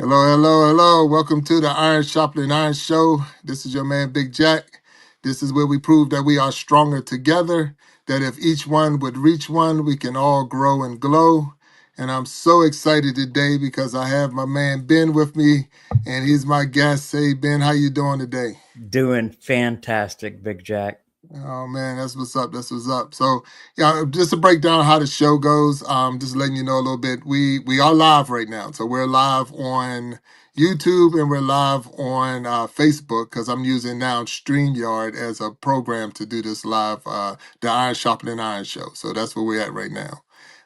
Hello, hello, hello. Welcome to the Iron Sharpening Iron Show. This is your man, Big Jack. This is where we prove that we are stronger together, that if each one would reach one, we can all grow and glow. And I'm so excited today because I have my man Ben with me, and he's my guest. Say, Ben, how you doing today? Doing fantastic, Big Jack. Oh man, that's what's up. That's what's up. So yeah, just to break down how the show goes, just letting you know a little bit. We are live right now, so we're live on YouTube and we're live on Facebook because I'm using now StreamYard as a program to do this live, the Iron Sharpening Iron Show. So that's where we're at right now.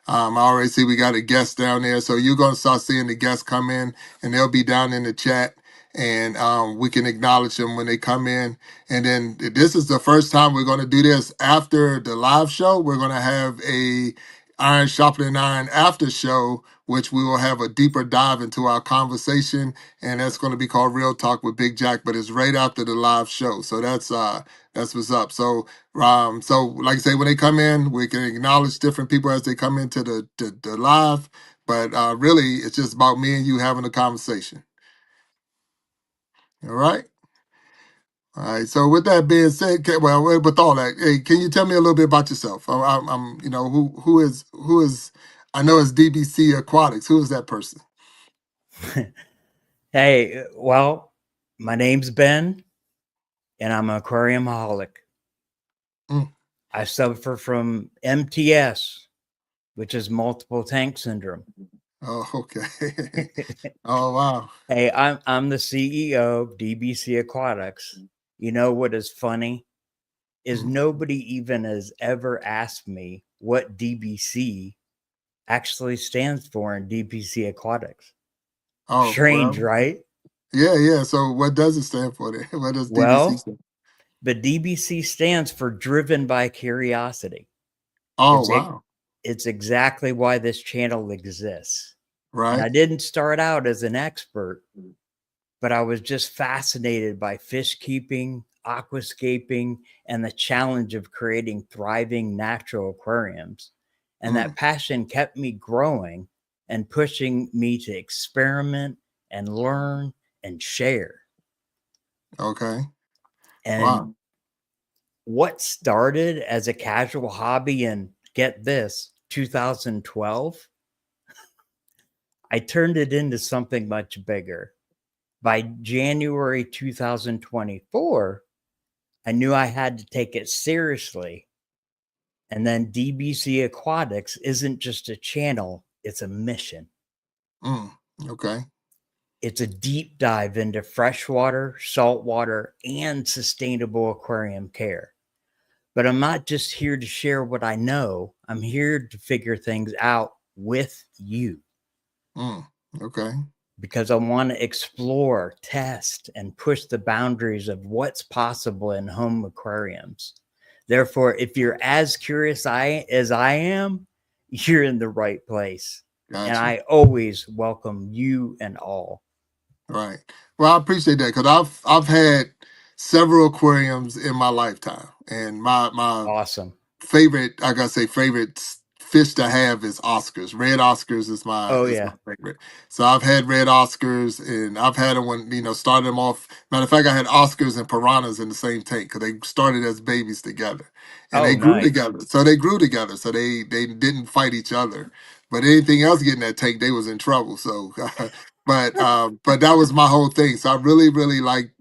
I already see we got a guest down there, so you're gonna start seeing the guests come in, and they'll be down in the chat, and we can acknowledge them when they come in. And then this is the first time we're going to do this after the live show. We're going to have a Iron Sharpening Iron after show, which we will have a deeper dive into our conversation, and that's going to be called Real Talk with Big Jack. But it's right after the live show, so that's what's up. So like I say, when they come in, we can acknowledge different people as they come into the live. But really, it's just about me and you having a conversation. All right. All right. So with that being said, well, with all that, hey, can you tell me a little bit about yourself? Who is? I know it's DBC Aquatics. Who is that person? Hey, well, my name's Ben, and I'm an aquariumaholic. Mm. I suffer from MTS, which is multiple tank syndrome. Oh, okay. Oh, wow. Hey, I'm the CEO of DBC Aquatics. You know what is funny is Mm. nobody even has ever asked me what DBC actually stands for in DBC Aquatics. Oh, Strange, well, right? yeah, yeah. So what does it stand for there? What does DBC Well, stand? the DBC stands for Driven by Curiosity. Oh, It's wow. it's exactly why this channel exists. And Right. I didn't start out as an expert, but I was just fascinated by fish keeping, aquascaping, and the challenge of creating thriving natural aquariums. And Mm. that passion kept me growing and pushing me to experiment and learn and share. Okay. And Wow. what started as a casual hobby in, get this, 2012, I turned it into something much bigger. By January 2024, I knew I had to take it seriously. And then DBC Aquatics isn't just a channel, it's a mission. Mm. Okay. It's a deep dive into freshwater, saltwater, and sustainable aquarium care. But I'm not just here to share what I know, I'm here to figure things out with you Mm. Okay. because I want to explore, test, and push the boundaries of what's possible in home aquariums. Therefore, if you're as curious as I am, you're in the right place. And Gotcha. I always welcome you and all. Right. Well, I appreciate that because I've had several aquariums in my lifetime, and my Awesome. favorite, I gotta say, favorite fish to have is Oscars. Red Oscars Oh, is my yeah. favorite. So I've had red Oscars, and I've had them when started them off. Matter of fact, I had Oscars and piranhas in the same tank because they started as babies together, and Oh, they grew nice. together. So they grew together. So they didn't fight each other. But anything else getting that tank, they was in trouble. So, but that was my whole thing. So I really liked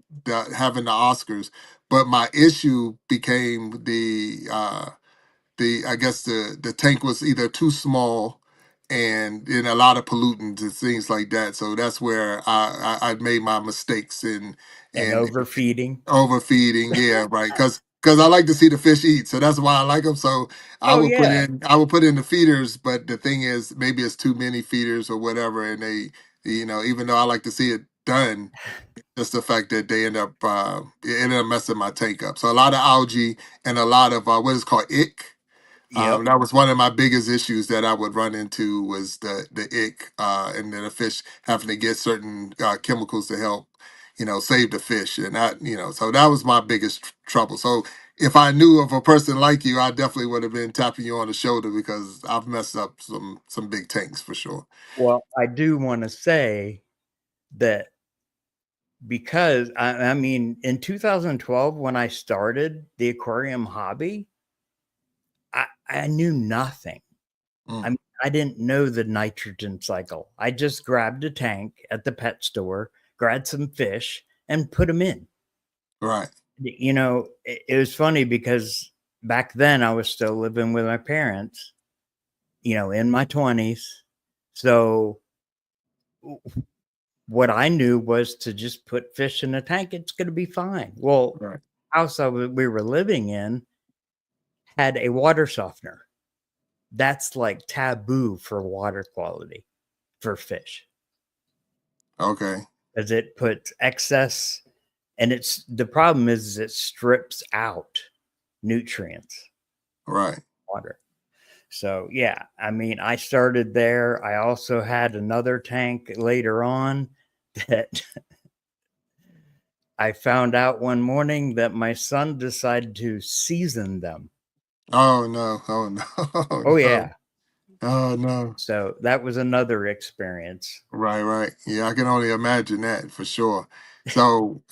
having the Oscars. But my issue became the I guess the tank was either too small and in a lot of pollutants and things like that. So that's where I made my mistakes in And and overfeeding. overfeeding. Yeah, right. Because I like to see the fish eat, so that's why I like them. So Oh, yeah. I would put in the feeders, but the thing is, maybe it's too many feeders or whatever, and even though I like to see it done, just the fact that they it ended up messing my tank up. So a lot of algae and a lot of what is called ick. Yep. That was one of my biggest issues that I would run into was the ick, and then the fish having to get certain chemicals to help, save the fish, and so that was my biggest trouble. So if I knew of a person like you, I definitely would have been tapping you on the shoulder because I've messed up some big tanks for sure. Well, I do want to say that because I mean, in 2012, when I started the aquarium hobby, I knew nothing. Mm. I mean, I didn't know the nitrogen cycle. I just grabbed a tank at the pet store, grabbed some fish, and put them in. Right. You know, it was funny because back then I was still living with my parents, you know, in my 20s. So what I knew was to just put fish in a tank, it's going to be fine. Well, Right. house we were living in had a water softener. That's like taboo for water quality for fish Okay. because it puts excess, and it's the problem is it strips out nutrients, Right. water. So yeah, I mean, I started there. I also had another tank later on that I found out one morning that my son decided to season them. Oh no. Oh no. Oh Oh no. yeah. Oh no. So that was another experience. Right, right. Yeah, I can only imagine that for sure. So,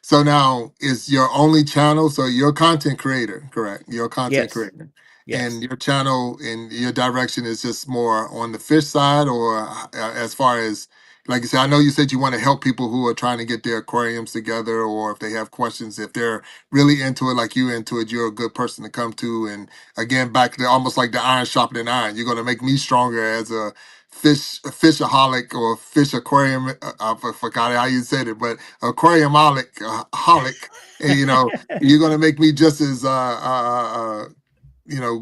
so now is your only channel. So you're a content creator, correct? You're a content Yes. creator, and Yes. your channel and your direction is just more on the fish side, or as far as like you said, I know you said you want to help people who are trying to get their aquariums together, or if they have questions, if they're really into it, like you into it, you're a good person to come to. And again, back to almost like the iron sharpening iron. You're going to make me stronger as a fishaholic or fish aquarium. I forgot how you said it, but aquariumaholic, holic. And, you're gonna make me just as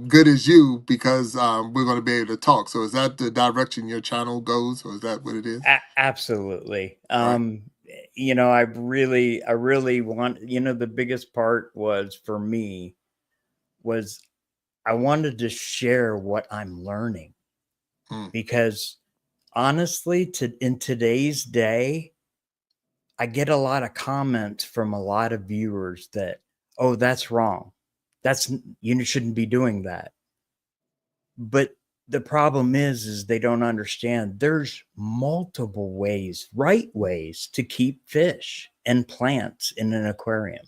good as you because we're gonna be able to talk. So is that the direction your channel goes, or is that what it is? Absolutely. Right. You know, I really want, you know, the biggest part was for me was I wanted to share what I'm learning Mm, because honestly, in today's day, I get a lot of comments from a lot of viewers that, oh, that's wrong. You shouldn't be doing that. But the problem is they don't understand there's multiple ways, right ways to keep fish and plants in an aquarium.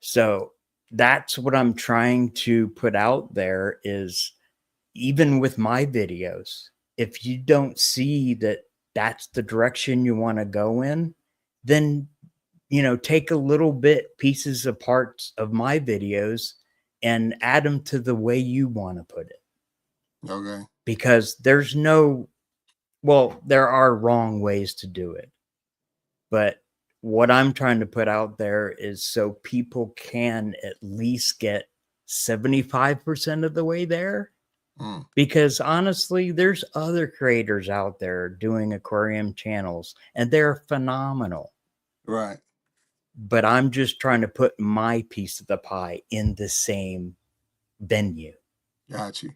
So that's what I'm trying to put out there is even with my videos, if you don't see that that's the direction you want to go in, then take a little bit pieces of parts of my videos and add them to the way you want to put it. okay. Because there's no, well, there are wrong ways to do it. But what I'm trying to put out there is so people can at least get 75% of the way there. Mm, Because honestly, there's other creators out there doing aquarium channels and they're phenomenal. right. But I'm just trying to put my piece of the pie in the same venue. Got you.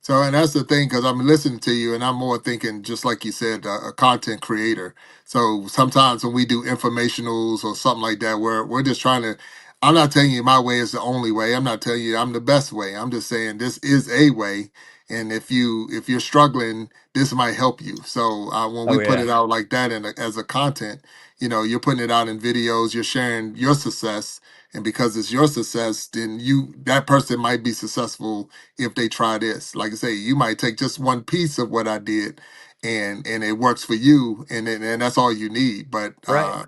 So, and that's the thing, because I'm listening to you, and I'm more thinking, just like you said, a content creator. So sometimes when we do informationals or something like that, we're just trying to. I'm not telling you my way is the only way. I'm not telling you I'm the best way. I'm just saying this is a way, and if you're struggling, this might help you. So when we Oh put yeah. it out like that as a content, you're putting it out in videos, you're sharing your success, and because it's your success, then that person might be successful if they try this. Like I say, you might take just one piece of what I did and it works for you and that's all you need. But Right.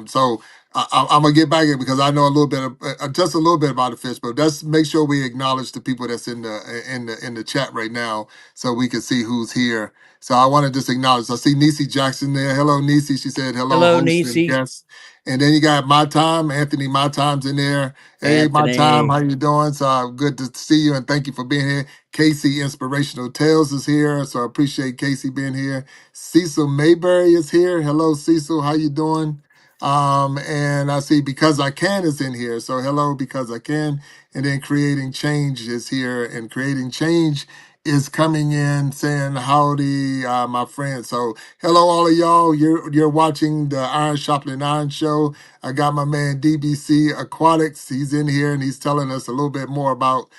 so I'm gonna get back in because I know a little bit of just a little bit about the fish, but let's make sure we acknowledge the people that's in the chat right now so we can see who's here. So I want to just acknowledge. I see Niecy Jackson there. Hello, Niecy. She said hello, Hello, host and Nisi. guest. And then you got My Time, Anthony My Time's in there. Hey, My Time, how Anthony. you doing? So good to see you and thank you for being here. Casey Inspirational Tales is here, so I appreciate Casey being here. Cecil Mayberry is here. Hello, Cecil, how you doing? And I see Because I Can is in here, so hello, Because I Can. And then Creating Change is here, and Creating Change is coming in saying howdy, my friend. So hello, all of y'all. You're watching the Iron Sharpening Iron show. I got my man DBC Aquatics. He's in here and he's telling us a little bit more about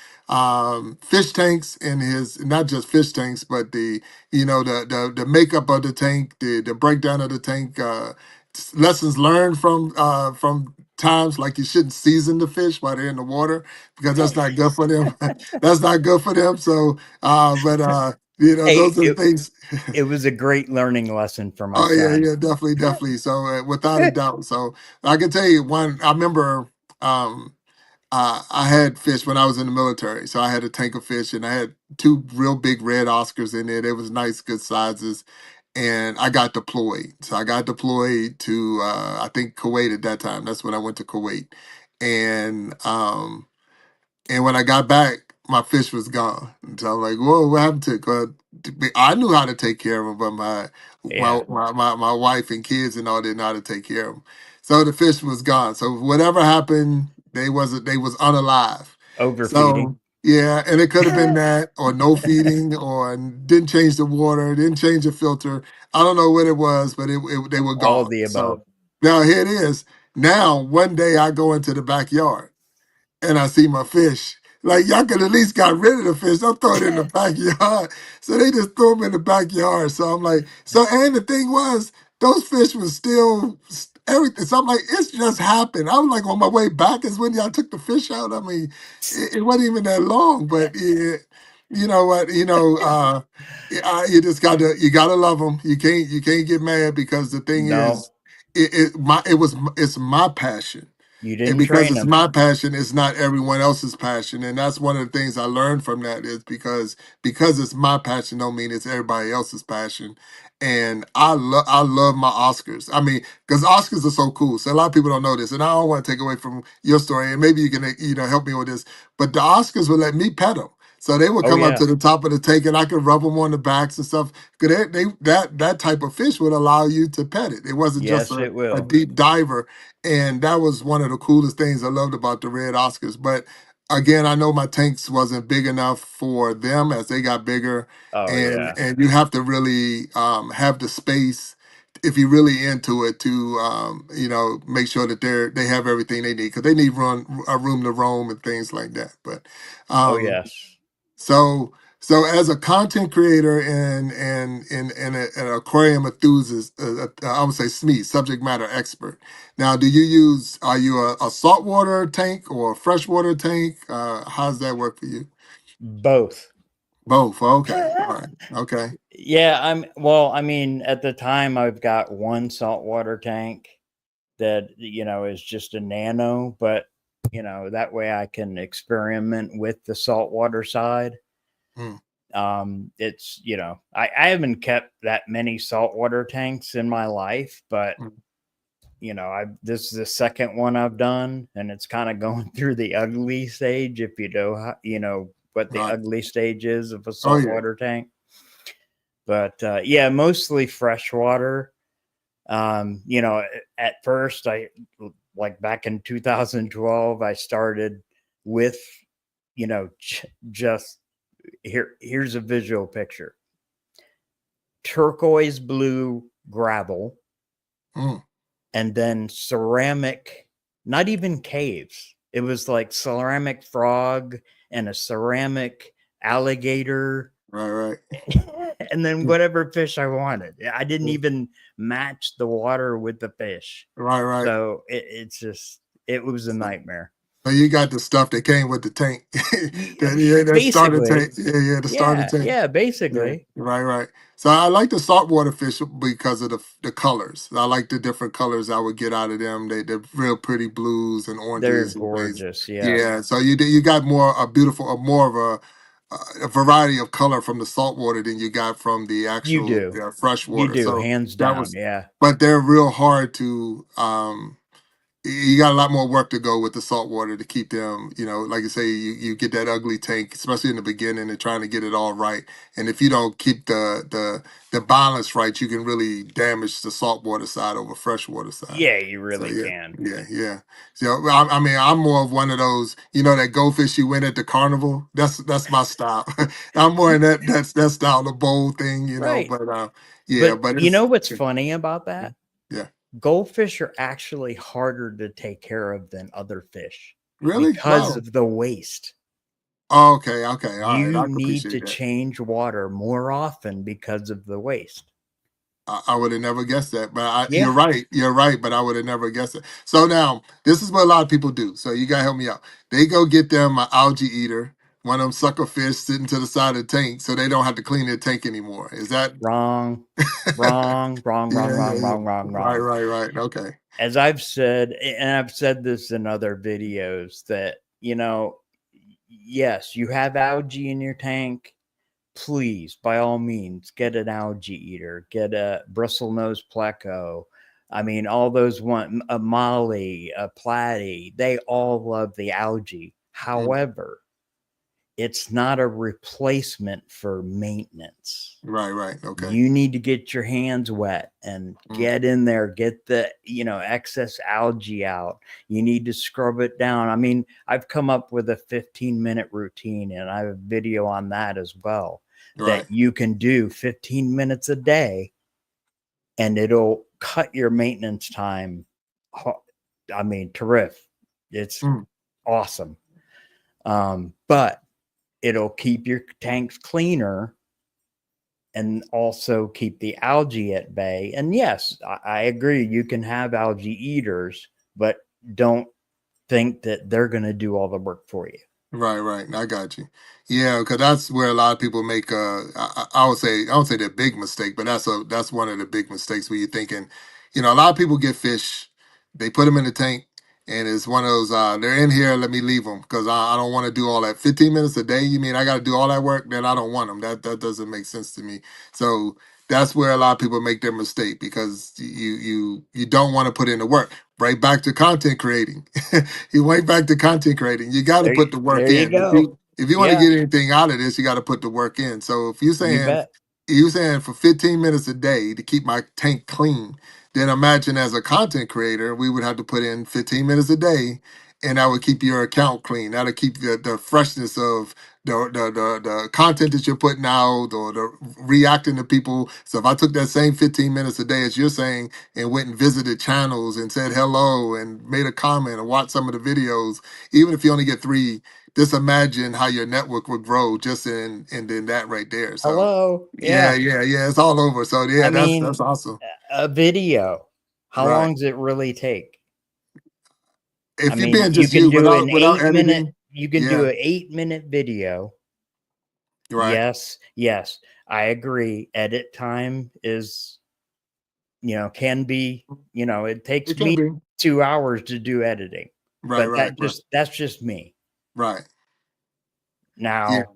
fish tanks and his not just fish tanks, but the the makeup of the tank, the breakdown of the tank. Lessons learned from times like you shouldn't season the fish while they're in the water because that's not good for them. That's not good for them. So, Hey, those are the things. it was a great learning lesson for my Oh yeah, son. yeah, definitely, definitely. So, without a doubt. So, I can tell you one. I remember. Um, I had fish when I was in the military, so I had a tank of fish, and I had two real big red Oscars in there. They was nice, good sizes, and I got deployed. So I got deployed to I think Kuwait at that time. That's when I went to Kuwait, and when I got back, my fish was gone. And so I'm like, whoa, what happened to it? 'Cause I knew how to take care of them, but Yeah, my wife and kids and all didn't know how to take care of them. So the fish was gone. So whatever happened, they was unalive. overfeeding. So yeah, and it could have been that or no feeding or didn't change the water, didn't change the filter. I don't know what it was, but they were All of gone. the above. So now here it is. Now one day I go into the backyard and I see my fish. Like y'all could at least got rid of the fish. Don't throw it in the backyard. So they just threw them in the backyard. So I'm like, so and the thing was, those fish was still everything. So I'm like, it's just happened. I was like on my way back is when y'all took the fish out. I mean, it wasn't even that long, but you know what, you just gotta love them. You can't get mad because the thing No, is, it's my passion you and didn't because train it's them. my passion, it's not everyone else's passion. And that's one of the things I learned from that is because it's my passion don't mean it's everybody else's passion. And I love my Oscars. I mean, because Oscars are so cool. So a lot of people don't know this, and I don't want to take away from your story. And maybe you can help me with this. But the Oscars would let me pet them. So they would Oh come up yeah, to the top of the tank, and I could rub them on the backs and stuff. Because that type of fish would allow you to pet it. It wasn't just yes, a, it a will. deep diver, and that was one of the coolest things I loved about the red Oscars. But again, I know my tanks wasn't big enough for them as they got bigger, Oh and yeah, you have to really have the space if you're really into it to make sure that they have everything they need because they need a room to roam and things like that. But oh um, yes. so as a content creator and an aquarium enthusiast, I would say SME, subject matter expert. Now, are you a saltwater tank or a freshwater tank? How's that work for you? Both. Both. Okay. All right. Okay. Yeah, well, I mean, at the time I've got one saltwater tank that, is just a nano, but that way I can experiment with the saltwater side. Mm, It's, I haven't kept that many saltwater tanks in my life, but mm, I this is the second one I've done, and it's kind of going through the ugly stage. If you know, what the right. ugly stage is of a Oh yeah. saltwater tank. But yeah, mostly freshwater. At first, I like back in 2012, I started with, just here's a visual picture: turquoise blue gravel, Mm, and then ceramic, not even caves. It was like ceramic frog and a ceramic alligator, right. Right. and then Mm, whatever fish I wanted. I didn't mm, even match the water with the fish. right. Right. So it was a nightmare. So you got the stuff that came with the tank. That starter tank. Basically, Yeah, yeah, the starter tank. yeah, Yeah, basically. right, right. So I like the saltwater fish because of the colors. I like the different colors I would get out of them. They're real pretty blues and They're oranges and things. gorgeous. Yes, Yeah, so you got more of a variety of color from the saltwater than you got from the you actual do. fresh You water. do, So hands that down. was, Yeah, but they're real hard to you got a lot more work to go with the salt water to keep them, you know, like you say, you get that ugly tank, especially in the beginning and trying to get it all right. And if you don't keep the balance right, you can really damage the saltwater side over freshwater side. Yeah, you So really yeah, can. yeah. So I mean, I'm more of one of those, you know, that goldfish you win at the carnival. That's my style. I'm more in that style, the bowl thing, you know. Right. But yeah, But but you know it's what's funny about that? yeah. Goldfish are actually harder to take care of than other fish Really? because Wow. of the waste. Okay, okay, all right. You I can need appreciate to that. change water more often because of the waste. I would have never guessed that, but you're Yeah, right. You're right, but I would have never guessed it. So now, this is what a lot of people do. So you gotta help me out. They go get them an algae eater, one of them sucker fish sitting to the side of the tank, so they don't have to clean their tank anymore. Is that? wrong, wrong, wrong, wrong, Yeah, yeah, wrong, yeah. wrong, wrong, Right, wrong. right, right. Okay. As I've said, and I've said this in other videos, that, yes, you have algae in your tank. Please, by all means, get an algae eater, get a bristlenose pleco. I mean, all those one, a molly, a platy, they all love the algae. Mm, However, it's not a replacement for maintenance. right, right. Okay. You need to get your hands wet and Mm, get in there, get the, excess algae out. You need to scrub it down. I mean, I've come up with a 15-minute routine, and I have a video on that as well, that right. you can do 15 minutes a day, and it'll cut your maintenance time. I mean, terrific. It's Mm, awesome. But it'll keep your tanks cleaner and also keep the algae at bay. And yes, I agree, you can have algae eaters, but don't think that they're going to do all the work for you. right, right. I got you. Yeah, because that's where a lot of people make. I would say, I don't say they're big mistake, but that's one of the big mistakes where you're thinking, you know, a lot of people get fish, they put them in the tank, and it's one of those. They're in here, let me leave them because I don't want to do all that. 15 minutes a day. You mean I got to do all that work? Then I don't want them. That doesn't make sense to me. So that's where a lot of people make their mistake because you don't want to put in the work. Right back to content creating. You went back to content creating. You got to put the work There you in. go. If you want to Yeah, get anything out of this, you got to put the work in. So if you bet. you saying for 15 minutes a day to keep my tank clean, then imagine as a content creator, we would have to put in 15 minutes a day, and that would keep your account clean. That'll keep the freshness of the content that you're putting out or the reacting to people. So if I took that same 15 minutes a day as you're saying and went and visited channels and said hello and made a comment and watched some of the videos, even if you only get three, just imagine how your network would grow just in that right there. So Hello. yeah, Yeah. yeah, it's all over. So I yeah, that's mean, awesome. a video, how Right. long does it really take? I If you're mean, being just you without editing, you can do yeah, an 8-minute video. right. Yes, yes, I agree. Edit time is, can be, it takes It can me be. 2 hours to do editing, Right, but right, right, that's just me. right. Yeah. Now,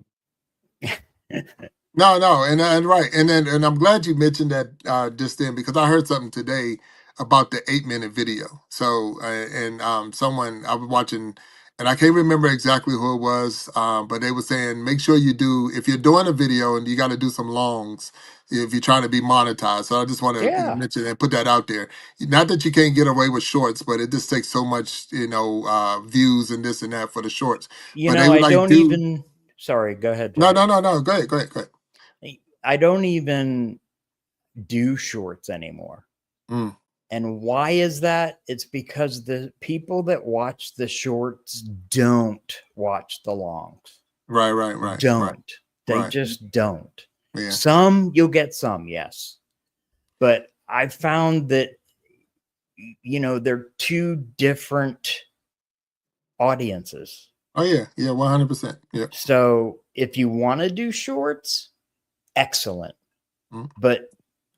No, no, and right, and I'm glad you mentioned that just then because I heard something today about the 8 minute video. So and someone I was watching, and I can't remember exactly who it was, but they were saying make sure you do if you're doing a video and you got to do some longs if you're trying to be monetized. So I just want to yeah, mention and put that out there. Not that you can't get away with shorts, but it just takes so much views and this and that for the shorts. But they were I like, don't dude, even, sorry, go ahead, no, Jack. no, no, no, go ahead, go ahead, go ahead. I don't even do shorts anymore. Mm. And why is that? It's because the people that watch the shorts don't watch the longs. Right, right, right, right, Don't. They right. just don't. Yeah. Some, you'll get some, yes. But I found that, they're two different audiences. Oh yeah, yeah, 100%. Yeah. So if you want to do shorts, excellent. Mm. But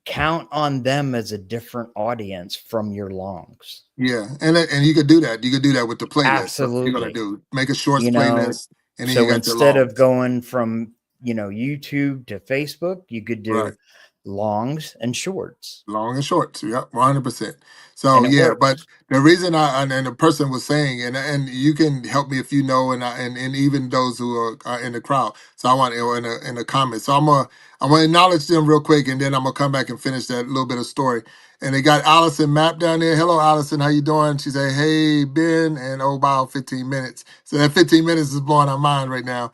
count on them as a different audience from your longs. Yeah, and you could do that. You could do that with the playlist. So you're gonna Absolutely. do make a shorts You know, playlist, and then you so got your instead of longs. going from, YouTube to Facebook, you could do Right. longs and shorts, Long and short. Yep, 100%. So and it yeah, but works. the reason and the person was saying, and you can help me if you know, and even those who are in the crowd. So I want in the comments. So I'm gonna acknowledge them real quick, and then I'm gonna come back and finish that little bit of story. And they got Allison Map down there. Hello, Allison. How you doing? She said, "Hey, Ben," and oh, about 15 minutes. So that 15 minutes is blowing our mind right now.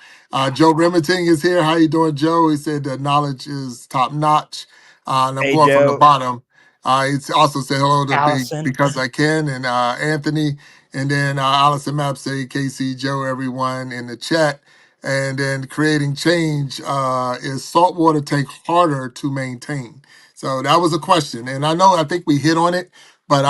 Joe Remington is here. How you doing, Joe? He said the knowledge is top notch. And I'm Hey, going from the Joe, bottom. It's also say hello to Big Allison. because I can and Anthony, and then Allison Map say KC Joe, everyone in the chat, and then creating change is saltwater tank harder to maintain. So that was a question, and I think we hit on it, but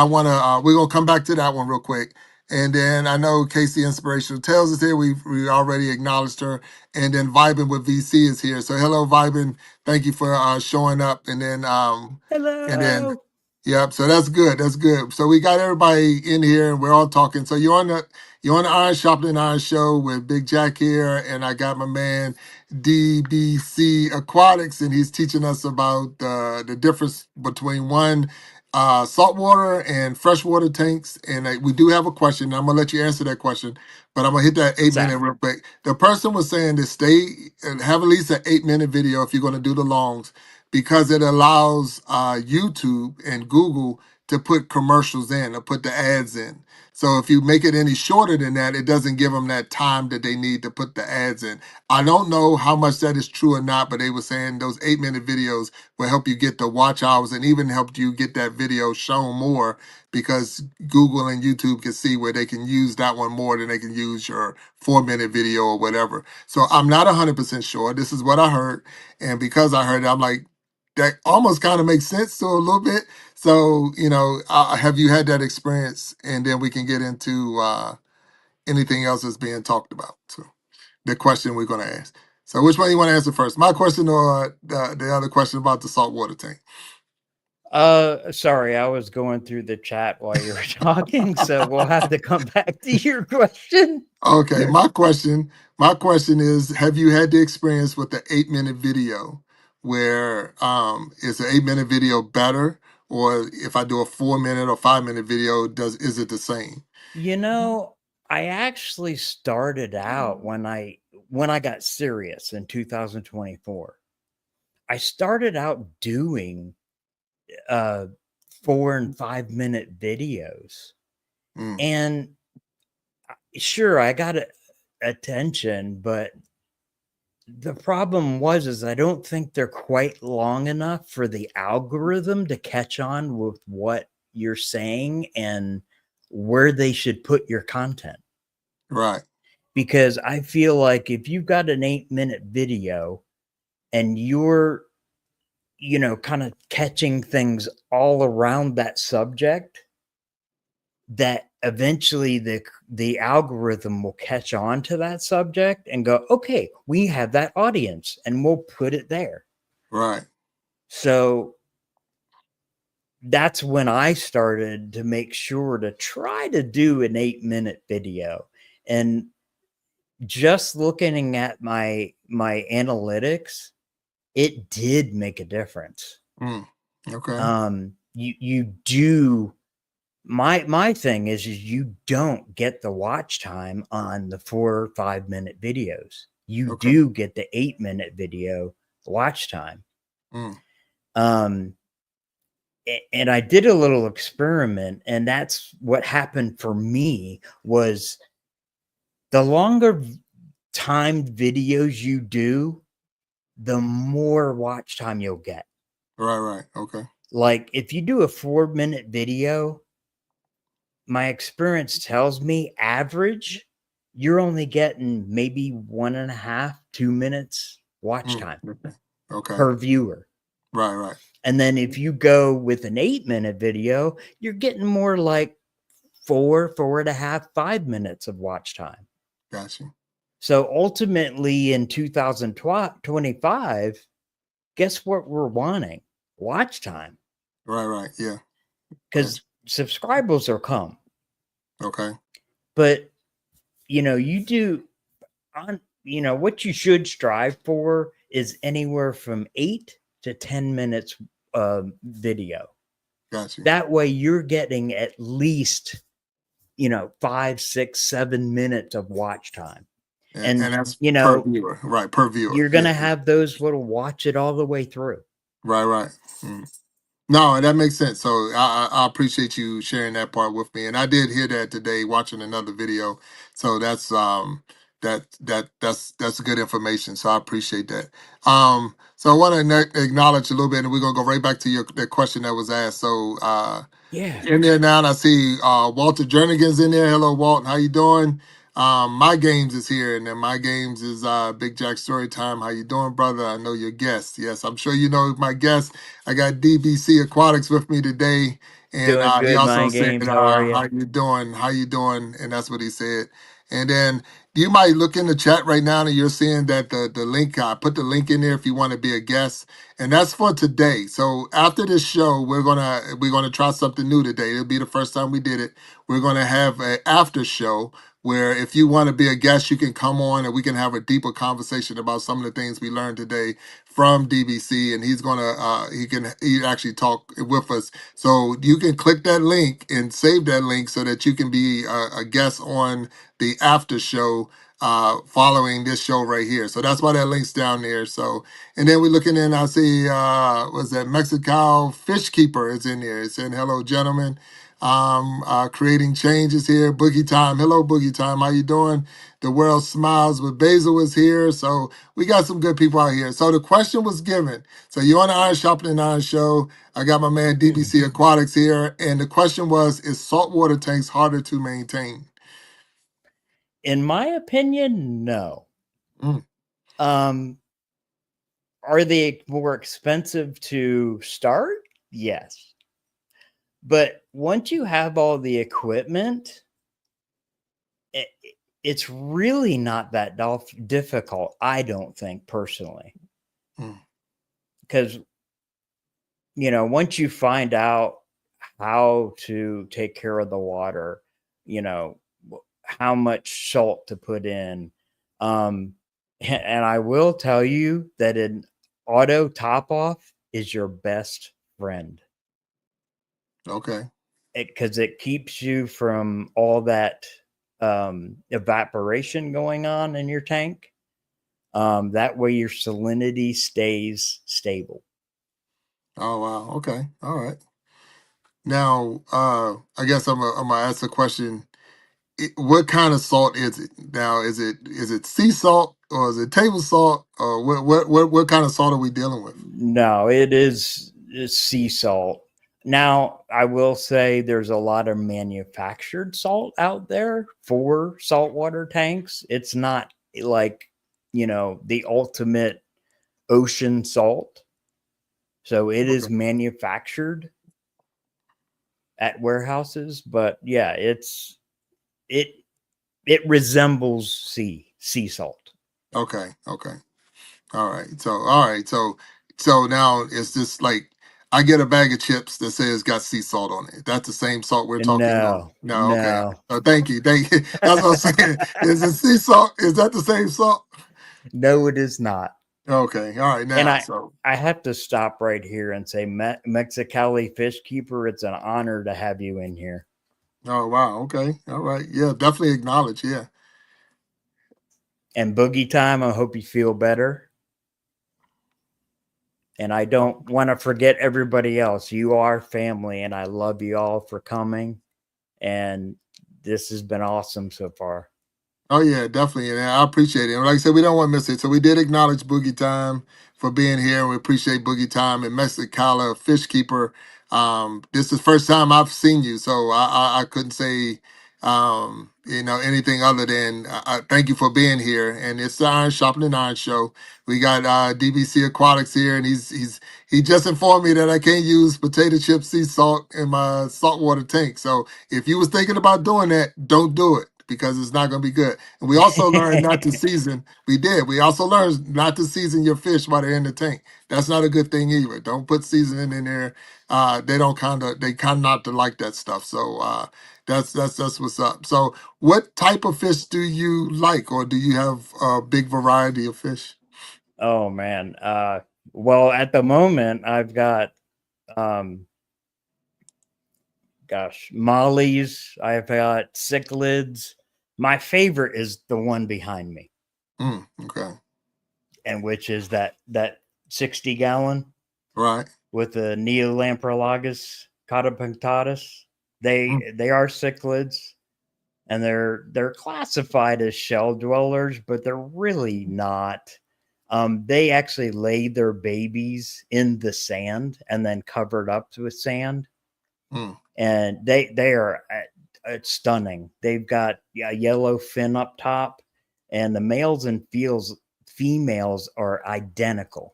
we're gonna come back to that one real quick. And then I know Casey Inspirational Tales is here. We already acknowledged her, and then Vibing with VC is here. So hello, Vibing. Thank you for showing up. And then, Hello. yep. So that's good. That's good. So we got everybody in here, and we're all talking. So you're on the Iron Sharpening Iron Show with Big Jack here, and I got my man DBC Aquatics, and he's teaching us about the difference between one saltwater and freshwater tanks. And we do have a question. I'm gonna let you answer that question, but I'm gonna hit that What's 8 minute that? real quick. The person was saying to stay and have at least an 8 minute video if you're gonna do the longs because it allows YouTube and Google to put commercials in or put the ads in. So if you make it any shorter than that, it doesn't give them that time that they need to put the ads in. I don't know how much that is true or not, but they were saying those 8 minute videos will help you get the watch hours and even help you get that video shown more because Google and YouTube can see where they can use that one more than they can use your 4 minute video or whatever. So I'm not 100% sure. This is what I heard. And because I heard it, I'm like, that almost kind of makes sense to a little bit. So, have you had that experience? And then we can get into anything else that's being talked about. So, the question we're going to ask. So, which one you want to answer first? My question or the other question about the saltwater tank? Sorry, I was going through the chat while you were talking, so we'll have to come back to your question. Okay, my question is: have you had the experience with the 8 minute video, where is the 8 minute video better, or if I do a 4 minute or 5 minute video, is it the same? You know, I actually started out when I got serious in 2024. I started out doing uh 4 and 5 minute videos. Mm, And sure, I got attention, but the problem is I don't think they're quite long enough for the algorithm to catch on with what you're saying and where they should put your content. right, Because I feel like if you've got an 8 minute video and you're, kind of catching things all around that subject, that eventually the algorithm will catch on to that subject and go, okay, we have that audience and we'll put it there. right, So that's when I started to make sure to try to do an 8 minute video. And just looking at my analytics, it did make a difference. mm, okay, You do. My thing is you don't get the watch time on the 4 or 5 minute videos. You okay, do get the 8 minute video watch time. mm, Um, and I did a little experiment, and that's what happened for me was the longer timed videos you do, the more watch time you'll get. right, okay, Like if you do a 4 minute video, my experience tells me average, you're only getting maybe 1.5, 2 minutes watch mm, time okay, okay, per viewer. right, And then if you go with an 8 minute video, you're getting more like 4.5, 5 minutes of watch time. gotcha, So ultimately in 2025, guess what we're wanting? Watch time. right, yeah, Because gotcha, subscribers will come. okay, But you do on what you should strive for is anywhere from 8 to 10 minutes video. Got you. That way you're getting at least, 5, 6, 7 minutes of watch time. And, And that's per viewer, right? Per viewer. you're going Yeah. to have those little watch it all the way through. Right. Right. Mm. No, that makes sense. So I appreciate you sharing that part with me. And I did hear that today watching another video. So that's good information. So I appreciate that. So I want to acknowledge a little bit, and we're gonna go right back to the question that was asked. So Yeah. in there now, and I see Walter Jernigan's in there. Hello, Walt. How you doing? My games is here, and then my games is Big Jack Story Time. How you doing, brother? I know your guest. Yes, I'm sure you know my guest. I got DBC Aquatics with me today, and Doing he good, also Mind said, Games. How are you? "How you doing? How you doing?" And that's what he said. And then you might look in the chat right now, and you're seeing that the link. I put the link in there if you want to be a guest, and that's for today. So after this show, we're gonna try something new today. It'll be the first time we did it. We're gonna have an after show where if you want to be a guest, you can come on and we can have a deeper conversation about some of the things we learned today from DBC. And he's gonna he actually talk with us. So you can click that link and save that link so that you can be a guest on the after show following this show right here. So that's why that link's down there. So and then we're looking in, I see was that Mexico Fishkeeper is in there. It's saying hello, gentlemen. Creating changes here. Boogie Time. Hello, Boogie Time. How you doing? The world smiles with Basil is here. So we got some good people out here. So the question was given. So you're on the Iron Sharpening Iron show. I got my man DBC Aquatics here. And the question was, is saltwater tanks harder to maintain? In my opinion, no. Mm, Are they more expensive to start? Yes. But once you have all the equipment, it, it's really not that difficult, I don't think, personally. mm. Because, once you find out how to take care of the water, how much salt to put in. And I will tell you that an auto top off is your best friend. Okay. Because it keeps you from all that evaporation going on in your tank. That way your salinity stays stable. Oh wow. Okay. All right. Now, I guess I'm gonna ask a question. What kind of salt is it? Now, is it sea salt or is it table salt or what kind of salt are we dealing with? No, it's sea salt. Now, I will say there's a lot of manufactured salt out there for saltwater tanks. It's not like, the ultimate ocean salt. So it is Okay. manufactured at warehouses, but yeah, it it resembles sea salt. Okay. Okay. All right. So now it's just like I get a bag of chips that says got sea salt on it. That's the same salt we're talking about. No, No. Okay. All right. no, Thank you. Thank you. That's what I'm saying. Is it sea salt? Is that the same salt? no, it is not. Okay. All right. And Now, I so I have to stop right here and say, Mexicali Fishkeeper, it's an honor to have you in here. oh wow. Okay. All right. Yeah. Definitely acknowledge. Yeah. And Boogie Time, I hope you feel better. And I don't want to forget everybody else. You are family, and I love you all for coming. And this has been awesome so far. Oh yeah, definitely, and I appreciate it. And like I said, we don't want to miss it, so we did acknowledge Boogie Time for being here, and we appreciate Boogie Time and Mexicala Fishkeeper. This is the first time I've seen you, so I couldn't say anything other than thank you for being here. And it's the Iron Shopping and Iron Show. We got DBC Aquatics here, and he just informed me that I can't use potato chip sea salt in my saltwater tank. So if you was thinking about doing that, don't do it because it's not going to be good. And we also learned not to season. We did. We also learned not to season your fish while they're in the tank. That's not a good thing either. Don't put seasoning in there. They kind of not to like that stuff. So that's what's up. So what type of fish do you like, or do you have a big variety of fish? Oh man. Well, at the moment, I've got, um, gosh, mollies. I've got cichlids. My favorite is the one behind me, Okay. and which is that 60-gallon Right. with the Neolamprologus caudapunctatus. Mm, They are cichlids, and they're classified as shell dwellers, but they're really not. They actually lay their babies in the sand and then covered up with sand, mm. and they are stunning. They've got a yellow fin up top, and the males and females are identical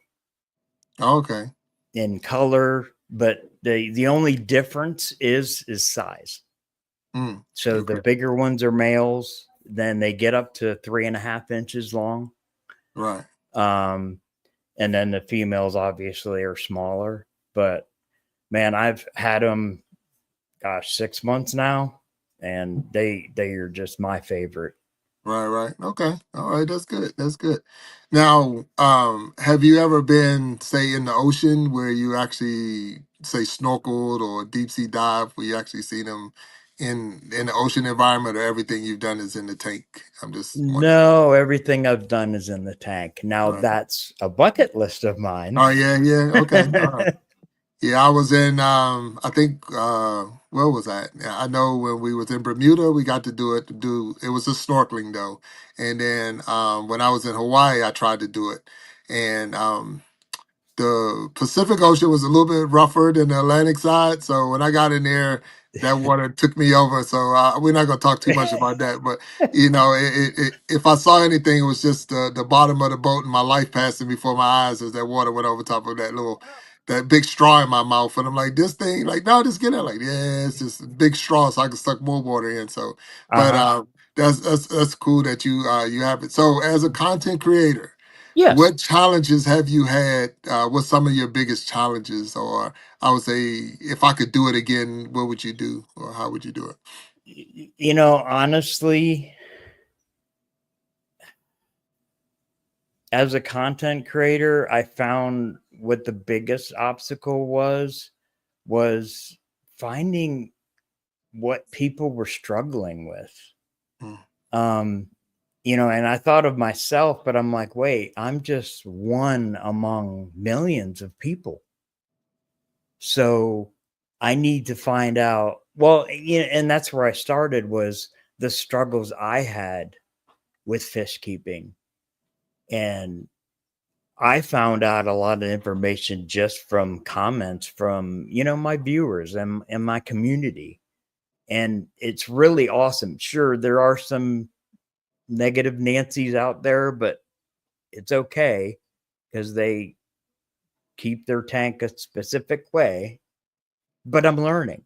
Okay. in color, but the only difference is size. So the Okay. bigger ones are males, then they get up to 3.5 inches long. Right. Um, and then the females obviously are smaller. But man, I've had them, gosh, 6 months now, and they are just my favorite. Right, right. Okay. All right, that's good. That's good. Now, have you ever been, say, in the ocean where you actually say snorkeled or deep sea dive where you actually see them in the ocean environment, or everything you've done is in the tank? I'm just wondering. No, everything I've done is in the tank. Now Right. that's a bucket list of mine. Oh yeah, yeah. Okay. All right. Yeah, I was in I think where was that? Yeah, I know when we was in Bermuda, we got to do it it was just snorkeling though. And then when I was in Hawaii, I tried to do it. And the Pacific Ocean was a little bit rougher than the Atlantic side. So when I got in there, that water took me over. So we're not going to talk too much about that. But, if I saw anything, it was just the bottom of the boat and my life passing before my eyes as that water went over top of that big straw in my mouth. And I'm like, this thing, like, no, just get it. Like, yeah, it's just a big straw so I can suck more water in. So, but Uh-huh. that's cool that you have it. So as a content creator, Yes. what challenges have you had? What's some of your biggest challenges? Or I would say, if I could do it again, what would you do? Or how would you do it? Honestly, as a content creator, I found what the biggest obstacle was finding what people were struggling with. Mm, Um, and I thought of myself, but I'm like, wait, I'm just one among millions of people. So I need to find out. Well, and that's where I started was the struggles I had with fish keeping. And I found out a lot of information just from comments from, my viewers and my community. And it's really awesome. Sure, there are some negative Nancy's out there, but it's okay because they keep their tank a specific way. But I'm learning,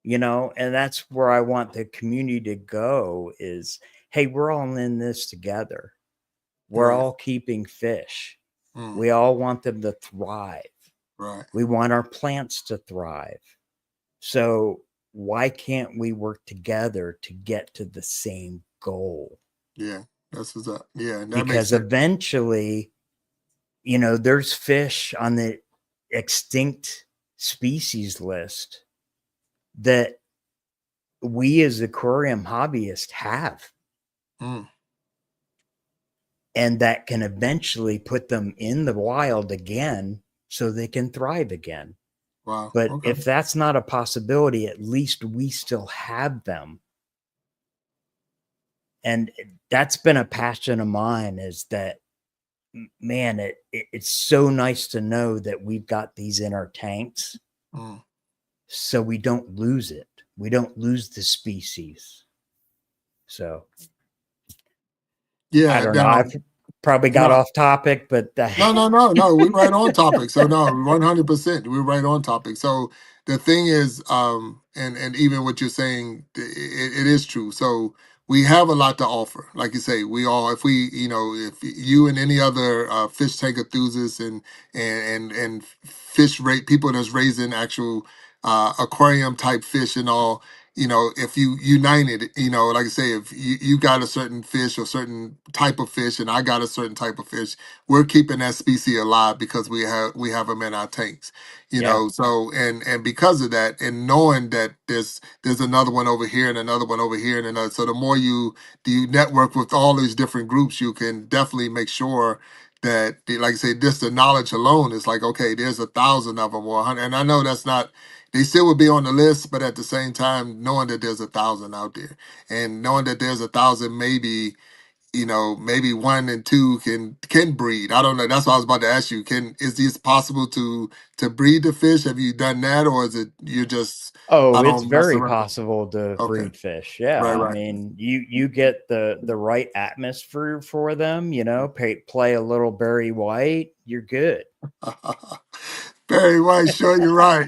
and that's where I want the community to go is, hey, we're all in this together. We're right. all keeping fish. Mm, We all want them to thrive. right. We want our plants to thrive. So why can't we work together to get to the same goal? Yeah. That's what's up. Yeah, that makes Because sense. eventually, there's fish on the extinct species list that we as aquarium hobbyists have, Mm, and that can eventually put them in the wild again so they can thrive again. wow. But Okay. if that's not a possibility, at least we still have them. And that's been a passion of mine is that, man, it's so nice to know that we've got these in our tanks Mm. so we don't lose it. We don't lose the species. So I Yeah. don't know. Now, I've probably got no. off topic, but No, no, no, no. We're right on topic. So no, 100%. We're right on topic. So the thing is, and even what you're saying, it is true. So we have a lot to offer. Like you say, we all, if we, if you and any other fish tank enthusiasts and fish rate people that's raising actual aquarium type fish and all, if you united, like I say, if you got a certain fish or certain type of fish, and I got a certain type of fish, we're keeping that species alive because we have them in our tanks, Yeah. So and because of that, and knowing that there's another one over here and another one over here and another, so the more you network with all these different groups, you can definitely make sure that, like I say, just the knowledge alone is like, okay, there's 1,000 of them or 100, and I know that's not, they still would be on the list, but at the same time, knowing that there's 1,000 out there, and knowing that there's 1,000, maybe maybe one and two can breed. I don't know. That's what I was about to ask you. Is this possible to breed the fish? Have you done that, or is it you're just Oh, it's messing very around? possible to Okay, breed fish. Yeah, right, I right. mean, you get the right atmosphere for them. Play a little Barry White, you're good. Barry White, sure you're right.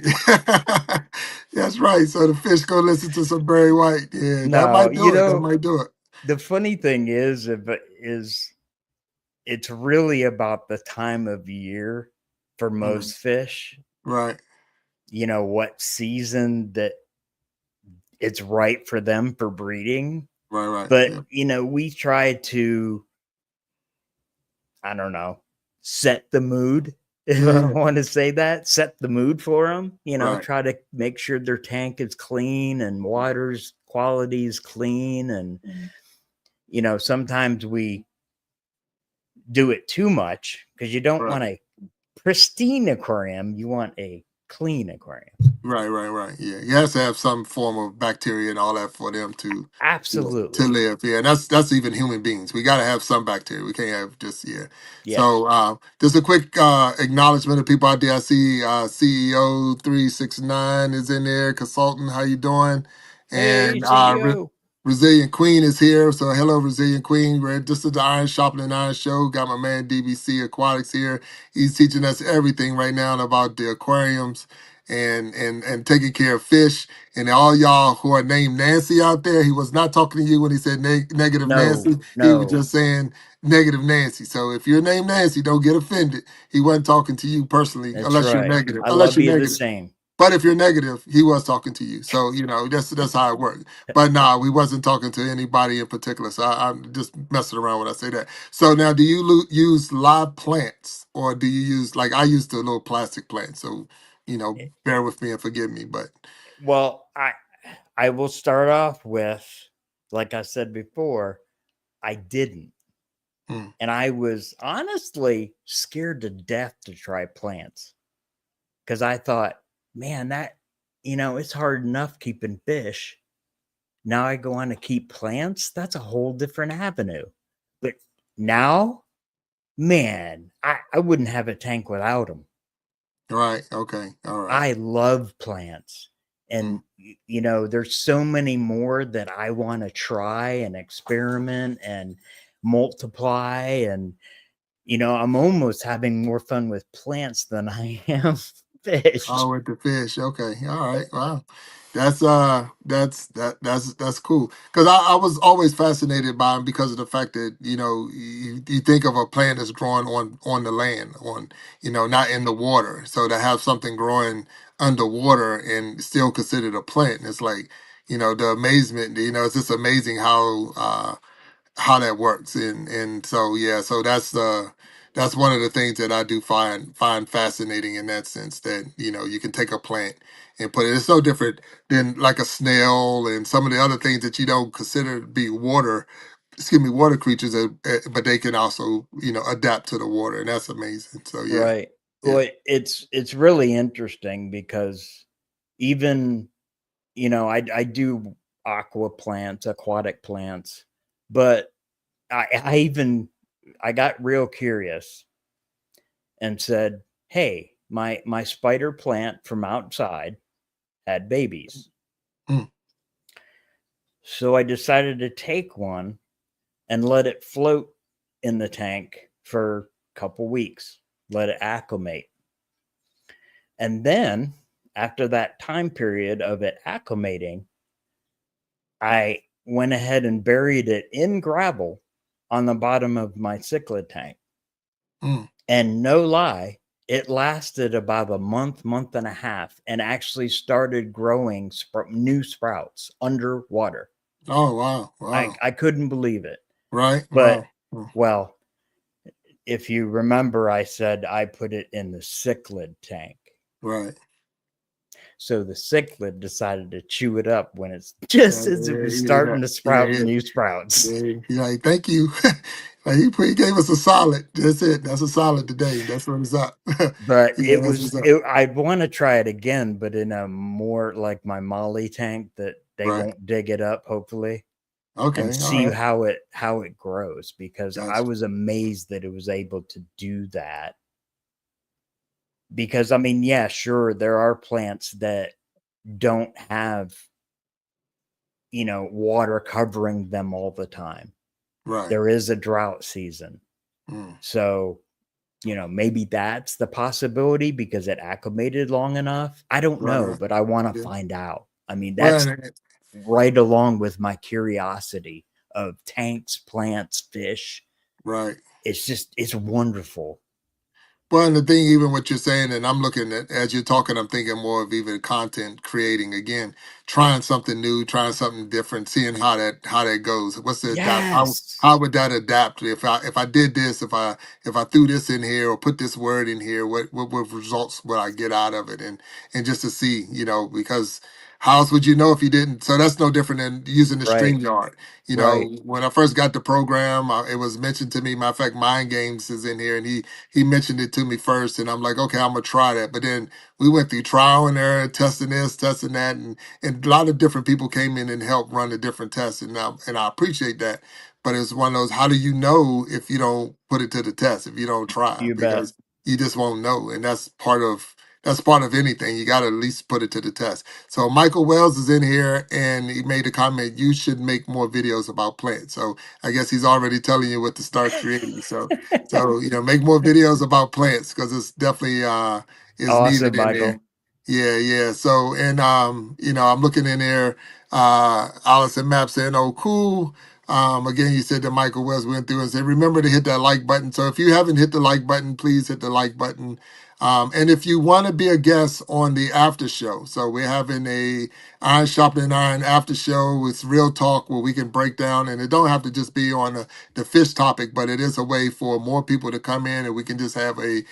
That's right. So the fish go listen to some Barry White. Yeah, that No, might do it. That might do it. the funny thing is it's really about the time of year for Mm, most fish. right, What season that it's right for them for breeding. right, right. But Yeah, we try to, I don't know, set the mood. If yeah, I yeah. want to say that, set the mood for them. Right, Try to make sure their tank is clean and water's quality is clean. And sometimes we do it too much because you don't right. want a pristine aquarium. You want a clean aquarium. Right, right, right. Yeah, you have to have some form of bacteria and all that for them to Absolutely. live. Yeah, and that's even human beings. We got to have some bacteria. We can't have just, yeah. Yes. So just a quick acknowledgement of people out there. I see CEO 369 is in there. Consultant, how you doing? Hey, And CEO. Resilient Queen is here. So hello, Resilient Queen. This is the Iron Sharpening Iron Show. Got my man DBC Aquatics here. He's teaching us everything right now about the aquariums and taking care of fish. And all y'all who are named Nancy out there, he was not talking to you when he said negative No, Nancy. He was no, just saying negative Nancy. So if you're named Nancy, don't get offended. He wasn't talking to you personally, that's unless you're right. negative. I Unless love you're you the negative. same. But if you're negative, he was talking to you. So that's how it works. But nah, we wasn't talking to anybody in particular. So I'm just messing around when I say that. So now, do you use live plants, or do you use, like I used the little plastic plants? So bear with me and forgive me. But Well, I will start off with, like I said before, I didn't. mm, And I was honestly scared to death to try plants because I thought, man, it's hard enough keeping fish. Now I go on to keep plants. That's a whole different avenue. But now, man, I wouldn't have a tank without them. right, okay, all right, I love plants. mm, And, there's so many more that I want to try and experiment and multiply. And, I'm almost having more fun with plants than I am fish. oh, with the fish. Okay, all right, wow. That's cool. Because I was always fascinated by them because of the fact that you think of a plant that's growing on the land, not in the water. So to have something growing underwater and still considered a plant, it's like the amazement. It's just amazing how that works. And so yeah, so that's one of the things that I do find fascinating in that sense, that you can take a plant and put it. It's so different than like a snail and some of the other things that you don't consider to be water creatures, but they can also adapt to the water, and that's amazing. So yeah, Right. yeah. Well, it's really interesting because even, I do aquatic plants, but I got real curious and said, "Hey, my spider plant from outside had babies." Mm, So I decided to take one and let it float in the tank for a couple weeks, let it acclimate. And then after that time period of it acclimating, I went ahead and buried it in gravel on the bottom of my cichlid tank. mm. And no lie, It lasted about a month, month and a half, and actually started growing new sprouts underwater. Oh, wow. I, Wow. I couldn't believe it. Right. But, Wow. Mm, well, if you remember, I said I put it in the cichlid tank. right. So the cichlid decided to chew it up when it's just as it was starting to sprout Yeah. new sprouts. Yeah. Yeah. Like, thank you. Like, he gave us a solid. That's it. That's a solid today. That's what it's up. But Yeah, that's what's up. I'd want to try it again, but in a more like my Molly tank that they Right. won't dig it up, hopefully, and Okay. All see right. how it grows, because I Gotcha. was amazed that it was able to do that. Because I mean, yeah, sure, there are plants that don't have, water covering them all the time. Right. There is a drought season. Mm. So, maybe that's the possibility because it acclimated long enough. I don't Right. know, Right. but I want to Yeah. find out. I mean, Well, that's right along with my curiosity of tanks, plants, fish. right. It's wonderful. Well, and the thing, even what you're saying, and I'm looking at as you're talking, I'm thinking more of even content creating again, trying something new, trying something different, seeing how that goes. What's the adapt? Yes. How would that adapt if I did this, if I threw this in here or put this word in here, what results would I get out of it, and just to see, because how else would you know if you didn't? So that's no different than using the Right. StreamYard. Right. When I first got the program, it was mentioned to me. Matter of fact, Mind Games is in here, and he mentioned it to me first, and I'm like, okay, I'm gonna try that. But then we went through trial and error, testing this, testing that, and a lot of different people came in and helped run the different tests, and I appreciate that. But it's one of those, how do you know if you don't put it to the test, if you don't try? You bet. Because you just won't know, and that's part of anything. You got to at least put it to the test. So Michael Wells is in here, and he made a comment. You should make more videos about plants. So I guess he's already telling you what to start creating. So make more videos about plants because it's definitely is Awesome, needed in there. Michael. Yeah, yeah. So and I'm looking in there. Allison Map saying, "Oh, cool." Again, you said that Michael West went through and said, "Remember to hit that like button." So if you haven't hit the like button, please hit the like button. And if you want to be a guest on the after show, so we're having a Iron Sharpening Iron after show with real talk where we can break down, and it don't have to just be on the fish topic, but it is a way for more people to come in and we can just have a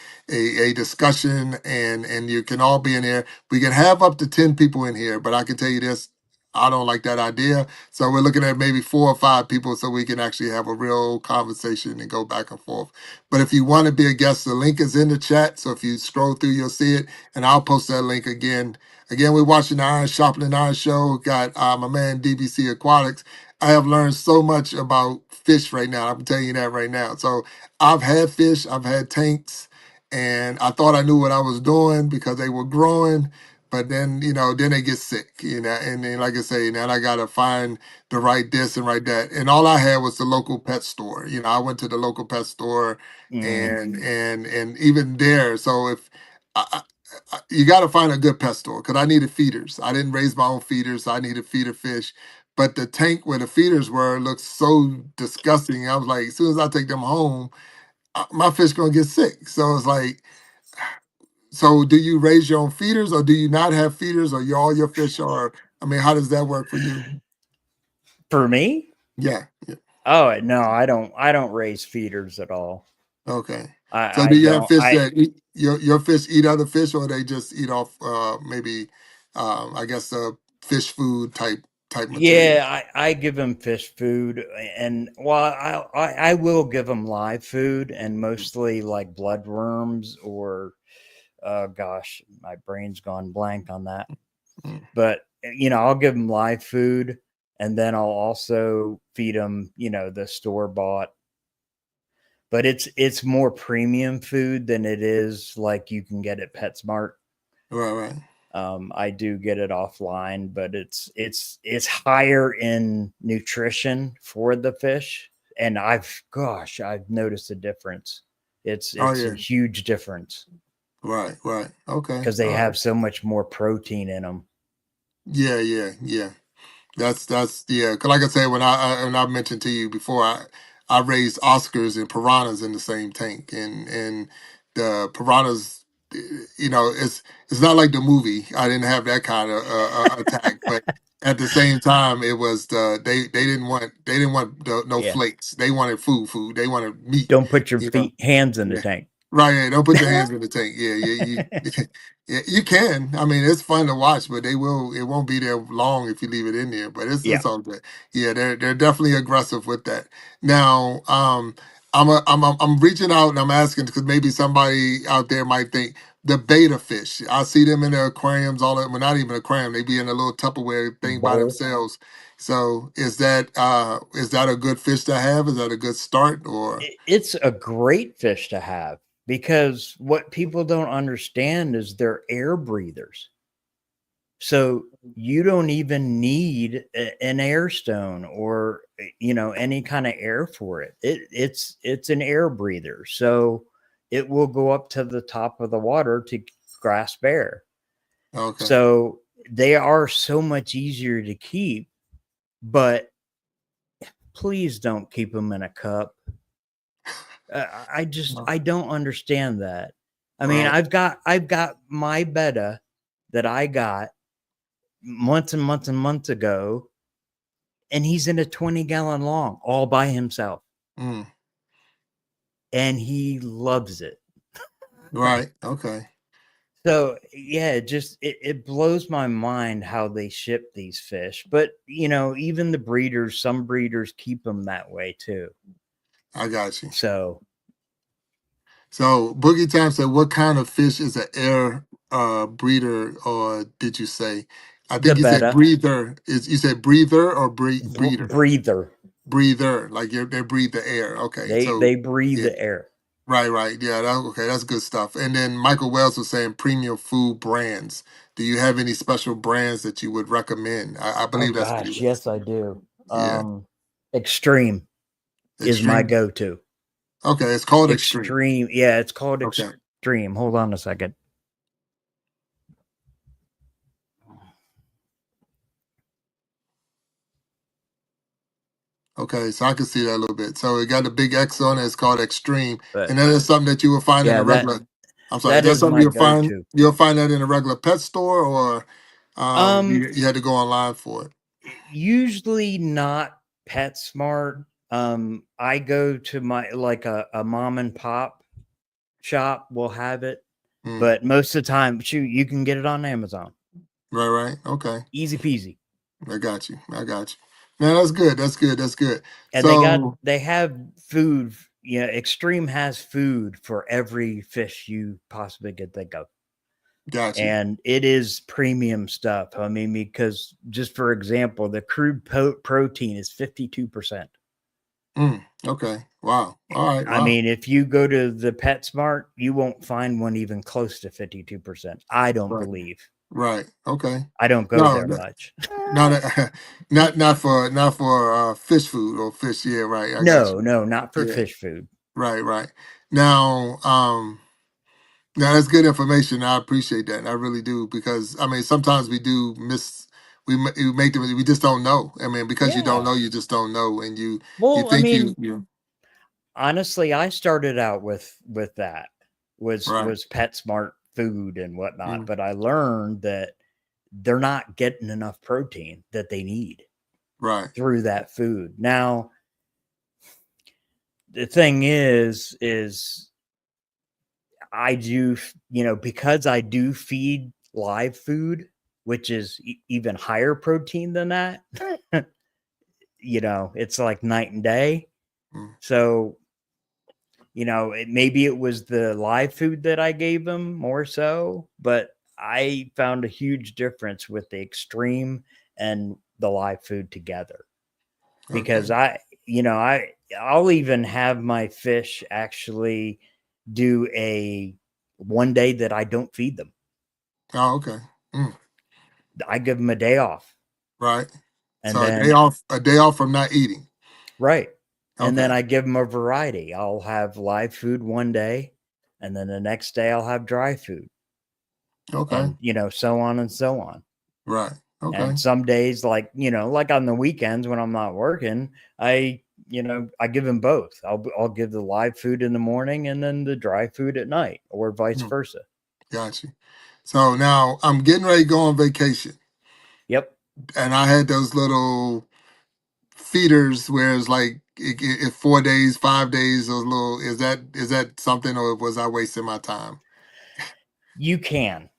discussion, and you can all be in here. We can have up to 10 people in here, but I can tell you this. I don't like that idea. So we're looking at maybe 4 or 5 people so we can actually have a real conversation and go back and forth. But if you want to be a guest, the link is in the chat. So if you scroll through, you'll see it. And I'll post that link again. Again, we're watching the Iron Sharpening Iron show. Got my man DBC Aquatics. I have learned so much about fish right now. I'm telling you that right now. So I've had fish, I've had tanks, and I thought I knew what I was doing because they were growing. But then they get sick, and then like I say, now I gotta find the right this and right that. And all I had was the local pet store. I went to the local pet store, Mm. and even there. So if you got to find a good pet store because I needed feeders. I didn't raise my own feeders, so I needed feeder fish. But the tank where the feeders were looked so disgusting. I was like, as soon as I take them home, my fish gonna get sick. So it's like, so do you raise your own feeders, or do you not have feeders, or all your fish are? I mean, how does that work for you? For me? Yeah. Yeah. Oh no, I don't raise feeders at all. Okay. So I do you have don't. fish I that eat, your fish eat other fish, or they just eat off maybe I guess fish food type material? Yeah, I give them fish food, and well, I will give them live food, and mostly like bloodworms or gosh, my brain's gone blank on that. Mm. But I'll give them live food, and then I'll also feed them, the store bought. But it's more premium food than it is like you can get at PetSmart. Right, right. I do get it offline, but it's higher in nutrition for the fish, and I've noticed a difference. It's Oh it's a yeah. huge difference Right, right. Okay. because they All right. have so much more protein in them. Yeah, yeah, yeah. That's yeah. 'Cause like I said, when I mentioned to you before, I raised Oscars and piranhas in the same tank, and the piranhas. you know, it's not like the movie. I didn't have that kind of attack, but at the same time, it was they didn't want no Yeah. flakes. They wanted food. They wanted meat. Don't put your You know. hands in the Yeah. tank. Right, yeah, don't put your hands in the tank. Yeah, yeah, you can. I mean, it's fun to watch, but they will. It won't be there long if you leave it in there. But Yeah. it's all good. Yeah, they're definitely aggressive with that. Now, I'm reaching out and I'm asking because maybe somebody out there might think the beta fish. I see them in the aquariums. All that. Well, not even aquarium. They be in a little Tupperware thing by Bowl. themselves. So is that a good fish to have? Is that a good start or? It's a great fish to have because what people don't understand is they're air breathers. So you don't even need an air stone or any kind of air for it. It's an air breather. So it will go up to the top of the water to grasp air. Okay. So they are so much easier to keep, but please don't keep them in a cup. I don't understand that. I mean, Right. I've got my betta that I got months and months and months ago, and he's in a 20-gallon long all by himself, Mm. and he loves it. Right. Okay. So yeah, it blows my mind how they ship these fish. But even the breeders, some breeders keep them that way too. I got you. So So Boogie Time said, "What kind of fish is an air breeder?" Or did you say? I the think you said betta breather. Is you said breather or breeder? breather, Breather, like they breathe the air. Okay. they So breathe yeah, the air. right. Yeah. Okay. That's good stuff. And then Michael Wells was saying premium food brands. Do you have any special brands that you would recommend? I Oh believe that's what he gosh, was. yes, I do. Yeah. Extreme is my Extreme. go-to. Okay. It's called extreme. Extreme, yeah, it's called Okay. extreme. Hold on a second. Okay, so I can see that a little bit. So it got a big X on it. It's called Extreme, But and that is something that you will find in yeah, a regular. I'm sorry, that that's is something my you'll find. go-to. You'll find that in a regular pet store, or Um, you had to go online for it. usually not PetSmart. I go to my like a mom and pop shop will have it, Mm, but most of the time, shoot, you can get it on Amazon. right. Okay, Easy peasy. I got you. Now that's good. That's good. And So they have food. Yeah, Extreme has food for every fish you possibly could think of. got you. And it is premium stuff. I mean, because just for example, the crude protein is 52%. Okay. Wow. All right. I Wow. mean, if you go to the PetSmart, you won't find one even close to 52%. I don't Right. believe. Right. Okay. I don't go No, there much. not not for fish food or fish. Yeah. Right. I got No, you. no, not for Yeah. fish food. Right. Now, now that's good information. I appreciate that. I really do because I mean sometimes we do miss we make them we just don't know. I mean because you don't Yeah. know you just don't know and you Well, I think mean, you honestly, I started out with that right was PetSmart food and whatnot, mm, but I learned that they're not getting enough protein that they need right through that food. Now, the thing is I do, because I do feed live food, which is even higher protein than that, it's like night and day. mm, So, maybe it was the live food that I gave them more so, but I found a huge difference with the extreme and the live food together because okay I'll even have my fish actually do a one day that I don't feed them. oh okay mm, I give them a day off, right and so then a day off from not eating right, and then okay I give them a variety. I'll have live food one day, and then the next day I'll have dry food, okay and so on and so on. right okay And some days, like on the weekends when I'm not working, I give them both. I'll give the live food in the morning and then the dry food at night, or vice mm, versa. Got you. So now I'm getting ready to go on vacation, Yep. and I had those little feeders where it's like if 4 days, 5 days, those little is that something, or was I wasting my time? You can.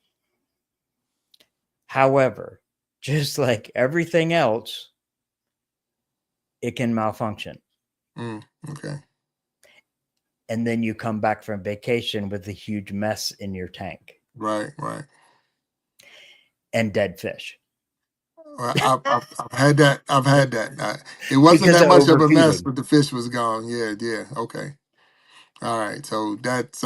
However, just like everything else, it can malfunction. Okay. And then you come back from vacation with a huge mess in your tank Right. Right. and dead fish I've had that. I've had that. It wasn't because that of much of a mess, overfeeding. but the fish was gone. Yeah. Yeah. Okay. All right. So that's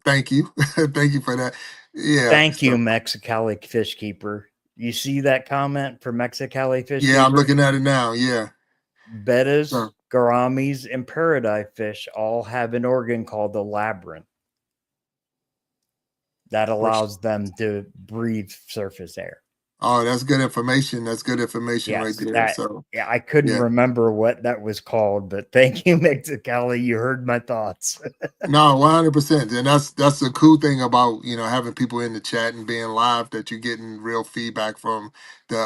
thank you. Thank you for that. Yeah. Thank you, So Mexicali Fishkeeper. You see that comment for Mexicali yeah, I'm Fishkeeper? looking at it now. Yeah. Bettas, So, gouramis, and paradise fish all have an organ called the labyrinth that which allows them to breathe surface air. oh, that's good information. That's good information right Yes, there. that So yeah, I couldn't yeah. remember what that was called, but thank you, Mexicali. You heard my thoughts. No, 100%. And that's the cool thing about, having people in the chat and being live, that you're getting real feedback from the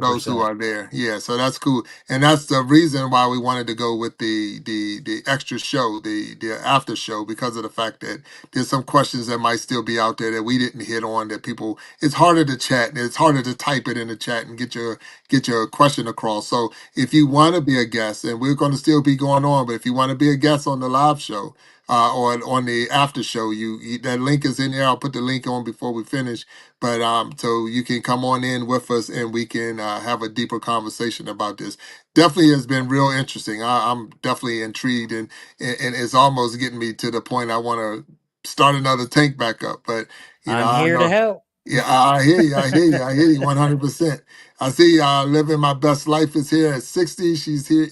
those who 100%. are there. Yeah, so that's cool. And that's the reason why we wanted to go with the extra show, the after show, because of the fact that there's some questions that might still be out there that we didn't hit on, that people, it's harder to chat and it's harder to type it in the chat and get your question across. So if you want to be a guest, and we're going to still be going on, but if you want to be a guest on the live show, or on the after show. That link is in there. I'll put the link on before we finish. But so you can come on in with us and we can have a deeper conversation about this. Definitely has been real interesting. I'm definitely intrigued, and it's almost getting me to the point I want to start another tank back up. But I'm I here to know. help. Yeah, I hear you. I hear you. I hear you 100%. I see living my best life is here at 60. She's here,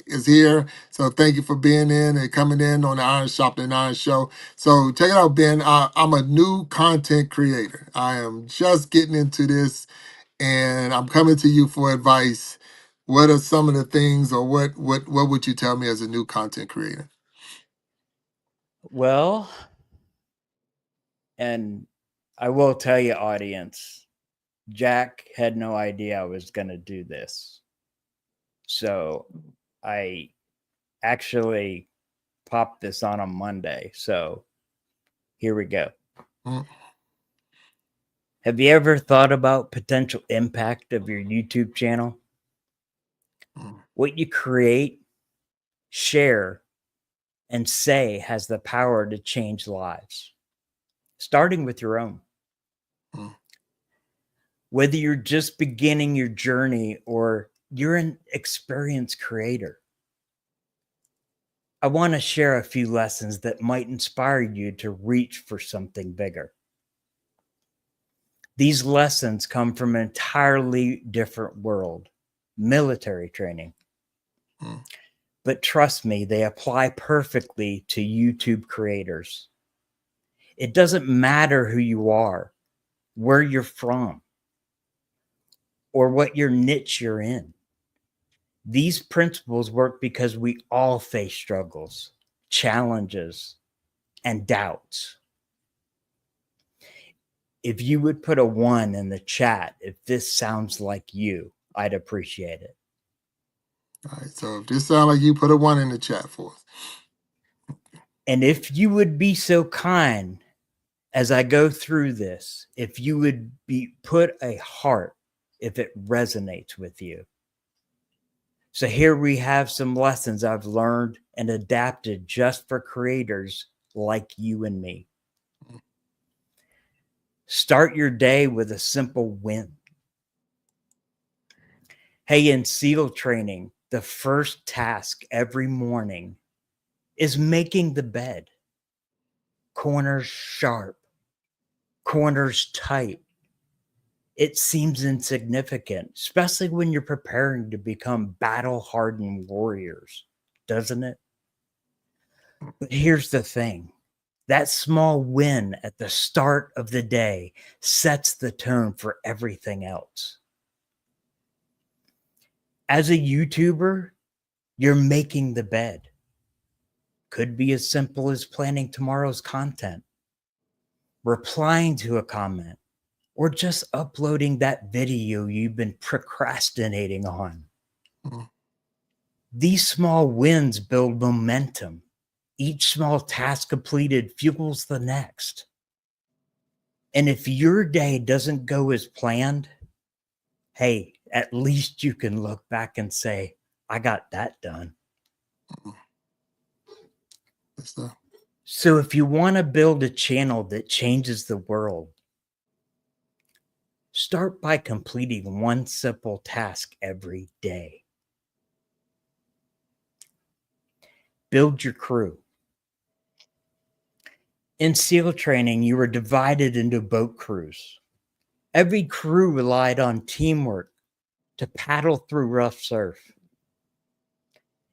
is here. So thank you for being in and coming in on the Iron Sharpening Iron show. So check it out, Ben. I'm a new content creator. I am just getting into this, and I'm coming to you for advice. What are some of the things, or what would you tell me as a new content creator? Well, and I will tell you, audience, Jack had no idea I was going to do this. So I actually popped this on Monday. So here we go. Mm, Have you ever thought about potential impact of your YouTube channel? mm, What you create, share, and say has the power to change lives, starting with your own. mm, Whether you're just beginning your journey or you're an experienced creator, I want to share a few lessons that might inspire you to reach for something bigger. These lessons come from an entirely different world, military training. mm. But trust me, they apply perfectly to YouTube creators. It doesn't matter who you are, where you're from, or what your niche you're in. These principles work because we all face struggles, challenges, and doubts. If you would put a 1 in the chat, if this sounds like you, I'd appreciate it. All right. So if this sounds like you, put a 1 in the chat for us. And if you would be so kind as I go through this, if you would be put a heart if it resonates with you. So here we have some lessons I've learned and adapted just for creators like you and me. Start your day with a simple win. Hey, in SEAL training, the first task every morning is making the bed. Corners sharp, corners tight. It seems insignificant, especially when you're preparing to become battle-hardened warriors, doesn't it? But here's the thing. That small win at the start of the day sets the tone for everything else. As a YouTuber, you're making the bed. Could be as simple as planning tomorrow's content. replying to a comment, or just uploading that video you've been procrastinating on. Mm. These small wins build momentum. Each small task completed fuels the next. And if your day doesn't go as planned, hey, at least you can look back and say, I got that done. So if you want to build a channel that changes the world, start by completing one simple task every day. Build your crew. In SEAL training, you were divided into boat crews. Every crew relied on teamwork to paddle through rough surf.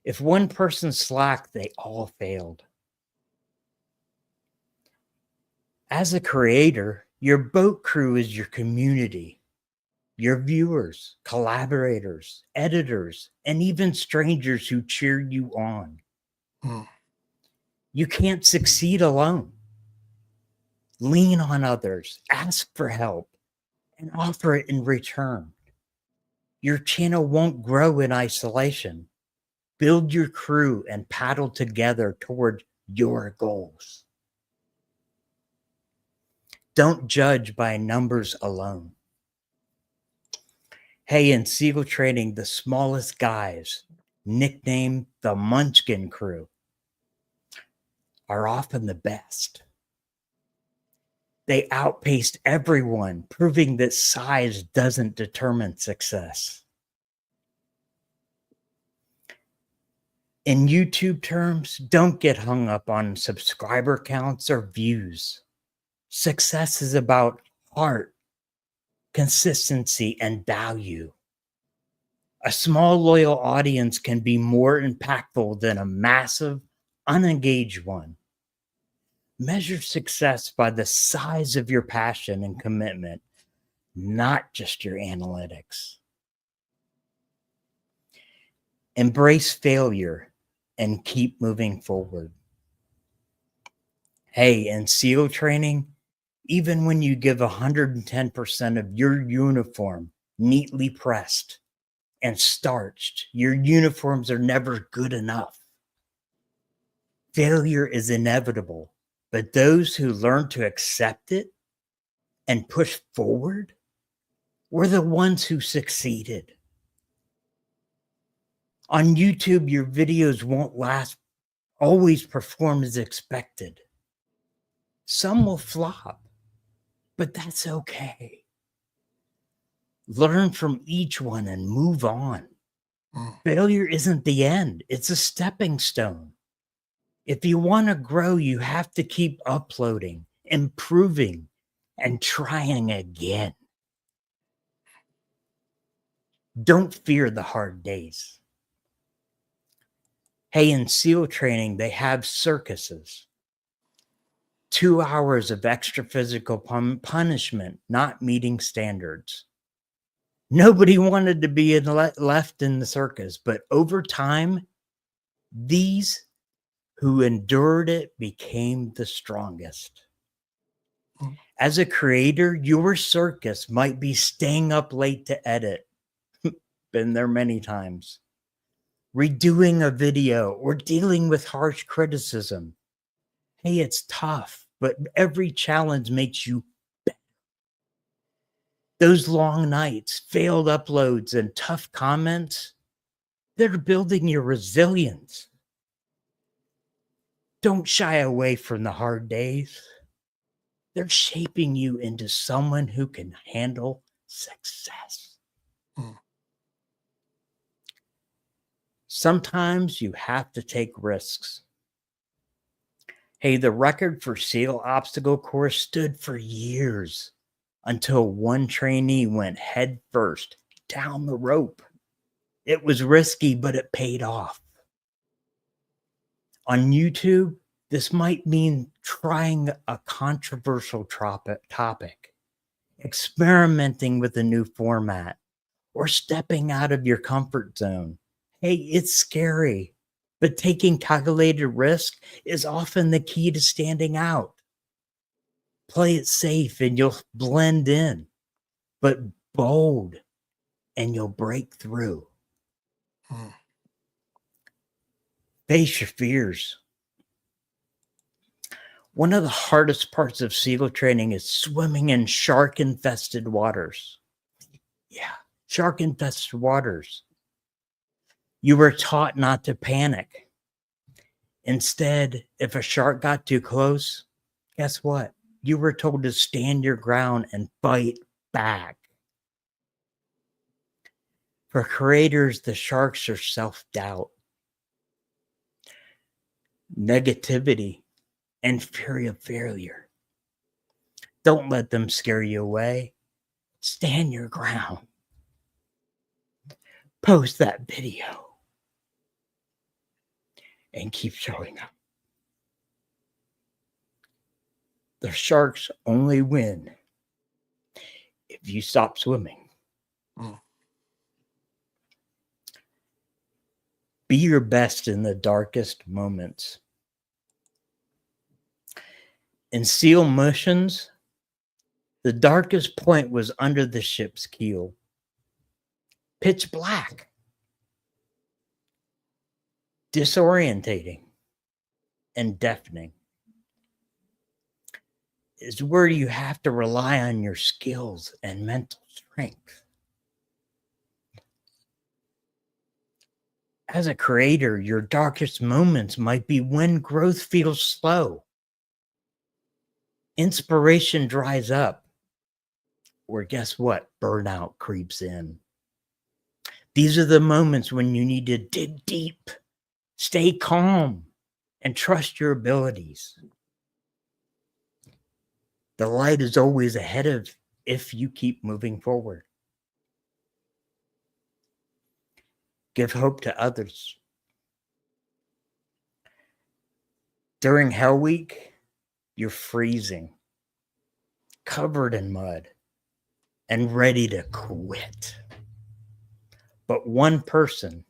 If one person slacked, they all failed. As a creator, your boat crew is your community, your viewers, collaborators, editors, and even strangers who cheer you on. Mm. You can't succeed alone. Lean on others, ask for help, and offer it in return. Your channel won't grow in isolation. Build your crew and paddle together toward your goals. Don't judge by numbers alone. Hey, in SEAL training, the smallest guys, nicknamed the Munchkin crew, are often the best. They outpaced everyone, proving that size doesn't determine success. In YouTube terms, don't get hung up on subscriber counts or views. Success is about heart, consistency, and value. A small, loyal audience can be more impactful than a massive, unengaged one. Measure success by the size of your passion and commitment, not just your analytics. Embrace failure and keep moving forward. Hey, in SEAL training, even when you give 110% of your uniform neatly pressed and starched, your uniforms are never good enough. Failure is inevitable, but those who learn to accept it and push forward were the ones who succeeded. On YouTube, your videos won't always perform as expected. Some will flop, but that's okay. Learn from each one and move on. Failure isn't the end, it's a stepping stone. If you want to grow, you have to keep uploading, improving, and trying again. Don't fear the hard days. Hey, in SEAL training, they have circuses. 2 hours of extra physical punishment, not meeting standards. Nobody wanted to be left in the circus, but over time, these who endured it became the strongest. As a creator, your circus might be staying up late to edit. Been there many times. Redoing a video or dealing with harsh criticism. Hey, it's tough, but every challenge makes you better. Those long nights, failed uploads, and tough comments, they're building your resilience. Don't shy away from the hard days. They're shaping you into someone who can handle success. Sometimes you have to take risks. Hey, the record for SEAL obstacle course stood for years until one trainee went head first down the rope. It was risky, but it paid off. On YouTube, this might mean trying a controversial topic, experimenting with a new format, or stepping out of your comfort zone. Hey, it's scary, but taking calculated risk is often the key to standing out. Play it safe and you'll blend in, but bold and you'll break through. Mm. Face your fears. One of the hardest parts of SEAL training is swimming in shark-infested waters. Yeah, shark-infested waters. You were taught not to panic. Instead, if a shark got too close, guess what? You were told to stand your ground and fight back. For creators, the sharks are self-doubt, negativity, and fear of failure. Don't let them scare you away. Stand your ground. Post that video and keep showing up. The sharks only win if you stop swimming. Mm. Be your best in the darkest moments. In SEAL missions, the darkest point was under the ship's keel. Pitch black. Disorientating and deafening. Is where you have to rely on your skills and mental strength. As a creator, your darkest moments might be when growth feels slow, inspiration dries up, or guess what? Burnout creeps in. These are the moments when you need to dig deep, stay calm, and trust your abilities. The light is always ahead of if you keep moving forward. Give hope to others. During Hell Week, you're freezing, covered in mud, and ready to quit. But one person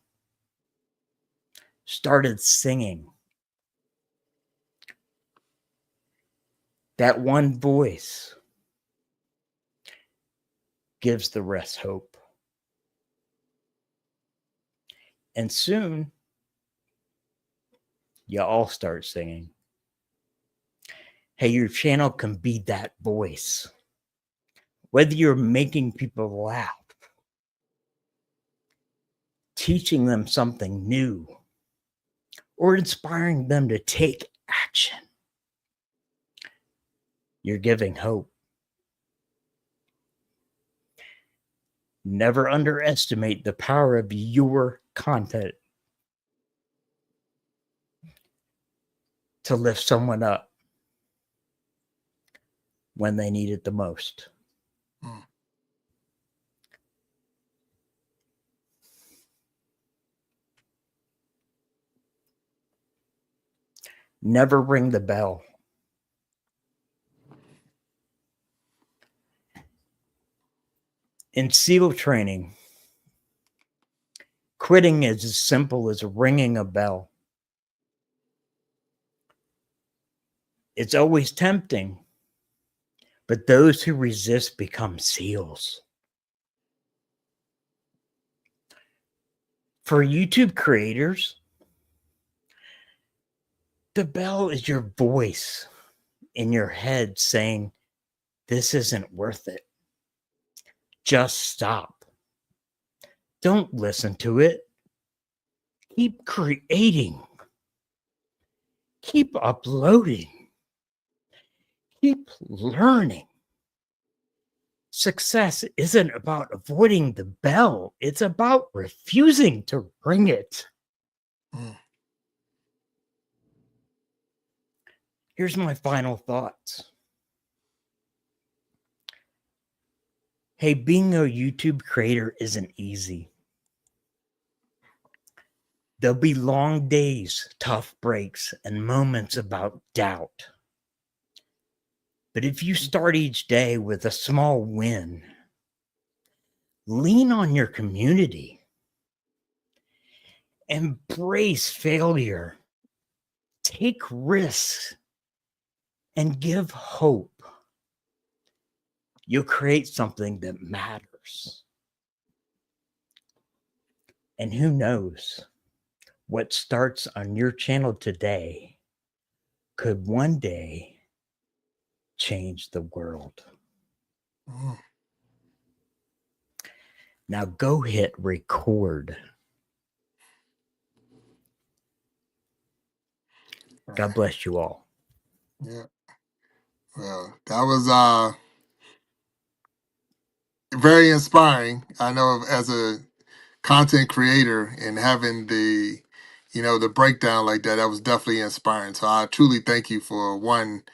started singing. That one voice gives the rest hope. And soon, you all start singing. Hey, your channel can be that voice. Whether you're making people laugh, teaching them something new, or inspiring them to take action, you're giving hope. Never underestimate the power of your content to lift someone up when they need it the most. Mm. Never ring the bell. In SEAL training, quitting is as simple as ringing a bell. It's always tempting, but those who resist become SEALs. For YouTube creators, the bell is your voice in your head saying, this isn't worth it. Just stop. Don't listen to it. Keep creating. Keep uploading. Keep learning. Success isn't about avoiding the bell. It's about refusing to ring it. Mm. Here's my final thoughts. Hey, being a YouTube creator isn't easy. There'll be long days, tough breaks, and moments about doubt. But if you start each day with a small win, lean on your community, embrace failure, take risks, and give hope, you'll create something that matters. And who knows, what starts on your channel today could one day change the world. Mm. Now go hit record. God bless you all. Yeah. Well, that was very inspiring. I know as a content creator and having the, the breakdown like that, that was definitely inspiring. So I truly thank you for one,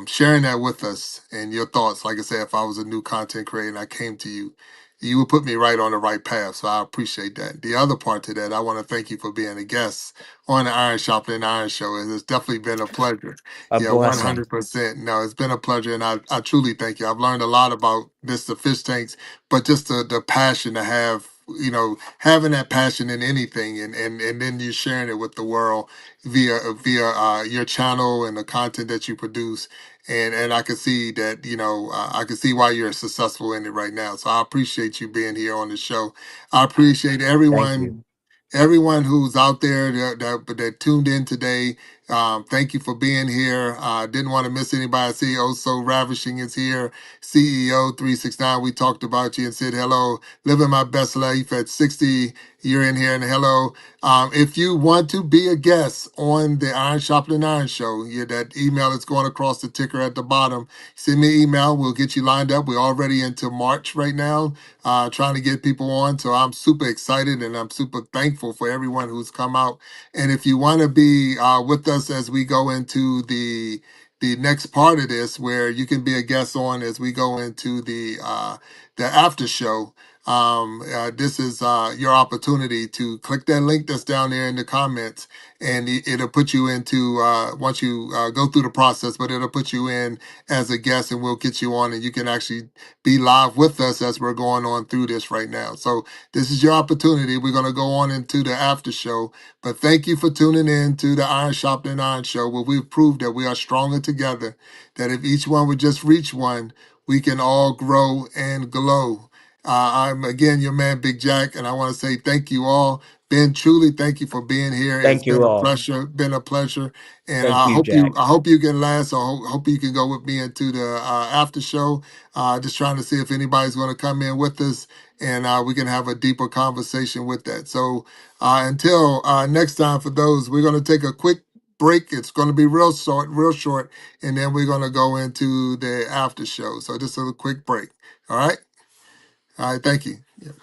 sharing that with us and your thoughts. Like I said, if I was a new content creator and I came to you, you would put me right on the right path. So I appreciate that. The other part to that, I want to thank you for being a guest on the Iron Sharpening Iron Show. It's definitely been a pleasure. A Yeah, blessing. 100%. No, it's been a pleasure. And I truly thank you. I've learned a lot about this, the fish tanks, but just the passion to have, having that passion in anything, and then you sharing it with the world via your channel and the content that you produce, and I can see that, I can see why you're successful in it right now. So I appreciate you being here on the show. I appreciate Thank you. everyone who's out there that tuned in today. Thank you for being here. Didn't want to miss anybody. I see Oh So Ravishing is here. CEO 369, we talked about you and said hello. Living my best life at 60. You're in here and hello. If you want to be a guest on the Iron Sharpening Iron Show, that email is going across the ticker at the bottom. Send me an email. We'll get you lined up. We're already into March right now, trying to get people on. So I'm super excited and I'm super thankful for everyone who's come out. And if you want to be with us as we go into the next part of this, where you can be a guest on as we go into the after show. This is your opportunity to click that link that's down there in the comments, and it'll put you into once you go through the process, but it'll put you in as a guest, and we'll get you on, and you can actually be live with us as we're going on through this right now. So this is your opportunity. We're going to go on into the after show, but thank you for tuning in to the Iron Sharpening Iron Show, where we've proved that we are stronger together, that if each one would just reach one, we can all grow and glow. I'm again your man, Big Jack, and I want to say thank you all. Ben, truly thank you for being here. It's Thank been you a all. pleasure. Been a pleasure, and Thank you, Jack. I hope you can last. Hope you can go with me into the after show. Just trying to see if anybody's going to come in with us, and we can have a deeper conversation with that. So until next time, for those, we're going to take a quick break. It's going to be real short, and then we're going to go into the after show. So just a quick break. All right. All right. Thank you. Yeah.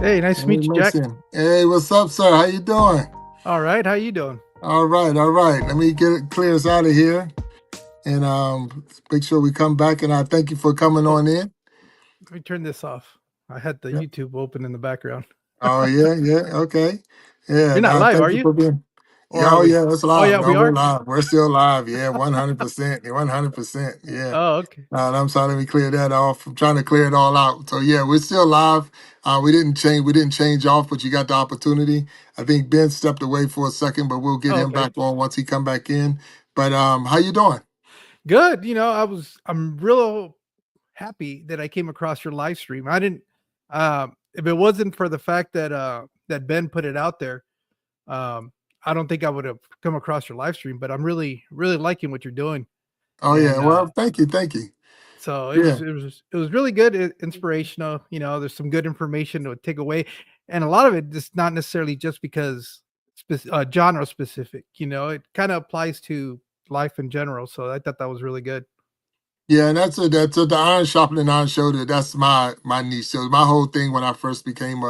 Hey, nice to meet you, Jack. Hey, what's up, sir? How you doing? All right, how you doing? All right, all right. Let me clear us out of here, and make sure we come back. And I thank you for coming on in. Let me turn this off. I had the Yep. YouTube open in the background. Oh yeah, yeah, okay. Yeah, You're not no, live, thank are you you? for being. Or Yeah, are oh we? yeah, it's Oh live. yeah, No, we we're are. live. We're still live. Yeah, 100%. 100%. Yeah. Oh, okay. And I'm sorry, let me clear that off. I'm trying to clear it all out. So yeah, we're still live. We didn't change off, but you got the opportunity. I think Ben stepped away for a second, but we'll get Oh, him okay. back on once he come back in. But how you doing? Good. I'm real happy that I came across your live stream. I didn't. If it wasn't for the fact that that Ben put it out there, um, I don't think I would have come across your live stream. But I'm really, really liking what you're doing, Oh yeah, and well, thank you, thank you. so Yeah. it was really good, inspirational. There's some good information to take away, and a lot of it just not necessarily just because genre specific. It kind of applies to life in general. So I thought that was really good. Yeah, and that's the iron sharpening iron shoulder. That's my niche. So my whole thing when I first became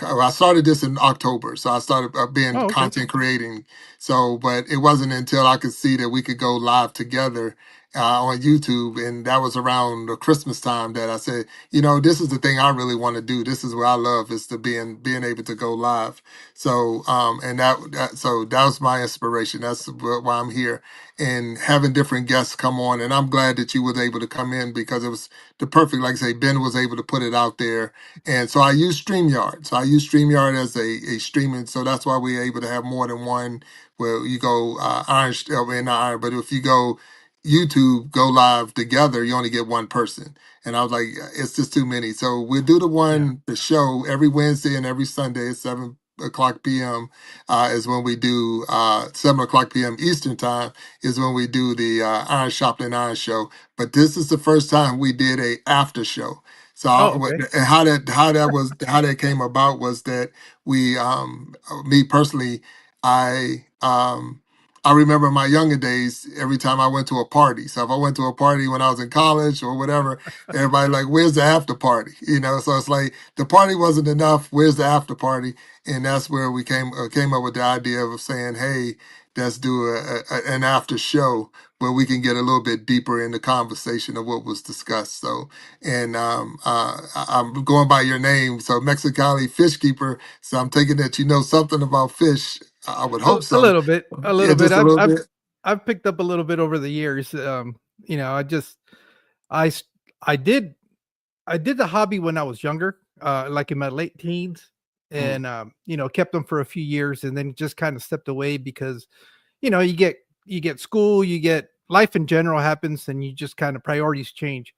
I started this in October. So I started being Oh, okay. content creating. So, but it wasn't until I could see that we could go live together on YouTube, and that was around the Christmas time that I said, this is the thing I really want to do. This is what I love is to being able to go live. So, and so that was my inspiration. That's why I'm here and having different guests come on. And I'm glad that you was able to come in because it was the perfect, like I say, Ben was able to put it out there. And so I use StreamYard. So I use StreamYard as a streaming. So that's why we're able to have more than one where you go not iron, but if you go YouTube, go live together, you only get one person. And I was like, it's just too many. So we'll do Yeah. the show every Wednesday and every Sunday at 7 o'clock p.m. Is when we do 7 o'clock p.m. Eastern time is when we do the Iron Sharpening Iron show. But this is the first time we did a after show. So Oh, okay. and how that came about was that we me personally I remember my younger days every time I went to a party. So if I went to a party when I was in college or whatever, everybody like, where's the after party? So it's like the party wasn't enough. Where's the after party? And that's where we came up with the idea of saying, hey, let's do an after show where we can get a little bit deeper in the conversation of what was discussed. So, and I'm going by your name, so Mexicali Fishkeeper. So I'm taking that you know something about fish. I would hope A so. little bit, a Yeah, little bit. just a little bit. I've picked up a little bit over the years. I just I s- I did the hobby when I was younger, like in my late teens, Mm, and kept them for a few years, and then just kind of stepped away because you get school, you get life in general happens, and you just kind of priorities change.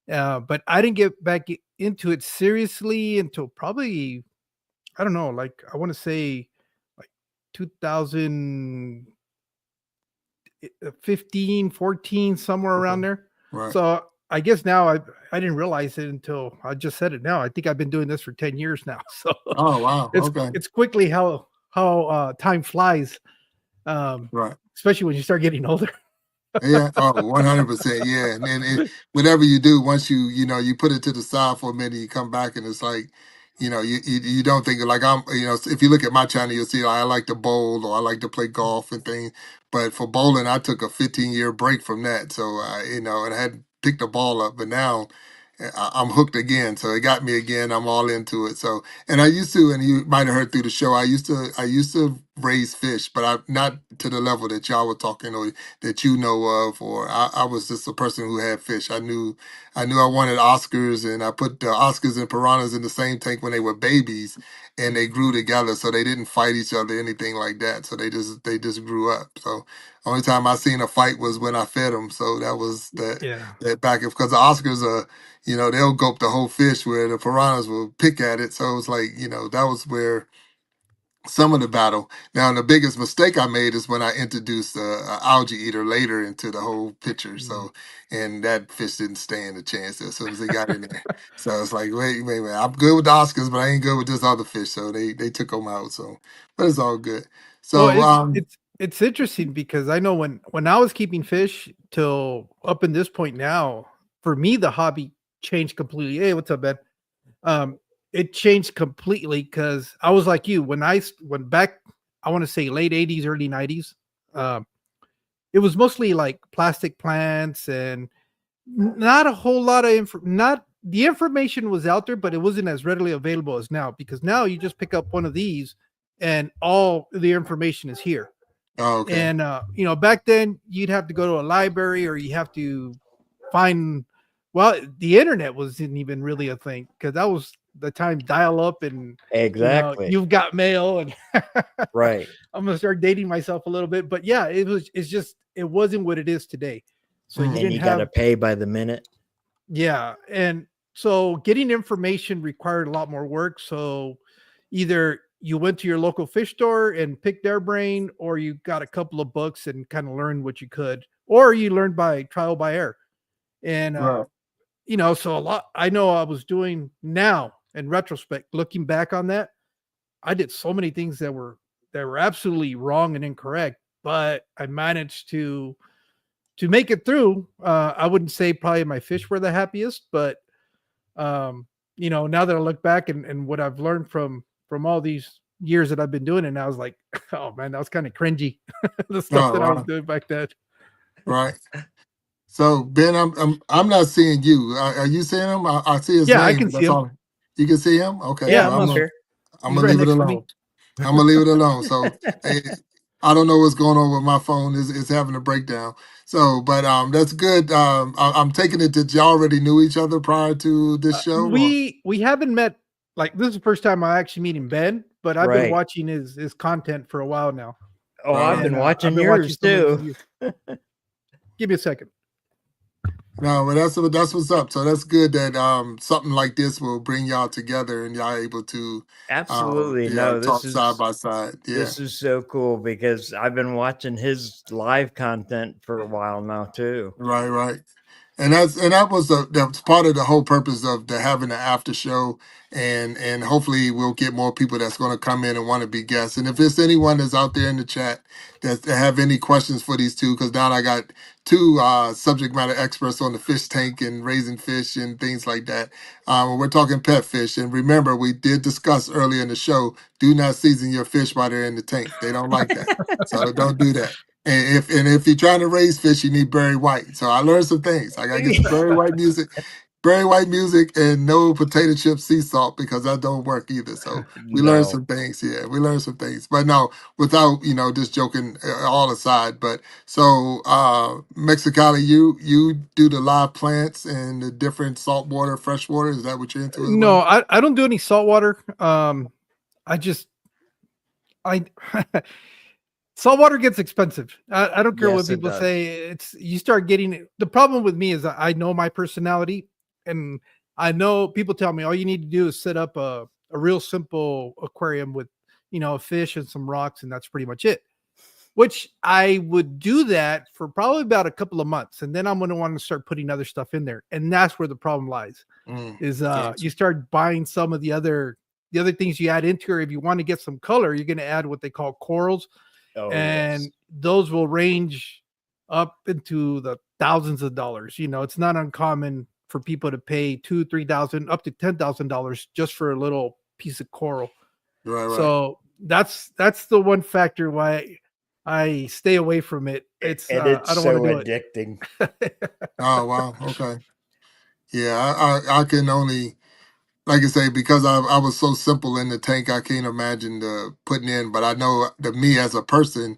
But I didn't get back into it seriously until probably I don't know, like I want to say like 2015, 14, somewhere around okay. there. Right. So I guess now I didn't realize it until I just said it now. I think I've been doing this for 10 years now. So Oh wow. it's Okay. it's quickly how time flies, um, Right. especially when you start getting older. Yeah, oh, 100%. Yeah. And then whatever you do, once you put it to the side for a minute, you come back and it's like, you don't think like if you look at my channel, you'll see I like to bowl or I like to play golf and things. But for bowling, I took a 15-year break from that. So, and I hadn't picked the ball up, but now I'm hooked again. So it got me again. I'm all into it. So, and I used to, and you might have heard through the show, I used to raise fish, but I not to the level that y'all were talking or that you know of, or I was just a person who had fish. I knew I wanted Oscars, and I put the Oscars and piranhas in the same tank when they were babies, and they grew together, so they didn't fight each other, anything like that. So they just grew up. So only time I seen a fight was when I fed them. So that was Yeah. that back because the Oscars are, they'll gulp the whole fish where the piranhas will pick at it. So it was like, that was where some of the battle. Now, the biggest mistake I made is when I introduced a algae eater later into the whole picture. Mm. So, and that fish didn't stand a chance as soon as they got in there. So it's like, wait, I'm good with the Oscars, but I ain't good with this other fish. So they took them out. So, but it's all good. Well, So, it's interesting because I know when I was keeping fish till up in this point now, for me the hobby changed completely. Hey, what's up, Ben? Um, it changed completely because I was like you when when back I want to say late 80s, early 90s. Um, it was mostly like plastic plants and not a whole lot of not the information was out there, but it wasn't as readily available as now, because now you just pick up one of these and all the information is here. Oh, okay. And you know, back then you'd have to go to a library, or you have to find, well, the internet wasn't even really a thing, because that was the time dial up, and Exactly. you've got mail, and Right. I'm gonna start dating myself a little bit, but yeah, it wasn't what it is today. So you Mhm. And didn't you got to have, pay by the minute. yeah, and so getting information required a lot more work. So either you went to your local fish store and picked their brain, or you got a couple of books and kind of learned what you could, or you learned by trial by error. And Right. so a lot I know I was doing now in retrospect, looking back on that, I did so many things that were absolutely wrong and incorrect, but I managed to make it through. I wouldn't say probably my fish were the happiest, but now that I look back, and what I've learned from all these years that I've been doing it, and I was like, oh man, that was kind of cringy, the stuff Oh, that I was wow. doing back then. Right. So Ben, I'm not seeing you. Are you seeing him? I see his Yeah, I name, can but see that's him. all. You can see him. Okay. Yeah, Yeah, Well, I'm up he's here. I'm gonna right leave it next to me. alone. I'm gonna leave it alone. So I don't know what's going on with my phone. Is having a breakdown. So, but that's good. I'm taking it that you already knew each other prior to this show. Or? We haven't met, like, this is the first time I actually meeting Ben, but I've been Right. watching his content for a while now. Oh, I've Right. been And watching I've been yours watching some of his too. videos. Give me a second. No, but that's what's up. So that's good that something like this will bring y'all together and y'all able to Absolutely. yeah, No, talk side by side. Yeah. this is so cool, because I've been watching his live content for a while now too. Right, right. And that's part of the whole purpose of the having the after show, and hopefully we'll get more people that's going to come in and want to be guests. And if there's anyone that's out there in the chat that have any questions for these two, because now I got two subject matter experts on the fish tank and raising fish and things like that. We're talking pet fish, and remember we did discuss earlier in the show: do not season your fish while they're in the tank. They don't like that, so don't do that. And if you're trying to raise fish, you need Barry White. So I learned some things. I gotta get some Barry White music, and no potato chip sea salt, because that don't work either. So we learned No. some things. Yeah, we learned some things. But no, without just joking all aside. But so Mexicali, you do the live plants and the different saltwater, freshwater. Is that what you're into as No, well? I don't do any saltwater. I just I saltwater gets expensive. I don't care what Yes, it people does. say. It's you start getting the problem with me is that I know my personality, and I know people tell me all you need to do is set up a real simple aquarium with a fish and some rocks, and that's pretty much it. Which I would do that for probably about a couple of months, and then I'm going to want to start putting other stuff in there, and that's where the problem lies. Is Gotcha. you start buying some of the other things you add into it. If you want to get some color, you're going to add what they call corals, Oh, and yes. those will range up into the thousands of dollars. It's not uncommon for people to pay $2,000, $3,000, up to $10,000 just for a little piece of coral. Right, right. So that's the one factor why I stay away from it. It's And it's I don't so want to do addicting. it. Oh wow. Okay. Yeah, I can only, like I say, because I was so simple in the tank, I can't imagine the putting in. But I know that me as a person,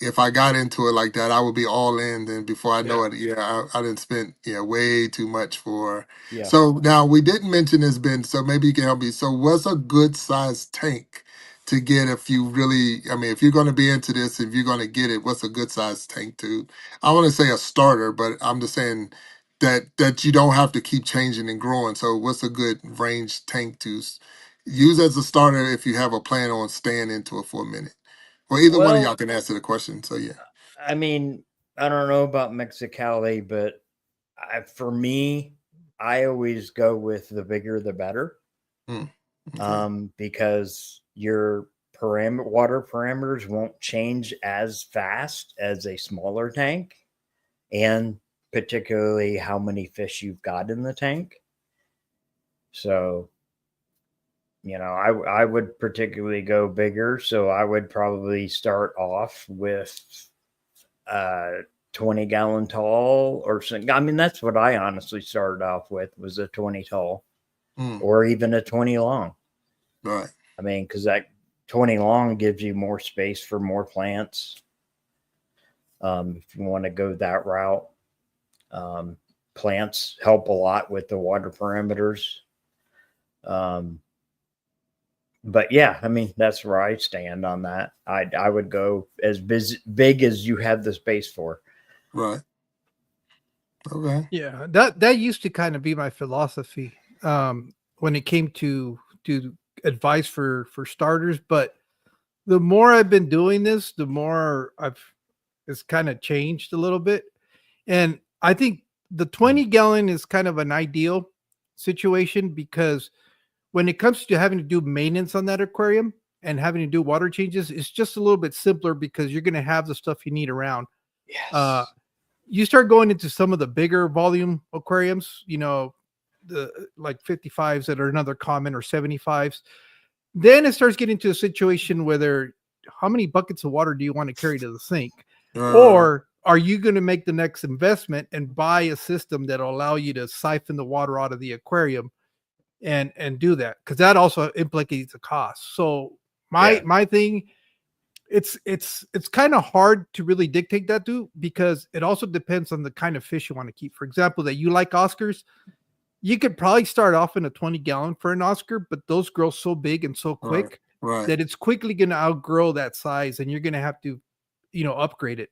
if I got into it like that, I would be all in. Then before I know Yeah. it, yeah, I didn't spend way too much for. Yeah. So now we didn't mention this, Ben. So maybe you can help me. So what's a good sized tank to get if you really? I mean, if you're going to be into this, if you're going to get it, what's a good sized tank to? I want to say a starter, but I'm just saying that you don't have to keep changing and growing. So what's a good range tank to use as a starter if you have a plan on staying into it for a minute? Or either one of Well, y'all can answer the question. So yeah. I mean, I don't know about Mexicali, but for me, I always go with the bigger the better, Hmm. Okay. because your water parameters won't change as fast as a smaller tank, and particularly how many fish you've got in the tank. So, I would particularly go bigger. So I would probably start off with 20-gallon tall or something. I mean, that's what I honestly started off with, was a 20 tall or even a 20 long. Right. I mean, because that 20 long gives you more space for more plants. If you want to go that route, plants help a lot with the water perimeters. But yeah, I mean, that's where I stand on that. I would go as big as you have the space for. Right. Okay. Yeah, that used to kind of be my philosophy when it came to advice for starters. But the more I've been doing this, the more it's kind of changed a little bit. And I think the 20-gallon is kind of an ideal situation, because when it comes to having to do maintenance on that aquarium and having to do water changes, it's just a little bit simpler because you're going to have the stuff you need around. Yes. You start going into some of the bigger volume aquariums, the like 55s that are another common, or 75s. Then it starts getting to a situation where how many buckets of water do you want to carry to the sink? Or are you going to make the next investment and buy a system that'll allow you to siphon the water out of the aquarium and do that? Because that also implicates a cost. So my thing, it's kind of hard to really dictate that to, because it also depends on the kind of fish you want to keep. For example, that you like Oscars, you could probably start off in a 20-gallon for an Oscar, but those grow so big and so quick that it's quickly going to outgrow that size, and you're going to have to, upgrade it.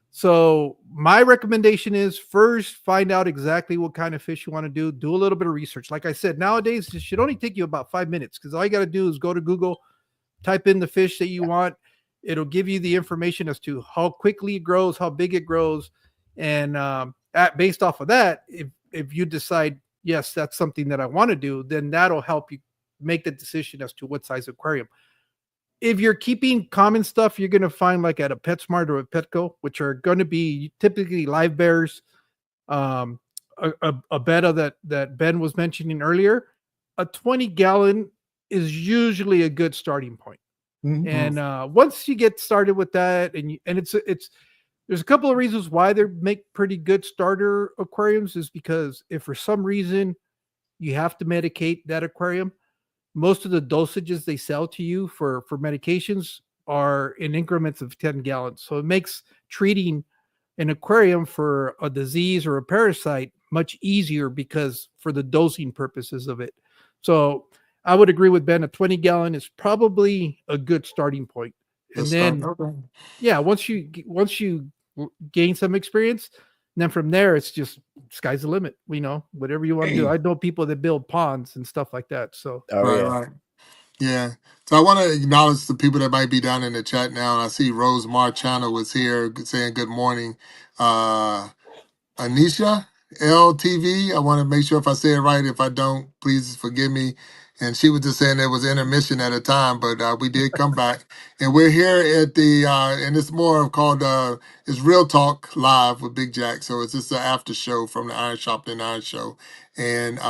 So my recommendation is, first, find out exactly what kind of fish you want to do a little bit of research. Like I said, nowadays this should only take you about 5 minutes, because all you got to do is go to Google, type in the fish that you want. It'll give you the information as to how quickly it grows, how big it grows. And based off of that, if you decide, yes, that's something that I want to do, then that'll help you make the decision as to what size aquarium. If you're keeping common stuff, you're going to find, like at a PetSmart or a Petco, which are going to be typically live bears, a betta that Ben was mentioning earlier. A 20-gallon is usually a good starting point. And once you get started with that, and it's there's a couple of reasons why they make pretty good starter aquariums, is because if for some reason you have to medicate that aquarium, most of the dosages they sell to you for medications are in increments of 10 gallons. So it makes treating an aquarium for a disease or a parasite much easier, because for the dosing purposes of it. So I would agree with Ben. A 20-gallon is probably a good starting point. And then, once you gain some experience, then from there, it's just sky's the limit. Whatever you want to do. I know people that build ponds and stuff like that. So, Right. Yeah. So I want to acknowledge the people that might be down in the chat now. And I see Rose Marchano was here saying good morning. Anisha LTV. I want to make sure if I say it right. If I don't, please forgive me. And she was just saying there was intermission at a time, but we did come back. And we're here at the, and it's more of called, it's Real Talk Live with Big Jack. So it's just an after show from the Iron Sharpening Iron Show. And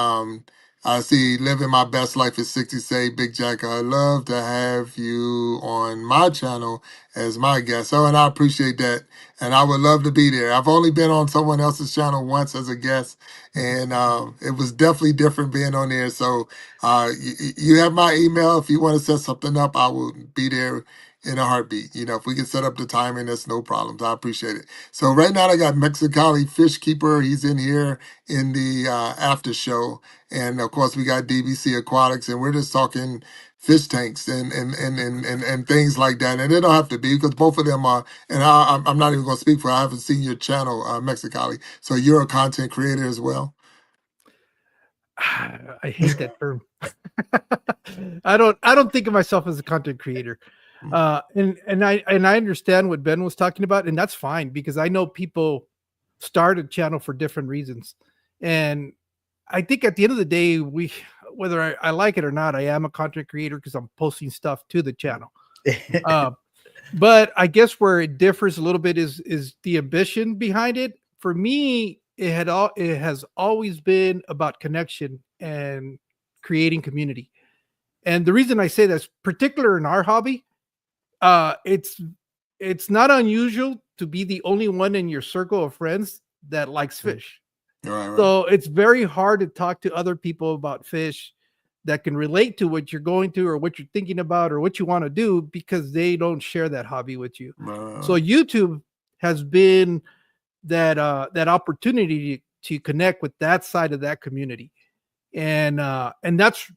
I see Living My Best Life at 60 say, Big Jack, I'd love to have you on my channel as my guest. Oh, and I appreciate that. And I would love to be there. I've only been on someone else's channel once as a guest, and it was definitely different being on there. So you have my email. If you want to set something up, I will be there in a heartbeat. If we can set up the timing, that's no problems. I appreciate it. So right now I got Mexicali Fishkeeper. He's in here in the after show. And of course we got DBC Aquatics, and we're just talking fish tanks and things like that. And it don't have to be, because both of them are, and I'm not even going to speak for, I haven't seen your channel, Mexicali. So you're a content creator as well? I hate that term. I don't think of myself as a content creator. And I understand what Ben was talking about, and that's fine, because I know people start a channel for different reasons. And I think at the end of the day, whether I like it or not, I am a content creator because I'm posting stuff to the channel. But I guess where it differs a little bit is the ambition behind it. For me, it has always been about connection and creating community. And the reason I say that's particular in our hobby, it's not unusual to be the only one in your circle of friends that likes fish. Right. So it's very hard to talk to other people about fish that can relate to what you're going through or what you're thinking about or what you want to do, because they don't share that hobby with you. So YouTube has been that that opportunity to connect with that side of that community. And that's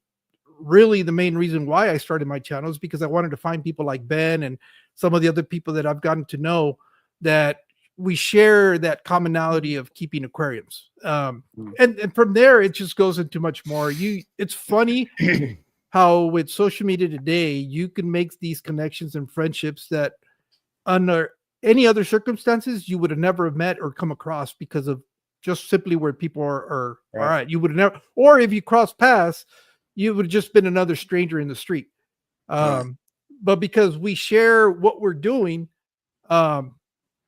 really the main reason why I started my channel, is because I wanted to find people like Ben and some of the other people that I've gotten to know, that we share that commonality of keeping aquariums. And from there, it just goes into much more. It's funny how with social media today, you can make these connections and friendships that under any other circumstances you would have never met or come across, because of just simply where people are Right. all right. You would have never, or if you cross paths, you would have just been another stranger in the street. But because we share what we're doing,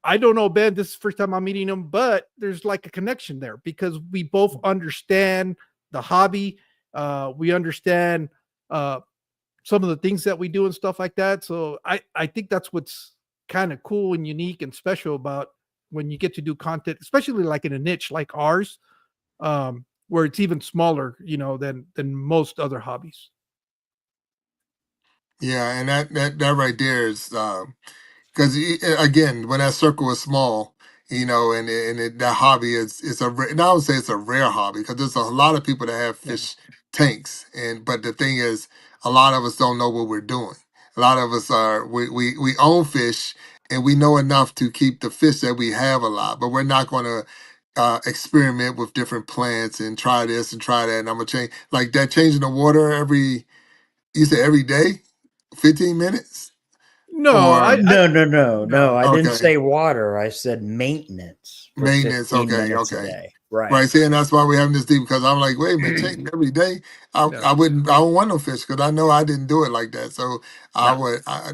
I don't know, Ben, this is the first time I'm meeting him, but there's like a connection there because we both understand the hobby. We understand some of the things that we do and stuff like that. So I think that's what's kind of cool and unique and special about when you get to do content, especially like in a niche like ours, where it's even smaller, than most other hobbies. Yeah, and that right there is because again, when that circle is small, that hobby is and I would say it's a rare hobby because there's a lot of people that have fish tanks, but the thing is, a lot of us don't know what we're doing. A lot of us we own fish and we know enough to keep the fish that we have alive, but we're not going to experiment with different plants and try this and try that. And I'm gonna change like that, changing the water you say every day, 15 minutes. No, No. I didn't Okay. say water. I said maintenance. For Maintenance. 15 Okay. minutes a Okay. day. Right. Right. See, and that's why we're having this deep because I'm like, wait a minute, change every day. I don't want no fish because I know I didn't do it like that. So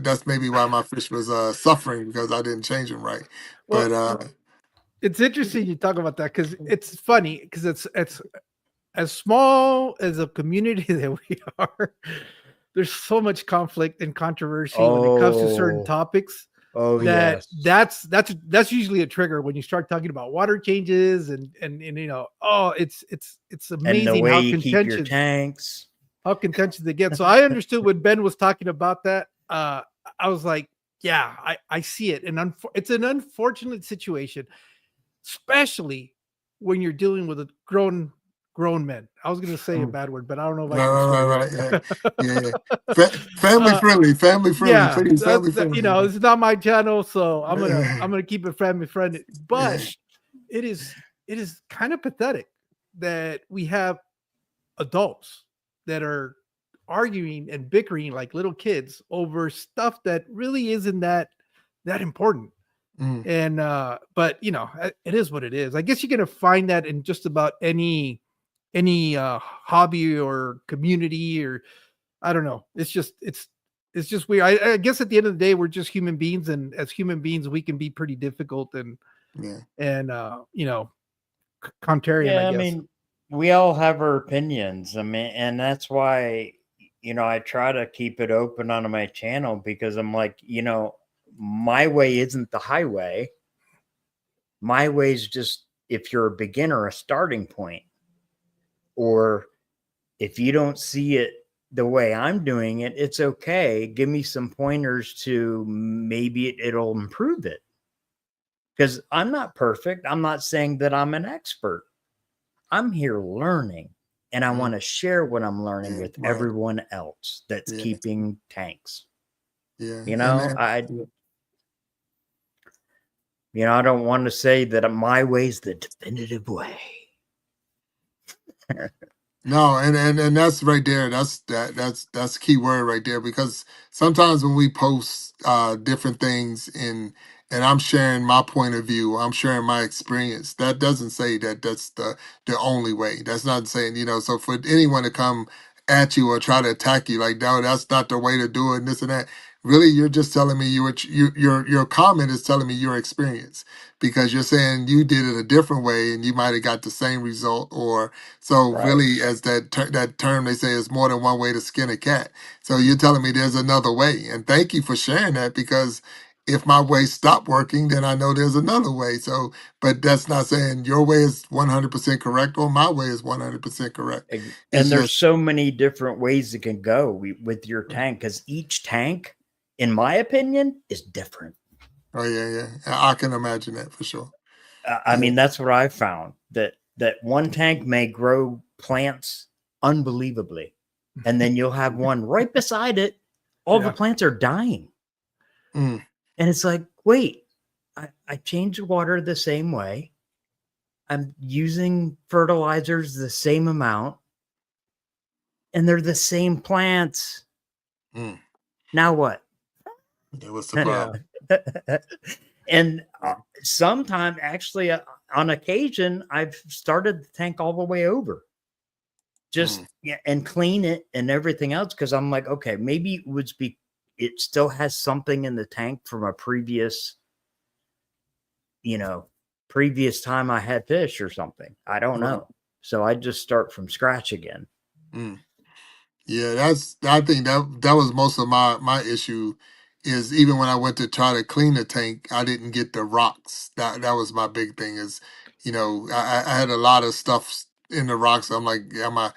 that's maybe why my fish was suffering because I didn't change them right. Well, But it's interesting you talk about that because it's funny because it's as small as a community that we are. There's so much conflict and controversy when it comes to certain topics. Yes. That's usually a trigger when you start talking about water changes and it's amazing and the way how you keep your contentious tanks. how contentious they get. So I understood when Ben was talking about that. I was like, yeah, I see it, and it's an unfortunate situation, especially when you're dealing with a grown men. I was going to say a bad word, but I don't know if I can swear. Yeah. Family friendly, yeah, please, family friendly. This is not my channel, so I'm gonna keep it family friendly. But it is kind of pathetic that we have adults that are arguing and bickering like little kids over stuff that really isn't that important. And but it is what it is. I guess you're gonna find that in just about any hobby or community, or I don't know. It's just weird. I guess at the end of the day, we're just human beings, and as human beings, we can be pretty difficult and contrarian. Yeah, I guess. mean, we all have our opinions. I mean, and that's why I try to keep it open on my channel because I'm like, my way isn't the highway. My way is just, if you're a beginner, a starting point. Or if you don't see it the way I'm doing it, it's okay. Give me some pointers to maybe it'll improve it. Because I'm not perfect. I'm not saying that I'm an expert. I'm here learning. And I want to share what I'm learning with everyone else that's keeping tanks. Yeah. I don't want to say that my way's the definitive way. No, and that's right there. That's key word right there because sometimes when we post different things and I'm sharing my point of view, I'm sharing my experience. That doesn't say that that's the only way. That's not saying So for anyone to come at you or try to attack you like no, that's not the way to do it. And this and that. Really, you're just telling me your comment is telling me your experience because you're saying you did it a different way and you might have got the same result or. So really, as that term they say is more than one way to skin a cat. So you're telling me there's another way, and thank you for sharing that because if my way stopped working, then I know there's another way. So, but that's not saying your way is 100% correct or my way is 100% correct. It's And there's just, so many different ways it can go with your tank, because each tank, in my opinion, is different. oh yeah, I can imagine that for sure. I mean, that's what I found, that one tank may grow plants unbelievably, and then you'll have one right beside it. All the plants are dying. Mm. And it's like, wait, I change the water the same way. I'm using fertilizers the same amount, and they're the same plants. Mm. Now what? That was the problem. And sometimes, actually, on occasion, I've started the tank all the way over, just and clean it and everything else, because I'm like, okay, maybe it would be, it still has something in the tank from a previous, previous time I had fish or something. I don't know. So I just start from scratch again. Mm. Yeah, I think that was most of my issue, is even when I went to try to clean the tank, I didn't get the rocks. That was my big thing, is, I had a lot of stuff in the rocks. I'm like, am I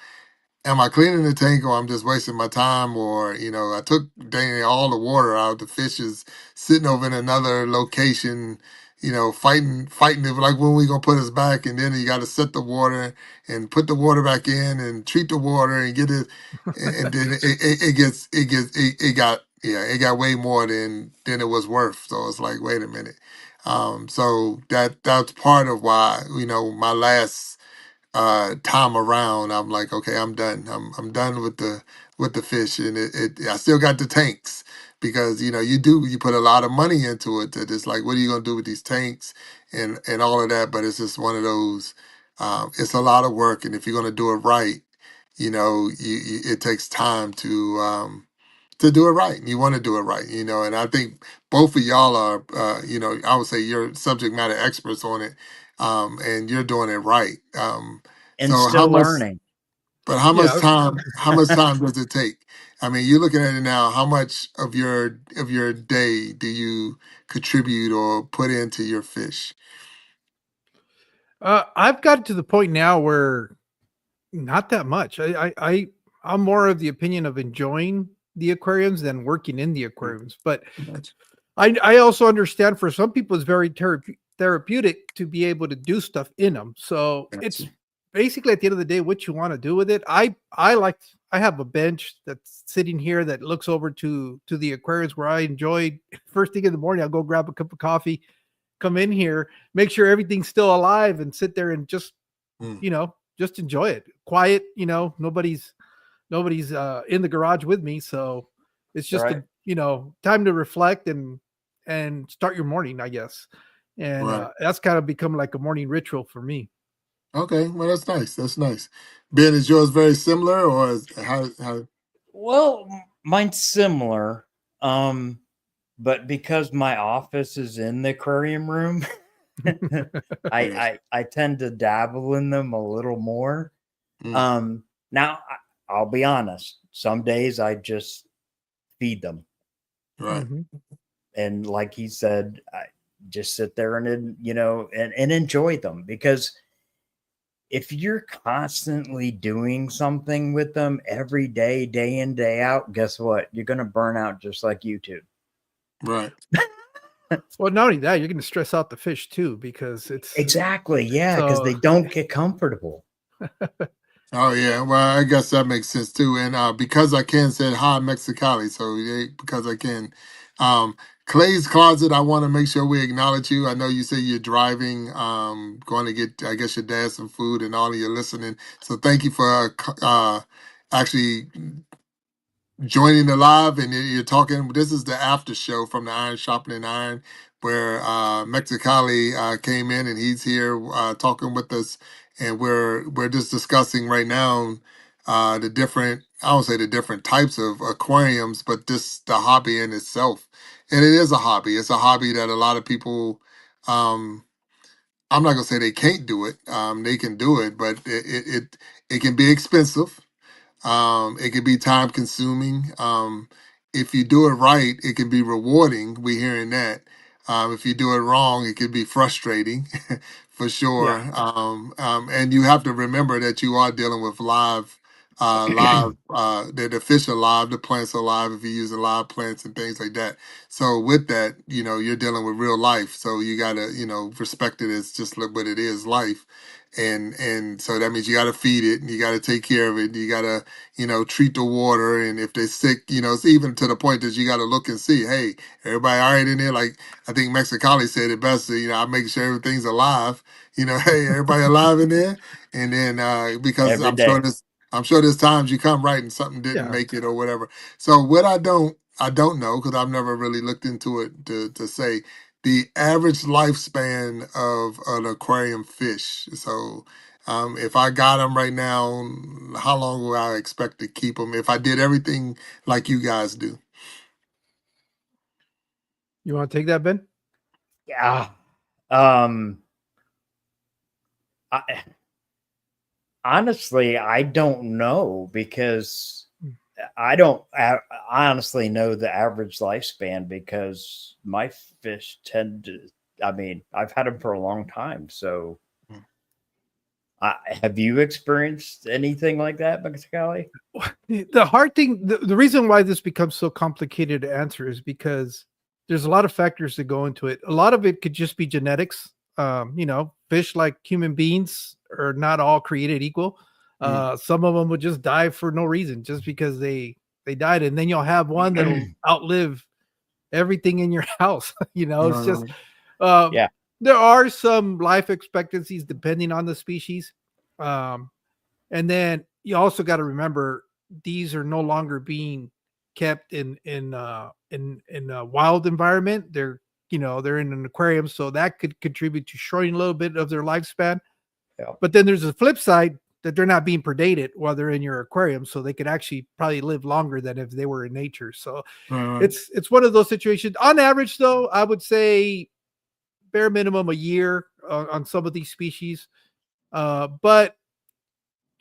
cleaning the tank, or I'm just wasting my time? Or, I took dang all the water out. The fish is sitting over in another location, fighting it, like, when we gonna put us back, and then you got to set the water and put the water back in and treat the water and get it, and then it got way more than it was worth. So it's like, wait a minute. So that's part of why, my last time around, I'm like, okay, I'm done. I'm done with the fish, and I still got the tanks, because you put a lot of money into it. That it's like, what are you gonna do with these tanks and all of that? But it's just one of those. It's a lot of work, and if you're gonna do it right, it takes time to do it right. You want to do it right, and I think both of y'all are, I would say you're subject matter experts on it, and you're doing it right. And So still learning. how much time does it take? I mean, you're looking at it now. How much of your day do you contribute or put into your fish? I've got to the point now where not that much. I'm more of the opinion of enjoying the aquariums than working in the aquariums. But I also understand, for some people it's very therapeutic to be able to do stuff in them. So it's basically, at the end of the day, what you want to do with it. I have a bench that's sitting here that looks over to the aquariums, where I enjoy, first thing in the morning, I'll go grab a cup of coffee, come in here, make sure everything's still alive, and sit there and just just enjoy it. Quiet, nobody's in the garage with me, so it's just time to reflect and start your morning, I guess. And that's kind of become like a morning ritual for me. Okay, well, that's nice. That's nice. Ben, is yours very similar, or how? Well, mine's similar, but because my office is in the aquarium room, I tend to dabble in them a little more. Now, I'll be honest. Some days I just feed them, Right. and like he said, I just sit there and and enjoy them, because if you're constantly doing something with them every day, day in, day out, guess what? You're going to burn out just like YouTube. Right. Well, not only that, you're going to stress out the fish too, because it's exactly, because they don't get comfortable. Oh yeah, well, I guess that makes sense too. And because I can said hi Mexicali, so because I can, Clay's Closet, I want to make sure we acknowledge you. I know you say you're driving, going to get, I guess, your dad some food, and all of you listening. So thank you for actually joining the live, and you're talking. This is the after show from the Iron Sharpening Iron, where Mexicali came in, and he's here talking with us, and we're just discussing right now the different, I don't say the different types of aquariums, but just the hobby in itself. And it is a hobby. It's a hobby that a lot of people. I'm not gonna say they can't do it. They can do it, but it can be expensive. It can be time consuming. if you do it right, it can be rewarding. We hearing that. If you do it wrong, it can be frustrating, for sure. Yeah. And you have to remember that you are dealing with that the fish are live, the plants are live if you're using live plants and things like that. So with that, you're dealing with real life. So you gotta, respect it as just what it is, life. And so that means you gotta feed it and you gotta take care of it. You gotta, treat the water. And if they're sick, it's even to the point that you gotta look and see, hey, everybody all right in there? Like I think Mexicali said it best, I make sure everything's alive. Hey, everybody alive in there? And then because Every day. I'm sure there's times you come right and something didn't Yeah. make it or whatever. So what I don't know because I've never really looked into it to say the average lifespan of an aquarium fish. So if I got them right now, how long would I expect to keep them if I did everything like you guys do? You want to take that, Ben? Yeah. I, honestly, I don't know because I don't honestly know the average lifespan because my fish tend to, I mean, I've had them for a long time. So have you experienced anything like that, Mexicali? The hard thing, the reason why this becomes so complicated to answer is because there's a lot of factors that go into it. A lot of it could just be genetics. Fish like human beings are not all created equal. Some of them would just die for no reason, just because they died, and then you'll have one that'll outlive everything in your house. It's just Yeah. there are some life expectancies depending on the species, and then you also got to remember these are no longer being kept in a wild environment. They're in an aquarium, so that could contribute to shortening a little bit of their lifespan. Yeah. But then there's a flip side that they're not being predated while they're in your aquarium, so they could actually probably live longer than if they were in nature. So it's one of those situations. On average, though, I would say bare minimum a year on some of these species. But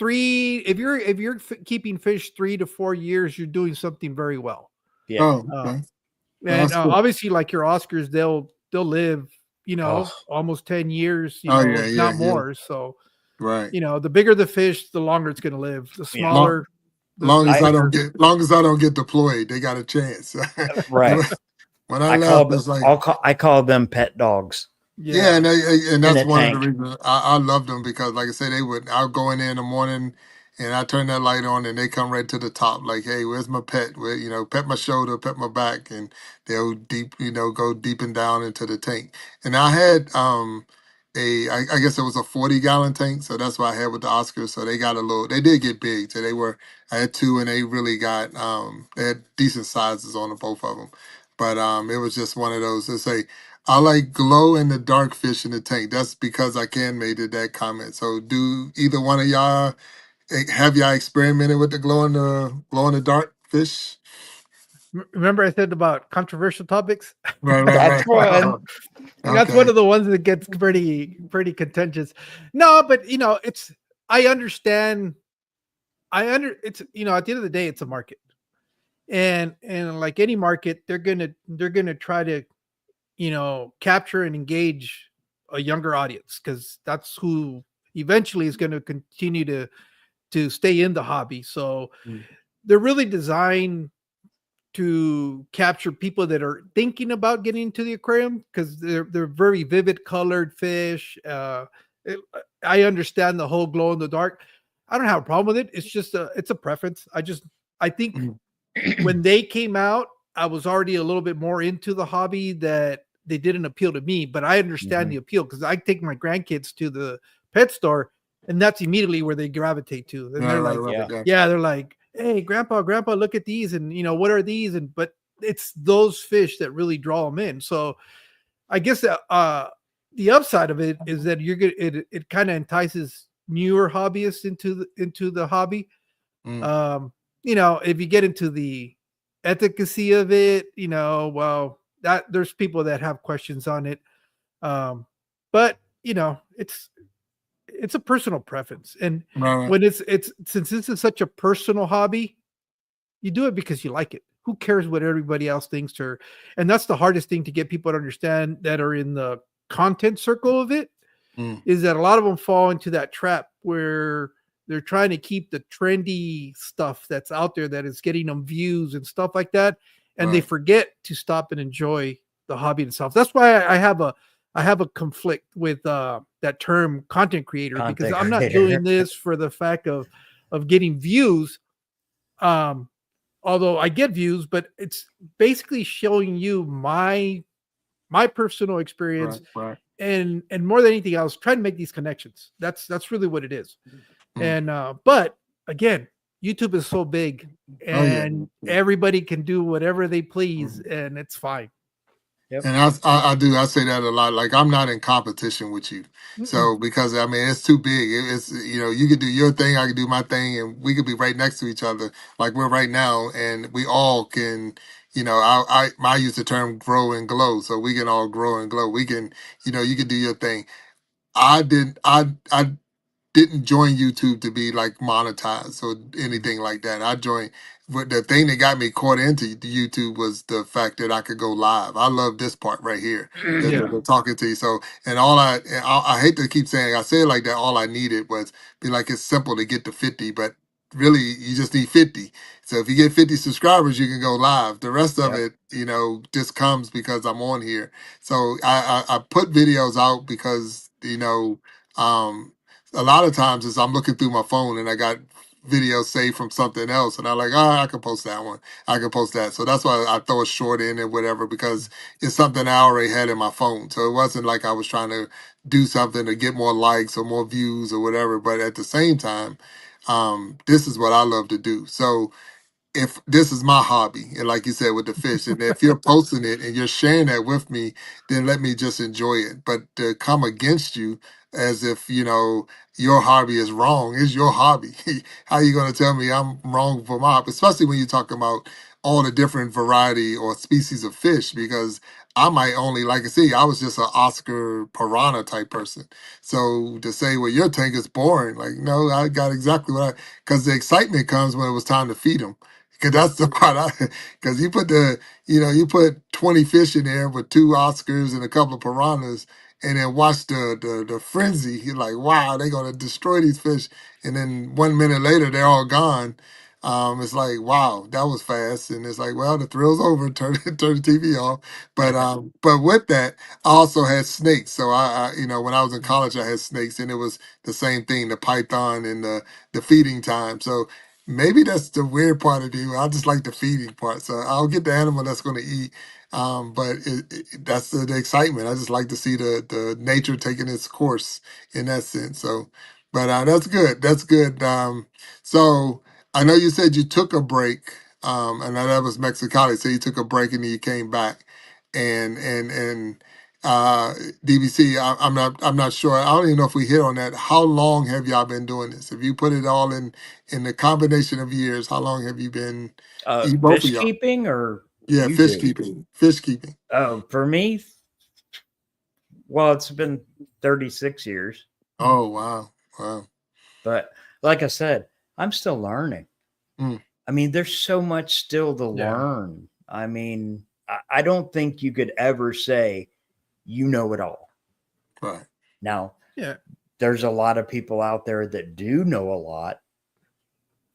if you're keeping fish 3 to 4 years, you're doing something very well. Yeah. Oh, okay. And Cool. obviously, like your Oscars, they'll live, almost 10 years, not more. So, right. The bigger the fish, the longer it's going to live. The smaller, long as I don't get deployed, they got a chance. Right. When I left, it's like I call them pet dogs. Yeah, and that's one tank. of the reasons I loved them because, like I said, I'll go in there in the morning and I turn that light on and they come right to the top. Like, hey, where's my pet? Where pet my shoulder, pet my back, and they'll go deep and down into the tank. And I had I guess it was a 40-gallon tank, so that's what I had with the Oscars. So they did get big. So I had two, and they really got they had decent sizes on both of them. But it was just one of those to say. I like glow in the dark fish in the tank. That's because I made that comment. So do either one of y'all have y'all experimented with the glow in the dark fish? Remember I said about controversial topics? Right. That's one. That's one of the ones that gets pretty contentious. No, but I understand. It's at the end of the day, it's a market, and like any market, they're gonna try to capture and engage a younger audience because that's who eventually is going to continue to stay in the hobby. So they're really designed to capture people that are thinking about getting into the aquarium because they're very vivid colored fish. I understand the whole glow in the dark. I don't have a problem with it. It's just it's a preference. I think when they came out, I was already a little bit more into the hobby that they didn't appeal to me, but I understand the appeal because I take my grandkids to the pet store and that's immediately where they gravitate to. And they're like, hey, grandpa, look at these. And what are these? But it's those fish that really draw them in. So I guess that, the upside of it is that it kind of entices newer hobbyists into the hobby. If you get into the efficacy of it, well, that there's people that have questions on it. But it's a personal preference. And when it's since this is such a personal hobby, you do it because you like it. who cares what everybody else thinks? Or, and that's the hardest thing to get people to understand that are in the content circle of it, is that a lot of them fall into that trap where they're trying to keep the trendy stuff that's out there that is getting them views and stuff like that, and they forget to stop and enjoy the hobby itself. That's why I have a conflict with that term content creator, because I'm not doing this for the fact of getting views. Although I get views, but it's basically showing you my personal experience, and more than anything else, trying to make these connections. That's really what it is. And but again, YouTube is so big, and everybody can do whatever they please, and it's fine. Yep. And I say that a lot. Like, I'm not in competition with you. So, because I mean, it's too big. It's, you know, you could do your thing, I could do my thing, and we could be right next to each other like we're right now, and we all can, you know, I use the term grow and glow. So we can all grow and glow. We can, you know, you can do your thing. I didn't join YouTube to be like monetized or anything like that. I joined, but the thing that got me caught into YouTube was the fact that I could go live. I love this part right here, the talking to you. So, and I hate to keep saying, I say it like that. All I needed was be like, it's simple to get to 50, but really you just need 50. So if you get 50 subscribers, you can go live. The rest of it, you know, just comes because I'm on here. So I put videos out because, you know, a lot of times is I'm looking through my phone and I got videos saved from something else, and I'm like, oh, I can post that one. I can post that. So that's why I throw a short in and whatever, because it's something I already had in my phone. So it wasn't like I was trying to do something to get more likes or more views or whatever. But at the same time, this is what I love to do. So if this is my hobby, and like you said with the fish, and if you're posting it and you're sharing that with me, then let me just enjoy it. But to come against you as if, you know, your hobby is wrong, is your hobby. How you going to tell me I'm wrong for my hobby? Especially when you're talking about all the different variety or species of fish, because I might only, like I say, I was just an Oscar piranha type person. So to say, well, your tank is boring, like, no, I got exactly what because the excitement comes when it was time to feed them. Cause that's the part cause you put you put 20 fish in there with 2 Oscars and a couple of piranhas, and then watch the frenzy. You're like, wow, they're gonna destroy these fish. And then 1 minute later, they're all gone. It's like, wow, that was fast. And it's like, well, the thrill's over. Turn the TV off. But with that, I also had snakes. So when I was in college, I had snakes, and it was the same thing, the python and the feeding time. So maybe that's the weird part of you. I just like the feeding part. So I'll get the animal that's going to eat. But that's the excitement. I just like to see the nature taking its course in that sense. So, but that's good. That's good. So I know you said you took a break. And that was Mexicali. So you took a break and then you came back, and uh, DBC. I'm not sure. I don't even know if we hit on that. How long have y'all been doing this? If you put it all in the combination of years, how long have you been? Both of y'all. Fishkeeping or fish keeping. Fish keeping. Oh, for me, well, it's been 36 years. Oh, wow. But like I said, I'm still learning. I mean, there's so much still to learn. I mean, I don't think you could ever say you know it all. Right. Now, there's a lot of people out there that do know a lot,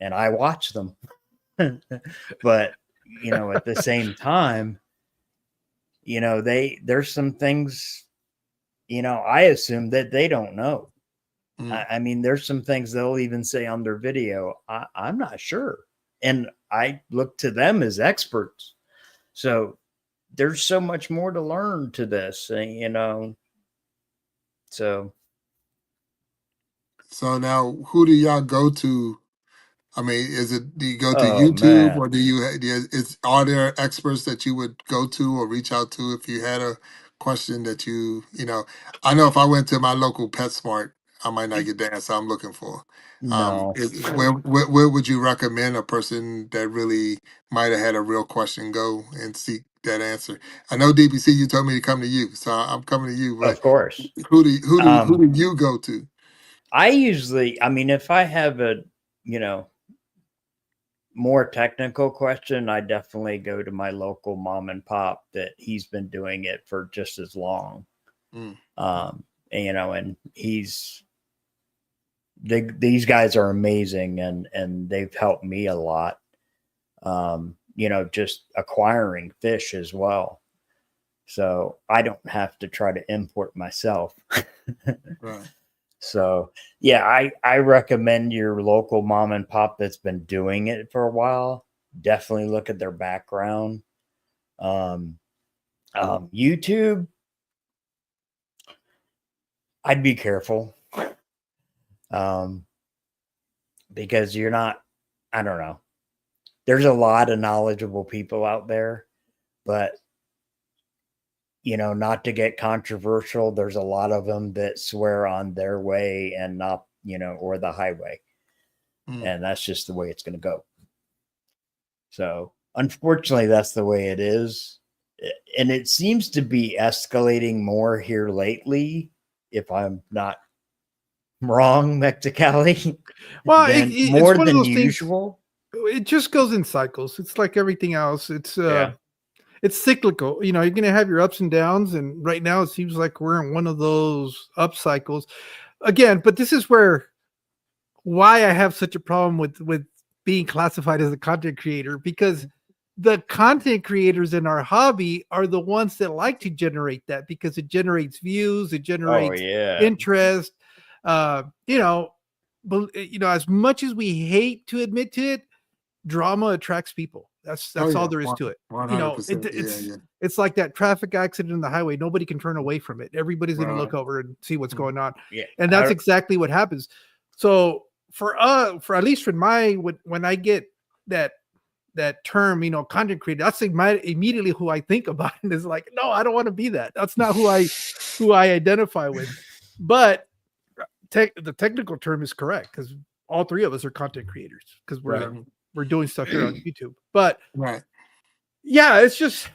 and I watch them. But, you know, at the same time, you know, there's some things, you know, I assume that they don't know. I mean, there's some things they'll even say on their video, I'm not sure. And I look to them as experts. So there's so much more to learn to this, you know. So now, who do y'all go to? I mean, do you go to YouTube, or are there experts that you would go to or reach out to if you had a question that you know? I know if I went to my local PetSmart, I might not get the answer I'm looking for. No. Where would you recommend a person that really might have had a real question go and seek that answer? I know DBC, you told me to come to you, so I'm coming to you. But of course, who do you go to? I usually, I mean, if I have a, you know, more technical question, I definitely go to my local mom and pop that he's been doing it for just as long. Mm. You know, and these guys are amazing, and they've helped me a lot. You know, just acquiring fish as well. So I don't have to try to import myself. Right. So yeah, I recommend your local mom and pop that's been doing it for a while. Definitely look at their background. YouTube, I'd be careful. Because you're not, I don't know. There's a lot of knowledgeable people out there, but you know, not to get controversial, there's a lot of them that swear on their way and not, you know, or the highway. And that's just the way it's going to go. So unfortunately, that's the way it is. And it seems to be escalating more here lately, if I'm not wrong, Mexicali. Well, more it's one of than those usual. Things, it just goes in cycles. It's like everything else. It's cyclical. You know, you're going to have your ups and downs. And right now it seems like we're in one of those up cycles again. But this is why I have such a problem with being classified as a content creator, because the content creators in our hobby are the ones that like to generate that, because it generates views, it generates interest. You know, but you know, as much as we hate to admit to it, drama attracts people. That's all there is to it. 100%. You know, it's like that traffic accident in the highway. Nobody can turn away from it. Everybody's going to look over and see what's going on. Yeah. And that's exactly what happens. So for at least for when I get that term, you know, content creator, that's immediately who I think about it is like, no, I don't want to be that. That's not who I identify with. But the technical term is correct, because all three of us are content creators, because we're doing stuff here on YouTube. But yeah, it's just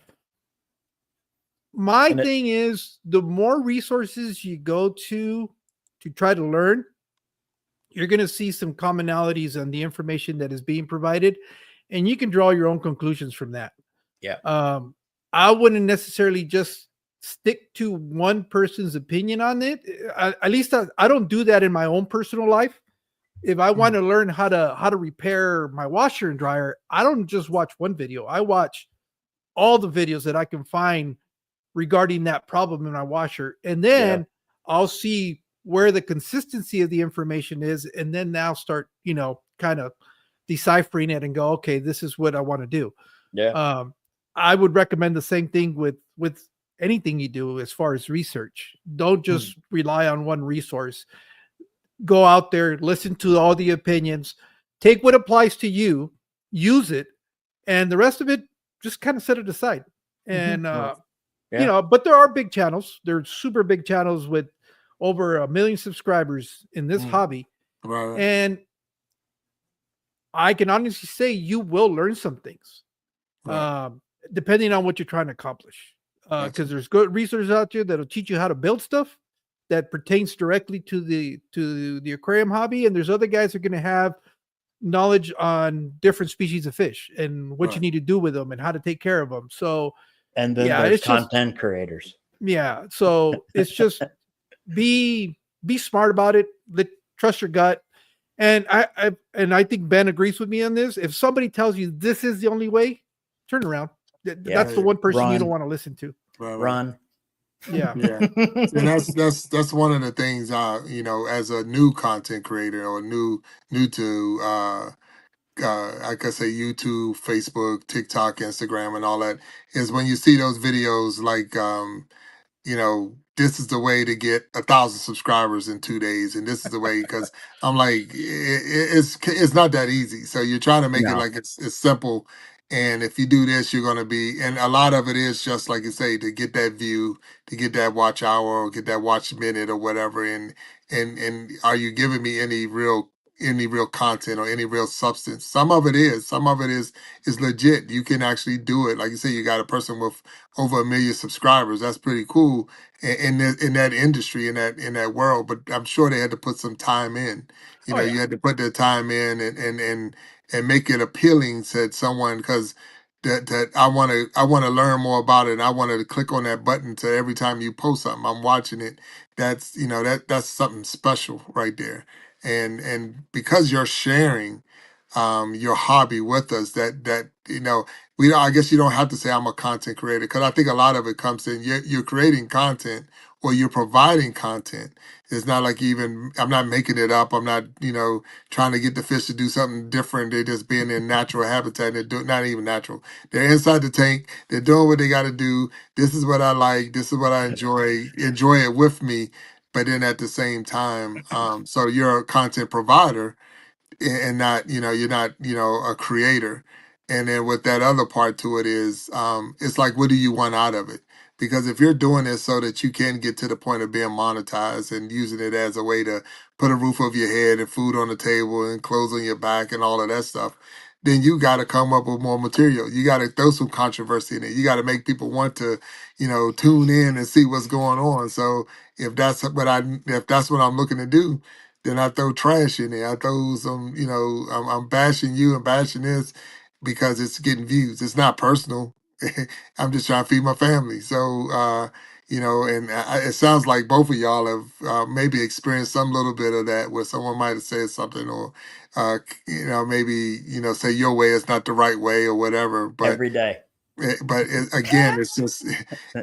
my thing is, the more resources you go to try to learn, you're going to see some commonalities on the information that is being provided, and you can draw your own conclusions from that. Yeah. I wouldn't necessarily just stick to one person's opinion on it. At least I don't do that in my own personal life. If I want to learn how to repair my washer and dryer, I don't just watch one video. I watch all the videos that I can find regarding that problem in my washer, and then I'll see where the consistency of the information is, and then now start, you know, kind of deciphering it and go, okay, this is what I want to do. Yeah. I would recommend the same thing with anything you do as far as research. Don't just rely on one resource. Go out there, listen to all the opinions, take what applies to you, use it, and the rest of it, just kind of set it aside. And, you know, but there are big channels. There's super big channels with over 1 million subscribers in this hobby. And I can honestly say you will learn some things, depending on what you're trying to accomplish. Because there's good resources out there that'll teach you how to build stuff that pertains directly to the aquarium hobby, and there's other guys that are going to have knowledge on different species of fish and what you need to do with them and how to take care of them. So, and then there's content creators. Yeah, so it's just be smart about it. Trust your gut. And I think Ben agrees with me on this. If somebody tells you this is the only way, turn around. That's the one person you don't want to listen to. Run. Yeah. And that's one of the things, you know, as a new content creator or new to I could say YouTube, Facebook, TikTok, Instagram, and all that, is when you see those videos like you know, this is the way to get 1,000 subscribers in 2 days, and this is the way, because I'm like, it's not that easy. So you're trying to make it like it's simple, and if you do this, you're gonna be, and a lot of it is just like you say, to get that view, to get that watch hour, or get that watch minute, or whatever. And are you giving me any real content or any real substance? Some of it is legit. You can actually do it. Like you say, you got a person with over 1 million subscribers. That's pretty cool in that industry, in that world. But I'm sure they had to put some time in. You know, you had to put the time in and make it appealing to someone, because that I want to learn more about it, and I want to click on that button to every time you post something, I'm watching it. That's, that's something special right there. And because you're sharing your hobby with us, that we don't, I guess you don't have to say I'm a content creator, because I think a lot of it comes in you're creating content, or you're providing content. It's not like I'm not making it up. I'm not, trying to get the fish to do something different. They're just being in natural habitat. And they're not even natural. They're inside the tank. They're doing what they got to do. This is what I like. This is what I enjoy. Enjoy it with me. But then at the same time, so you're a content provider, and not, you're not, a creator. And then with that other part to it is, it's like, what do you want out of it? Because if you're doing this so that you can get to the point of being monetized and using it as a way to put a roof over your head and food on the table and clothes on your back and all of that stuff, then you got to come up with more material. You got to throw some controversy in it. You got to make people want to, tune in and see what's going on. So if that's what I'm looking to do, then I throw trash in there. I throw some, I'm bashing you and bashing this because it's getting views. It's not personal. I'm just trying to feed my family. So, and it sounds like both of y'all have maybe experienced some little bit of that, where someone might have said something, or, maybe, say your way is not the right way or whatever. But Every day. Again, it's just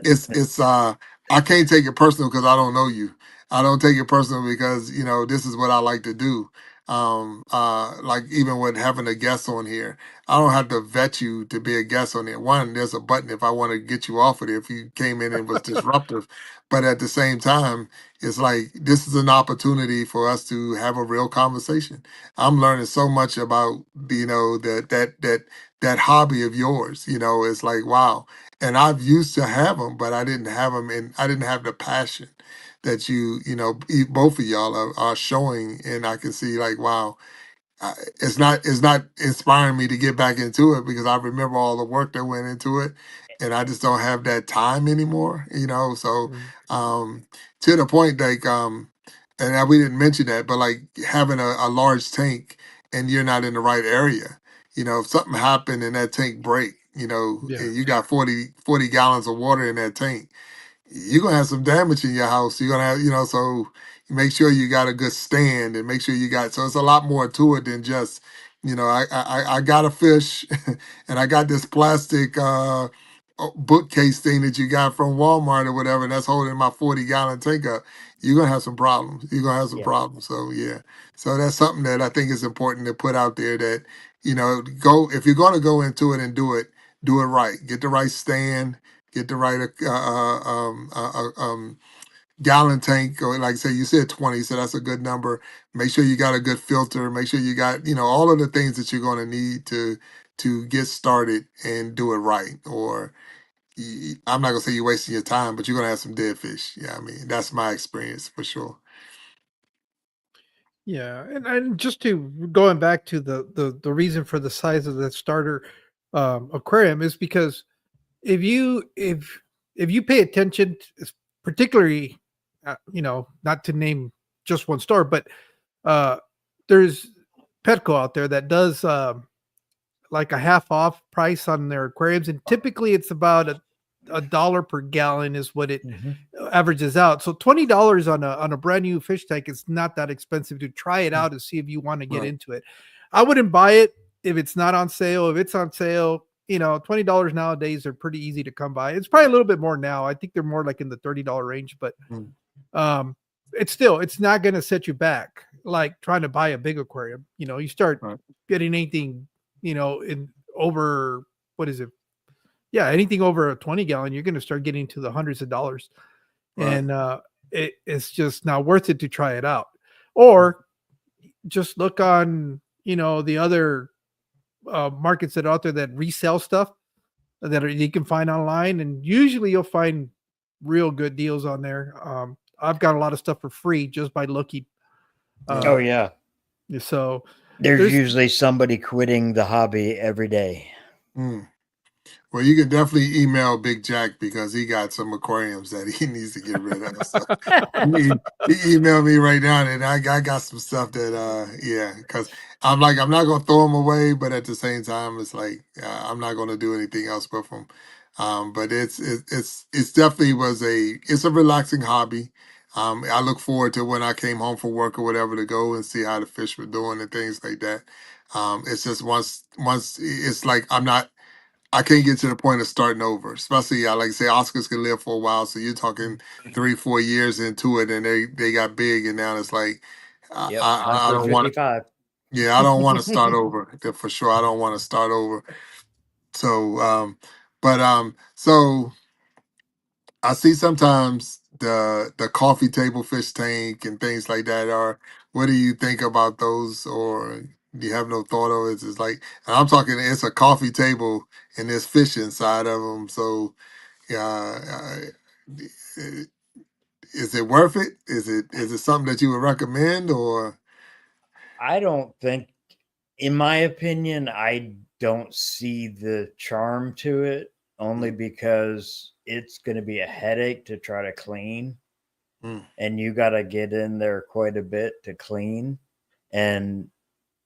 it's I can't take it personal because I don't know you. I don't take it personal because this is what I like to do. Like even with having a guest on here, I don't have to vet you to be a guest on there. One, there's a button if I want to get you off of it if you came in and was disruptive. But at the same time, it's like this is an opportunity for us to have a real conversation. I'm learning so much about that hobby of yours. It's like, wow. And I've used to have them, but I didn't have them, and I didn't have the passion that both of y'all are showing. And I can see, like, wow, it's not inspiring me to get back into it, because I remember all the work that went into it, and I just don't have that time anymore. So Mm. um, to the point, like, we didn't mention that, but like having a large tank and you're not in the right area, if something happened and that tank break, Yeah. and you got 40 gallons of water in that tank, you're gonna have some damage in your house. You're gonna have, so make sure you got a good stand, and make sure you got. So it's a lot more to it than just, I got a fish, and I got this plastic bookcase thing that you got from Walmart or whatever, and that's holding my 40-gallon tank up. You're gonna have some problems. You're gonna have some Yeah. problems. So yeah, so that's something that I think is important to put out there. That go if you're gonna go into it and do it right. Get the right stand. Get the right gallon tank, or like say you said 20, so that's a good number. Make sure you got a good filter. Make sure you got all of the things that you're going to need to get started and do it right. Or I'm not gonna say you're wasting your time, but you're gonna have some dead fish. Yeah, I mean that's my experience for sure. Yeah, and just to going back to the reason for the size of the starter aquarium is because if you pay attention, particularly, not to name just one store, but uh, there's Petco out there that does like a half off price on their aquariums, and typically it's about a dollar per gallon is what it averages out. So $20 on a brand new fish tank is not that expensive to try it out and see if you want to get Right. into it. I wouldn't buy it if it's not on sale. If it's on sale, $20 nowadays are pretty easy to come by. It's probably a little bit more now. I think they're more like in the $30 range, but Mm. it's not going to set you back like trying to buy a big aquarium. You start Right. getting anything, in over, what is it? Yeah, anything over a 20 gallon, you're going to start getting to the hundreds of dollars. Right. And it's just not worth it to try it out. Or just look on, the other markets that are out there that resell stuff you can find online. And usually you'll find real good deals on there. I've got a lot of stuff for free just by looking. Oh yeah. So There's usually somebody quitting the hobby every day. Mm. Well, you can definitely email Big Jack because he got some aquariums that he needs to get rid of. So he emailed me right now, and I got some stuff that yeah, because I'm like I'm not gonna throw them away, but at the same time, it's like I'm not gonna do anything else with them. But it's definitely it's a relaxing hobby. I look forward to when I came home from work or whatever to go and see how the fish were doing and things like that. It's just once it's like I can't get to the point of starting over. Especially, I like to say, Oscars can live for a while. So you're talking 3-4 years into it, and they got big, and now it's like Yep, on I for don't want to. 55. Yeah, I don't want to start over for sure. I don't want to start over. So, so I see sometimes the coffee table fish tank and things like that are. What do you think about those, or do you have no thought of it? It's like, and I'm talking. It's a coffee table and there's fish inside of them. So, yeah, is it worth it? Is it something that you would recommend, or? I don't think, in my opinion, I don't see the charm to it only because it's going to be a headache to try to clean. Mm. And you got to get in there quite a bit to clean. And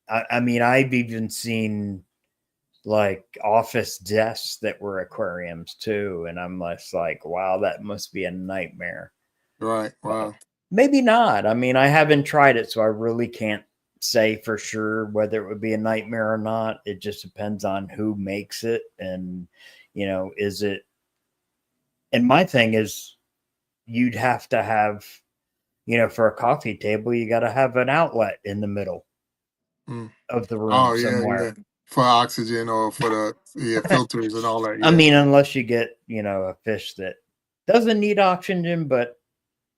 I mean, I've even seen like office desks that were aquariums too. And I'm just like, wow, that must be a nightmare. Right. Wow. Maybe not. I mean, I haven't tried it, so I really can't say for sure whether it would be a nightmare or not. It just depends on who makes it. And, is it. And my thing is, you'd have to have, for a coffee table, you got to have an outlet in the middle of the room Oh yeah, somewhere. yeah. For oxygen or for the filters and all that. Yeah. I mean, unless you get, a fish that doesn't need oxygen, but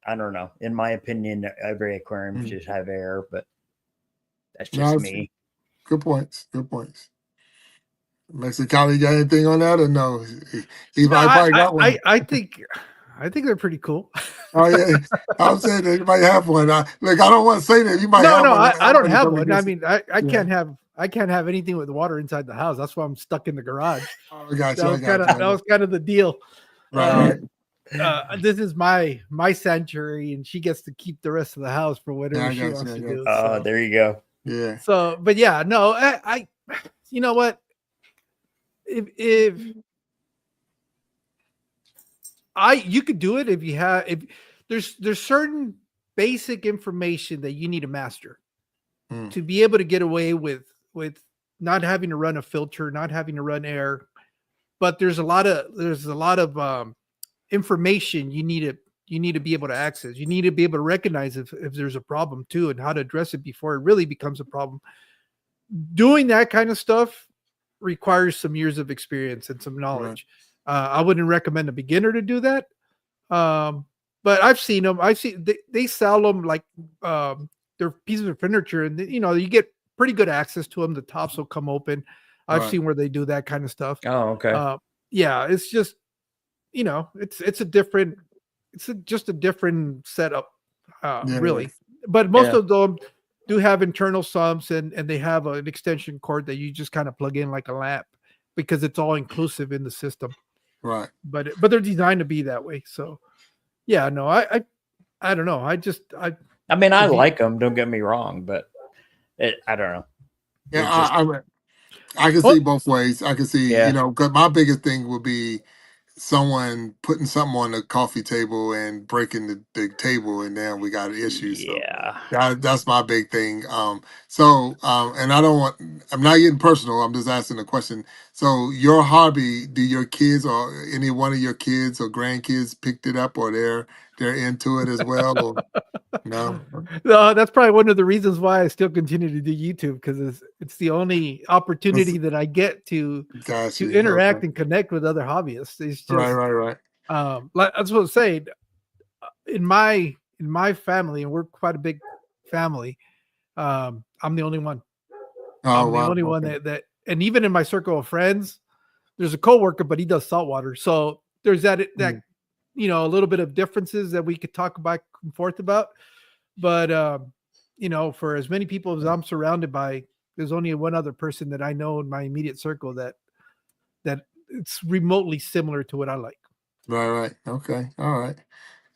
I don't know. In my opinion, every aquarium should have air, but that's just me. Good points. Good points. Mexicali, you got anything on that or no? He probably got one. I think they're pretty cool. Oh yeah, I'm saying that you might have one. Look, I don't want to say that you might have one. I don't have one. I mean, I can't have anything with water inside the house. That's why I'm stuck in the garage. Oh, I got you. That was kind of the deal. Right. This is my sanctuary, and she gets to keep the rest of the house for whatever she wants to do. Oh, there you go. Yeah. So, but yeah, no, I you know what? If you could do it if there's certain basic information that you need to master to be able to get away with not having to run a filter, not having to run air. But there's a lot of information you need to be able to access. You need to be able to recognize if there's a problem too, and how to address it before it really becomes a problem. Doing that kind of stuff requires some years of experience and some knowledge. Right. I wouldn't recommend a beginner to do that. But I've seen them. They sell them like they're pieces of furniture, and you get pretty good access to them. The tops will come open. I've seen where they do that kind of stuff. Oh, okay. Yeah, it's just it's just a different setup, really. But most of them do have internal sumps, and they have an extension cord that you just kind of plug in like a lamp because it's all inclusive in the system. Right. But they're designed to be that way. So yeah, no, I don't know. I mean, I like them. Don't get me wrong, but I don't know. Yeah, I can see both ways. I can see, because my biggest thing would be someone putting something on the coffee table and breaking the table, and then we got an issue. Yeah. So that's my big thing. And I'm not getting personal. I'm just asking a question. So your hobby, do your kids or any one of your kids or grandkids picked it up, or they're into it as well? Or no? No, that's probably one of the reasons why I still continue to do YouTube, because it's the only opportunity that I get to interact and connect with other hobbyists. It's just right. That's what I'm saying. In my family, and we're quite a big family, I'm the only one. I'm the only one that, and even in my circle of friends, there's a coworker, but he does saltwater. So there's that a little bit of differences that we could talk back and forth about. But for as many people as I'm surrounded by, there's only one other person that I know in my immediate circle that it's remotely similar to what I like. Right. Okay. All right.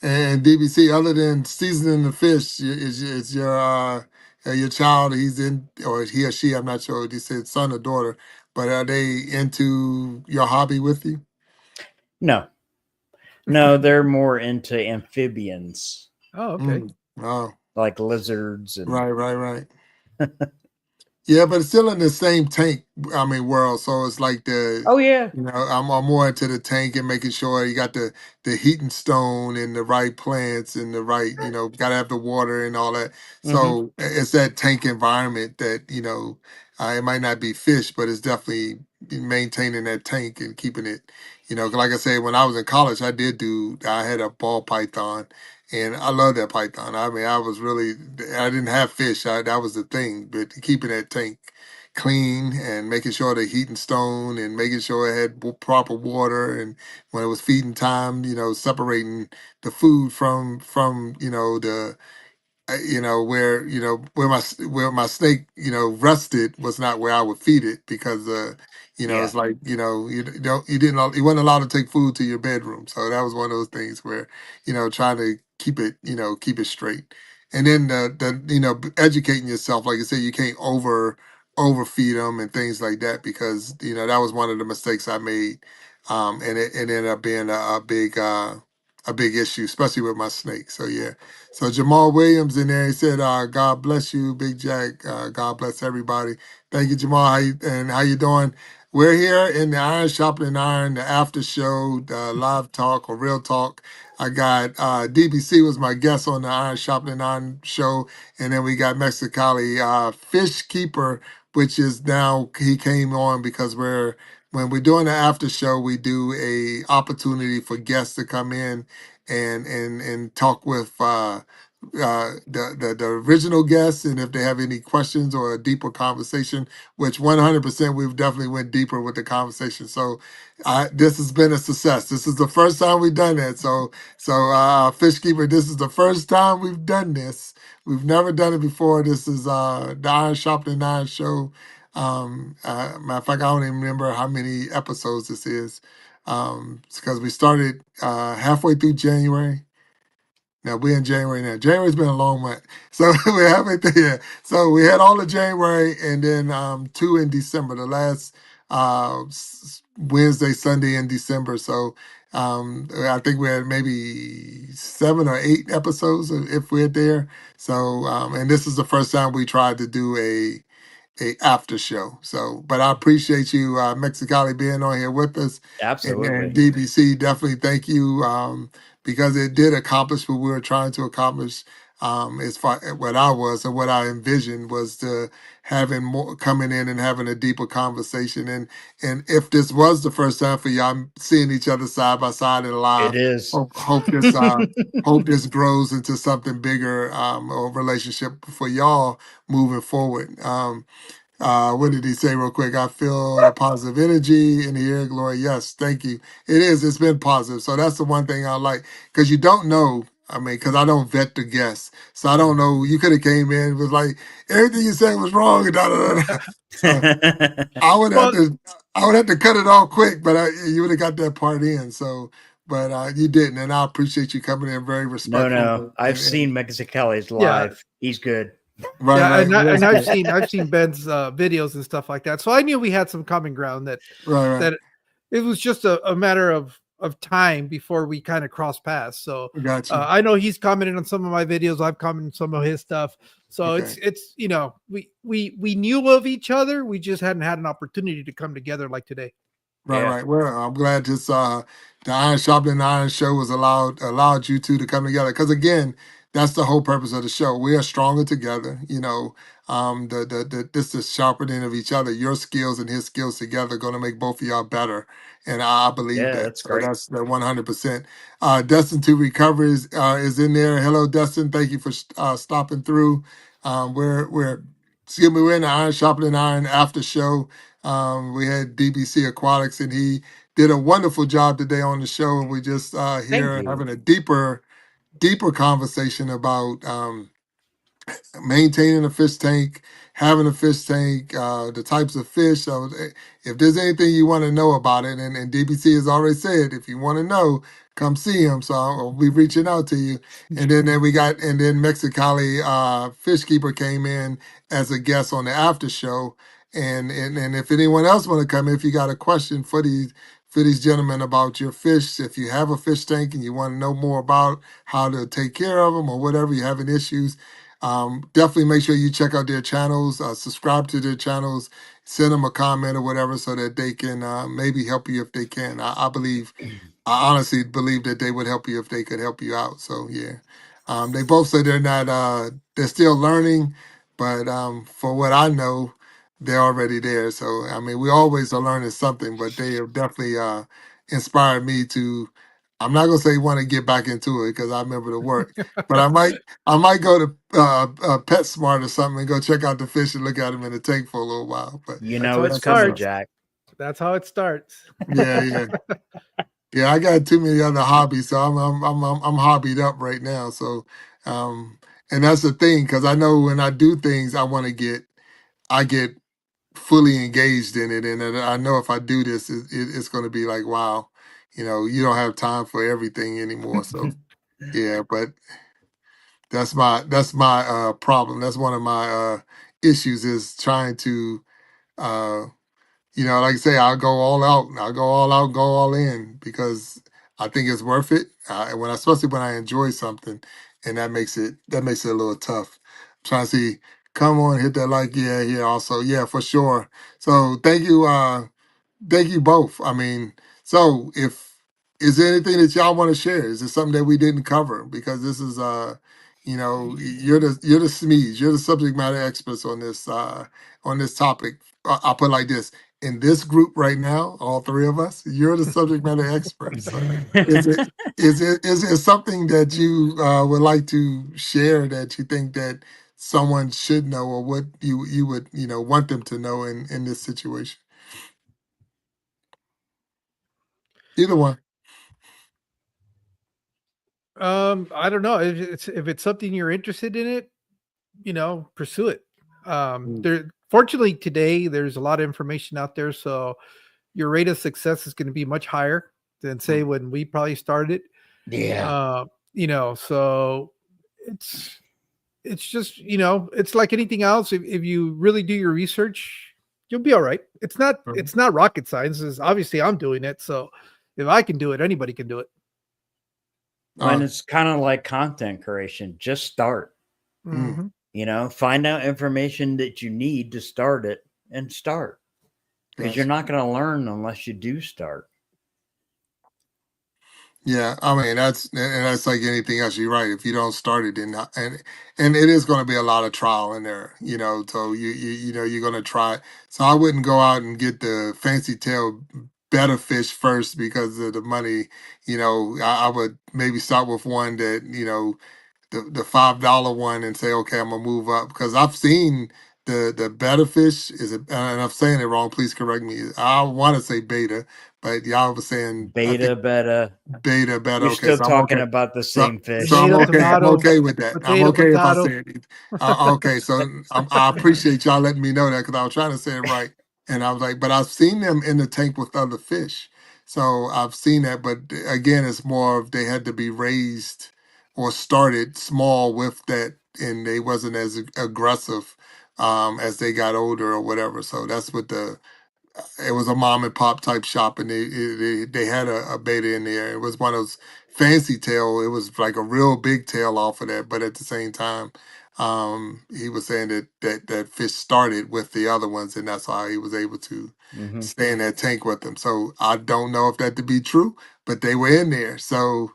And DBC, other than seasoning the fish, is your child? He's in, or he or she? I'm not sure. You said son or daughter, but are they into your hobby with you? No, no, they're more into amphibians Oh, okay. Oh, like lizards and right. Yeah, but it's still in the same tank. I mean, world. So it's like oh yeah. I'm more into the tank and making sure you got the heating stone and the right plants and the right, got to have the water and all that. Hmm. So it's that tank environment that it might not be fish, but it's definitely maintaining that tank and keeping it. Like I said, when I was in college, I had a ball python. And I love that python. I mean, I didn't have fish. That was the thing, but keeping that tank clean and making sure the heating stone and making sure it had proper water and when it was feeding time, separating the food from the where where my snake rested was not where I would feed it because Yeah. it's like you wasn't allowed to take food to your bedroom, so that was one of those things where trying to keep it keep it straight, and then the educating yourself, like I said, you can't overfeed them and things like that because that was one of the mistakes I made, and it ended up being a big issue, especially with my snake. So yeah. So Jamal Williams in there, he said, God bless you, Big Jack. God bless everybody. Thank you, Jamal. How you doing? We're here in the Iron Sharpening Iron, the after show, the live talk or real talk. I got DBC was my guest on the Iron Sharpening Iron show. And then we got Mexicali, Fishkeeper, which is now he came on because when we're doing the after show, we do a opportunity for guests to come in and talk with the original guests, and if they have any questions or a deeper conversation, which 100% we've definitely went deeper with the conversation. So this has been a success. This is the first time we've done that. So Fishkeeper, this is the first time we've done this. We've never done it before. This is the Iron Sharpening Iron show. Matter of fact, I don't even remember how many episodes this is because we started halfway through January. Now we're in January now. January's been a long month, so we haven't there. So we had all of January, and then two in December. The last Wednesday, Sunday in December. So I think we had maybe 7 or 8 episodes if we're there. So and this is the first time we tried to do a after show. So, but I appreciate you, Mexicali, being on here with us, and then Absolutely. DBC. Definitely thank you because it did accomplish what we were trying to accomplish. As far what I was and what I envisioned was to having more coming in and having a deeper conversation. And if this was the first time for y'all seeing each other side by side in It live, is. hope this grows into something bigger, a relationship for y'all moving forward. What did he say real quick? I feel the positive energy in here, Glory. Yes, thank you. It is. It's been positive. So that's the one thing I like because you don't know. I mean, because I don't vet the guests, so I don't know. You could have came in and was like everything you said was wrong. And da, da, da, da. So I would have Well, to. I would have to cut it off quick, but you would have got that part in. So, but you didn't, and I appreciate you coming in very respectful. No. I've seen Mexicali's yeah, live. He's good. yeah, Right, and real I've good. seen Ben's videos and stuff like that. So I knew we had some common ground Right. that it was just a matter of time before we kind of cross paths. So Got you. I know he's commented on some of my videos. I've commented on some of his stuff. So Okay. it's we knew of each other. We just hadn't had an opportunity to come together like today. Right. Well, I'm glad this the Iron Sharpening Iron show was allowed you two to come together because again, that's the whole purpose of the show. We are stronger together. This is sharpening of each other. Your skills and his skills together going to make both of y'all better, and I believe Yeah, that. that's So great. that's the 100%. Destin to Recover is in there. Hello, Destin. Thank you for stopping through. We're excuse me. We're in the Iron Sharpening Iron after show. We had DBC Aquatics, and he did a wonderful job today on the show. And we just Thank here you. having a deeper conversation about maintaining a fish tank, having a fish tank, the types of fish. So if there's anything you want to know about it, and DBC has already said, if you want to know, come see him. So I'll be reaching out to you. And then we got, and then Mexicali Fishkeeper came in as a guest on the after show. And if anyone else want to come, if you got a question for these gentlemen about your fish, if you have a fish tank and you want to know more about how to take care of them or whatever, you're having issues, definitely make sure you check out their channels, subscribe to their channels, send them a comment or whatever so that they can maybe help you if they can. I honestly believe that they would help you if they could help you out. So yeah, they both say they're not, they're still learning, but for what I know, they're already there. So I mean, we always are learning something, but they have definitely inspired me to. I'm not gonna say want to get back into it because I remember the work, but I might go to PetSmart or something and go check out the fish and look at them in the tank for a little while. But You That's know how it it's coming, starts. Jack. That's how it starts. yeah, yeah. Yeah, I got too many other hobbies, so I'm hobbied up right now. So, um, and that's the thing because I know when I do things, I get fully engaged in it, and then I know if I do this, it's going to be like, wow, you don't have time for everything anymore. So, yeah, but that's my problem. That's one of my issues is trying to uh like I say, I'll go all out. I'll go all out, go all in because I think it's worth it. Especially when I enjoy something, and that makes it a little tough. Trying to see, come on, hit that like, yeah, yeah. Also, yeah, for sure. So thank you both. I mean, so if is there anything that y'all want to share? Is there something that we didn't cover? Because this is you're the SMEs, you're the subject matter experts on this topic. I'll put it like this. In this group right now, all three of us, you're the subject matter experts. So is it is it something that you would like to share that you think that someone should know or what you would want them to know in this situation? Either one. I don't know if it's something you're interested in it, pursue it. Fortunately today there's a lot of information out there, so your rate of success is going to be much higher than say when we probably started. Yeah. So it's just it's like anything else. If you really do your research, you'll be all right. It's not rocket science. Obviously I'm doing it, so if I can do it, anybody can do it. When it's kind of like content creation, just start. Mm-hmm. Find out information that you need to start it and start. Because you're not going to learn unless you do start. Yeah, I mean that's like anything else. You're right. If you don't start it, then and it is going to be a lot of trial in there. So you're going to try. So I wouldn't go out and get the fancy tail better fish first because of the money. I would maybe start with one that the $5 one and say, okay, I'm gonna move up because I've seen the better fish and I'm saying it wrong. Please correct me. I want to say beta, but y'all were saying I think Beta. beta better. You're Okay, still so I'm talking okay. about the So same fish. so I'm Tomato, okay. I'm tomato, okay with that. I'm potato, okay if I potato. say it. Okay, so I appreciate y'all letting me know that because I was trying to say it right, and I was like, but I've seen them in the tank with other fish, so I've seen that. But again, it's more of they had to be raised or started small with that, and they wasn't as aggressive as they got older or whatever. So that's what it was a mom and pop type shop, and they had a beta in there. It was one of those fancy tail. It was like a real big tail off of that, but at the same time, he was saying that fish started with the other ones, and that's how he was able to stay in that tank with them. So I don't know if that to be true, but they were in there. So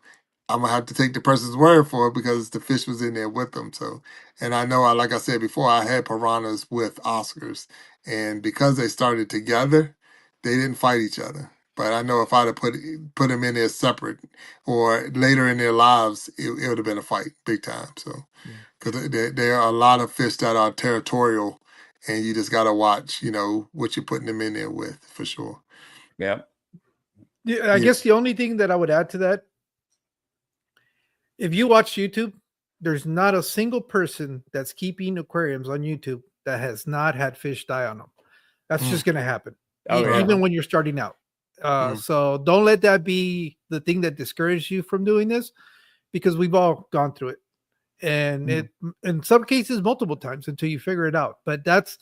I'm gonna have to take the person's word for it because the fish was in there with them. So, and I know, like I said before, I had piranhas with Oscars, and because they started together, they didn't fight each other. But I know if I'd have put them in there separate or later in their lives, it would have been a fight, big time. So, because there are a lot of fish that are territorial, and you just gotta watch, what you're putting them in there with, for sure. Yep. Yeah, I guess the only thing that I would add to that, if you watch YouTube, there's not a single person that's keeping aquariums on YouTube that has not had fish die on them. That's just going to happen, Oh, yeah. even when you're starting out. So don't let that be the thing that discourages you from doing this, because we've all gone through it, and it in some cases multiple times until you figure it out. But that's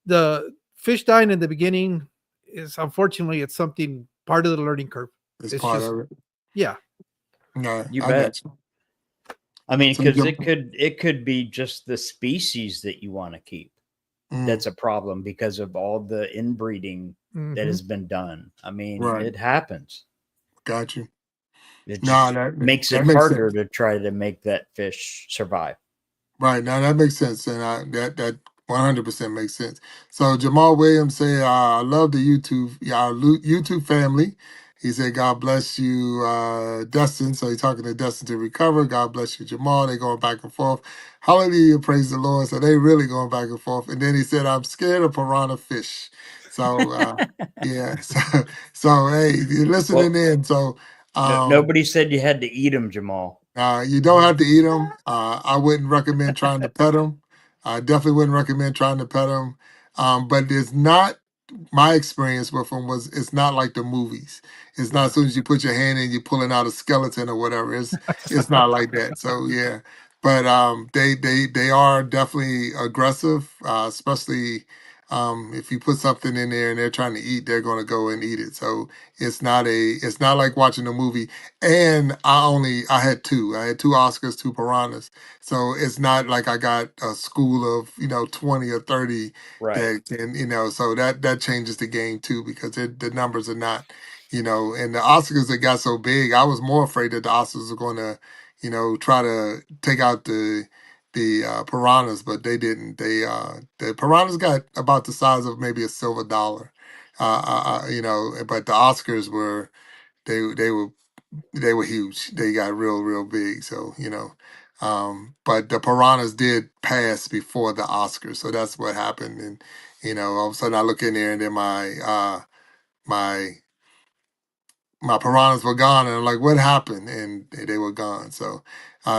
the fish dying in the beginning is, unfortunately, it's something part of the learning curve. It's part of it. Yeah. No, You I bet. got you. I mean, So because you- it could be just the species that you want to keep. That's a problem because of all the inbreeding that has been done. I mean, Right. it happens. Got you. It No, just that makes that it makes harder sense. to try to make that fish survive. Right. Now that makes sense, and that 100% makes sense. So Jamal Williams said, "I love the YouTube family." He said, "God bless you, Dustin." So he's talking to Dustin to recover. God bless you, Jamal. They going back and forth. Hallelujah, praise the Lord. So they really going back and forth. And then he said, "I'm scared of piranha fish." So yeah. So hey, you're listening Well, in. So nobody said you had to eat them, Jamal. you don't have to eat them. I wouldn't recommend trying to pet them. I definitely wouldn't recommend trying to pet them. But it's not, my experience with them was, it's not like the movies. It's not as soon as you put your hand in, you're pulling out a skeleton or whatever. It's not like that. So yeah. But they are definitely aggressive, especially if you put something in there and they're trying to eat, they're going to go and eat it. So it's not like watching a movie. And I had two. I had two Oscars, two piranhas. So it's not like I got a school of, 20 or 30 Right. that can, so that changes the game too, because the numbers are not, and the Oscars that got so big, I was more afraid that the Oscars were going to, try to take out the piranhas, but they didn't. The piranhas got about the size of maybe a silver dollar. But the Oscars were, they were huge. They got real big. So but the piranhas did pass before the Oscars, so that's what happened. And all of a sudden I look in there and then my my piranhas were gone, and I'm like, what happened? And they were gone. So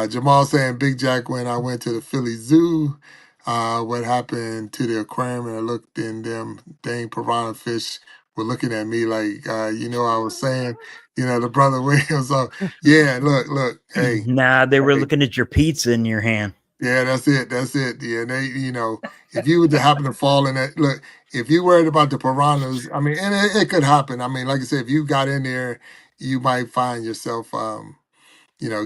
Jamal saying, Big Jack, when I went to the Philly Zoo, what happened to the aquarium? And I looked, in them dang piranha fish were looking at me like, I was saying, the brother Williams. So yeah, look, hey, Nah, they were hey, looking at your pizza in your hand. yeah, that's it. Yeah, they, if you would happen to fall in that, look, if you worried about the piranhas, I mean, and it could happen. I mean, like I said, if you got in there, you might find yourself,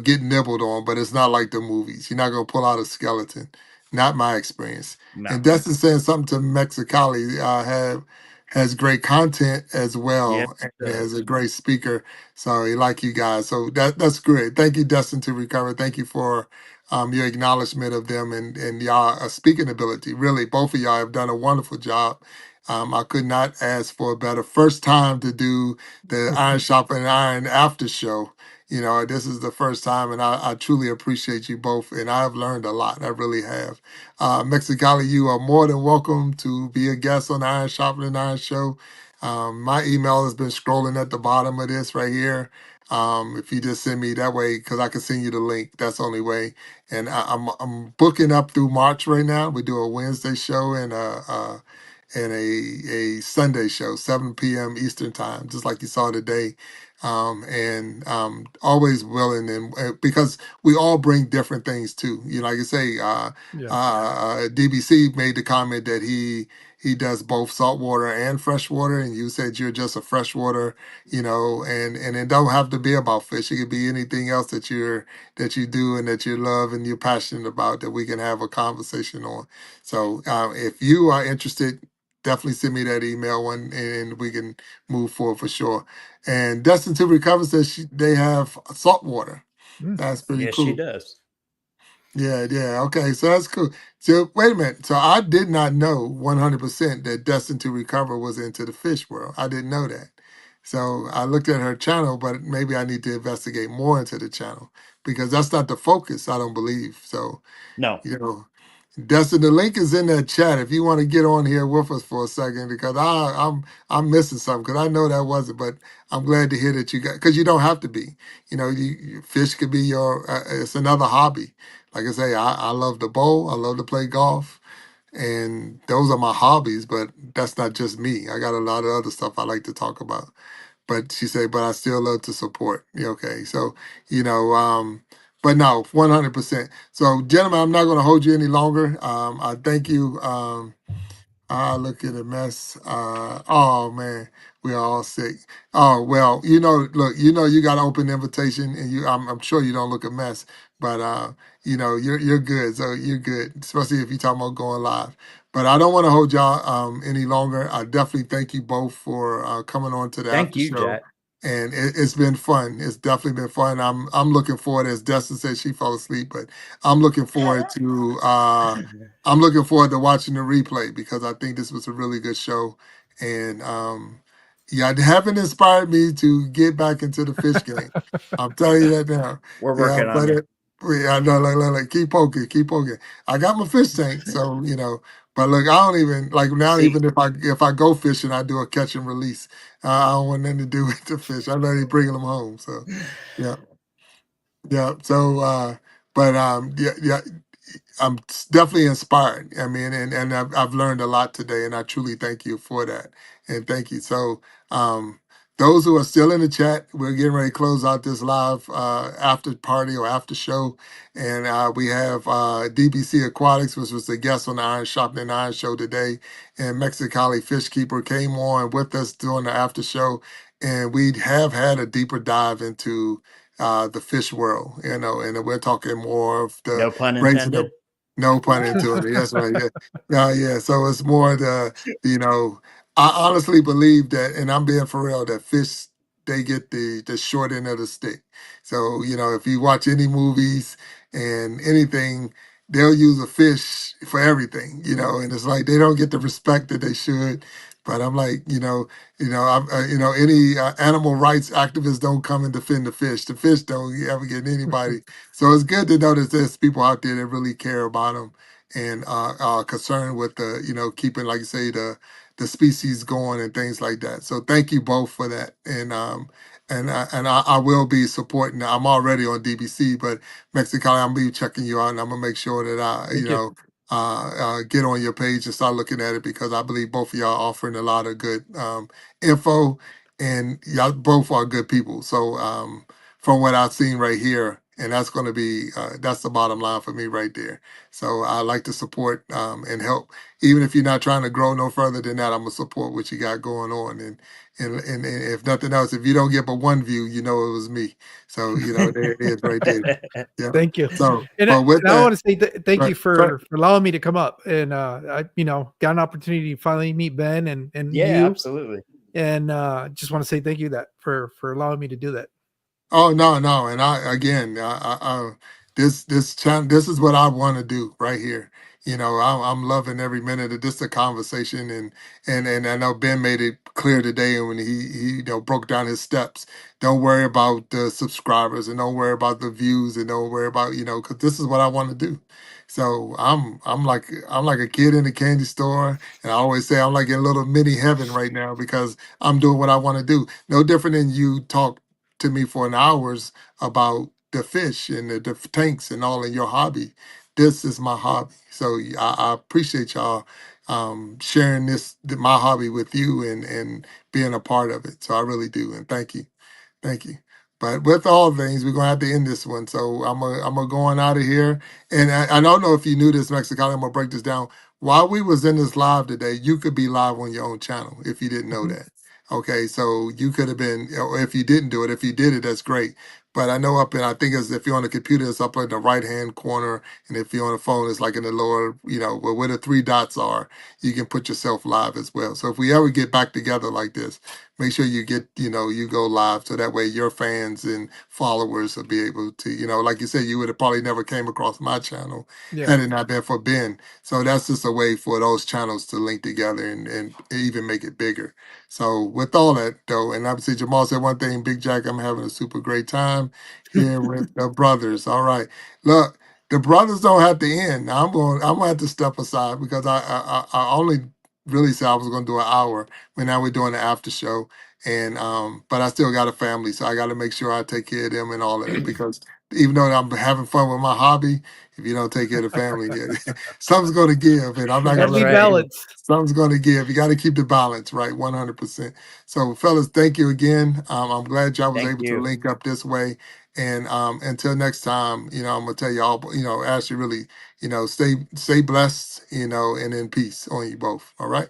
get nibbled on, but it's not like the movies. You're not gonna pull out a skeleton. Not my experience. No. And Dustin saying something to Mexicali has great content as well, Yeah, and it as does. a great speaker. So he like you guys. So that's great. Thank you, Dustin, to recover. Thank you for your acknowledgement of them and y'all speaking ability. Really, both of y'all have done a wonderful job. I could not ask for a better first time to do the Iron Shop and Iron after show. This is the first time, and I truly appreciate you both, and I've learned a lot. I really have. Mexicali, you are more than welcome to be a guest on the Iron Shopping and Iron Show. My email has been scrolling at the bottom of this right here. If you just send me that way, because I can send you the link. That's the only way. And I'm booking up through March right now. We do a Wednesday show and a Sunday show, 7 p.m. Eastern time, just like you saw today. And always willing, and because we all bring different things too. Like I say, DBC made the comment that he does both saltwater and freshwater, and you said you're just a freshwater, and it don't have to be about fish. It could be anything else that you do and that you love and you're passionate about, that we can have a conversation on. So if you are interested, definitely send me that email one, and we can move forward for sure. And Destined to Recover says they have salt water. That's pretty Yes, she cool. does. Yeah. Okay, so that's cool. So wait a minute. So I did not know 100% that Destined to Recover was into the fish world. I didn't know that. So I looked at her channel, but maybe I need to investigate more into the channel, because that's not the focus, I don't believe. So, No. Dustin, the link is in that chat if you want to get on here with us for a second, because I'm missing something, because I know that wasn't, but I'm glad to hear that you got, because you don't have to be. Fish could be it's another hobby. like I say, I love to bowl. I love to play golf. And those are my hobbies, but that's not just me. I got a lot of other stuff I like to talk about. But she said, but I still love to support. Yeah, okay. So, but no, 100%. So, gentlemen, I'm not going to hold you any longer. I thank you. Look at a mess. Oh man, we are all sick. Oh well, look, you got an open invitation, and I'm sure you don't look a mess, but you're good. So you're good, especially if you're talking about going live. But I don't want to hold y'all any longer. I definitely thank you both for coming on to the Thank after you, show. Jet. And it's been fun. It's definitely been fun. I'm looking forward, as Destin said, she fell asleep, but I'm looking forward to I'm looking forward to watching the replay because I think this was a really good show. And yeah, it haven't inspired me to get back into the fish game. I'm telling you that now. We're Yeah, working on but you. I know, like, keep poking, keep poking. I got my fish tank, so But look, I don't even like now. See, Even if I go fishing, I do a catch and release. I don't want nothing to do with the fish. I'm not even bringing them home. So yeah, yeah. So yeah. I'm definitely inspired. I mean, and I've learned a lot today, and I truly thank you for that. And thank you. So, those who are still in the chat, we're getting ready to close out this live after party or after show, and we have DBC Aquatics, which was the guest on the Iron Sharpening Iron show today, and Mexicali Fishkeeper came on with us during the after show, and we have had a deeper dive into the fish world, and we're talking more of the no pun raising the intended. no pun intended. That's right. Yeah. Yeah. So it's more you know, I honestly believe that, and I'm being for real, that fish, they get the short end of the stick. So, if you watch any movies and anything, they'll use a fish for everything, and it's like they don't get the respect that they should. But I'm like, any animal rights activists don't come and defend the fish. The fish don't ever get anybody. So it's good to know that there's people out there that really care about them and are concerned with keeping, like you say, the species going and things like that. So thank you both for that. And I will be supporting. I'm already on DBC, but Mexicali, I'm gonna be checking you out, and I'm gonna make sure that Thank you. get on your page and start looking at it because I believe both of y'all are offering a lot of good info, and y'all both are good people. So from what I've seen right here, and that's going to be that's the bottom line for me right there. So I like to support and help, even if you're not trying to grow no further than that. I'm gonna support what you got going on, and if nothing else, if you don't get but one view, it was me. So there it is right there. Yeah. Thank you. So, And, but with and I want that, to say thank right, you for allowing me to come up. And I, got an opportunity to finally meet Ben and Yeah, you. absolutely. And just want to say thank you for allowing me to do that. Oh no, and this channel, this is what I want to do right here. I'm loving every minute of this. A conversation, and I know Ben made it clear today when he broke down his steps. Don't worry about the subscribers, and don't worry about the views, and don't worry about because this is what I want to do. So I'm like a kid in a candy store, and I always say I'm like in a little mini heaven right now because I'm doing what I want to do. No different than you talk to me for an hours about the fish and the tanks and all in your hobby. This is my hobby. So I appreciate y'all sharing my hobby with you and being a part of it. So I really do. And thank you. Thank you. But with all things, we're gonna have to end this one. So I'm gonna go on out of here. And I don't know if you knew this, Mexico. I'm gonna break this down. While we was in this live today, you could be live on your own channel if you didn't know Mhm. that. Okay, so you could have been, or if you didn't do it, if you did it, that's great. But I know I think if you're on the computer, it's up in the right hand corner, and if you're on the phone, it's like in the lower, where the three dots are. You can put yourself live as well. So if we ever get back together like this, make sure you get, you go live so that way your fans and followers will be able to, like you said, you would have probably never came across my channel Yeah. had it not been for Ben. So that's just a way for those channels to link together and even make it bigger. So with all that though, and obviously Jamal said one thing, Big Jack, I'm having a super great time here with the brothers. All right. Look, the brothers don't have to end. I'm gonna have to step aside because I only really said I was gonna do an hour, but now we're doing the after show. And but I still got a family, so I got to make sure I take care of them and all of that because even though I'm having fun with my hobby, if you don't take care of the family, something's going to give. And I'm not Gotta going to be right. balanced. something's going to give. You got to keep the balance, right? 100%. So, fellas, thank you again. I'm glad y'all was Thank able to you. link up this way. And until next time, I'm gonna tell y'all, Ashley, really, stay blessed, and in peace on you both. All right.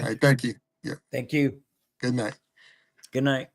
All right. Thank you. Yeah. Thank you. Good night. Good night.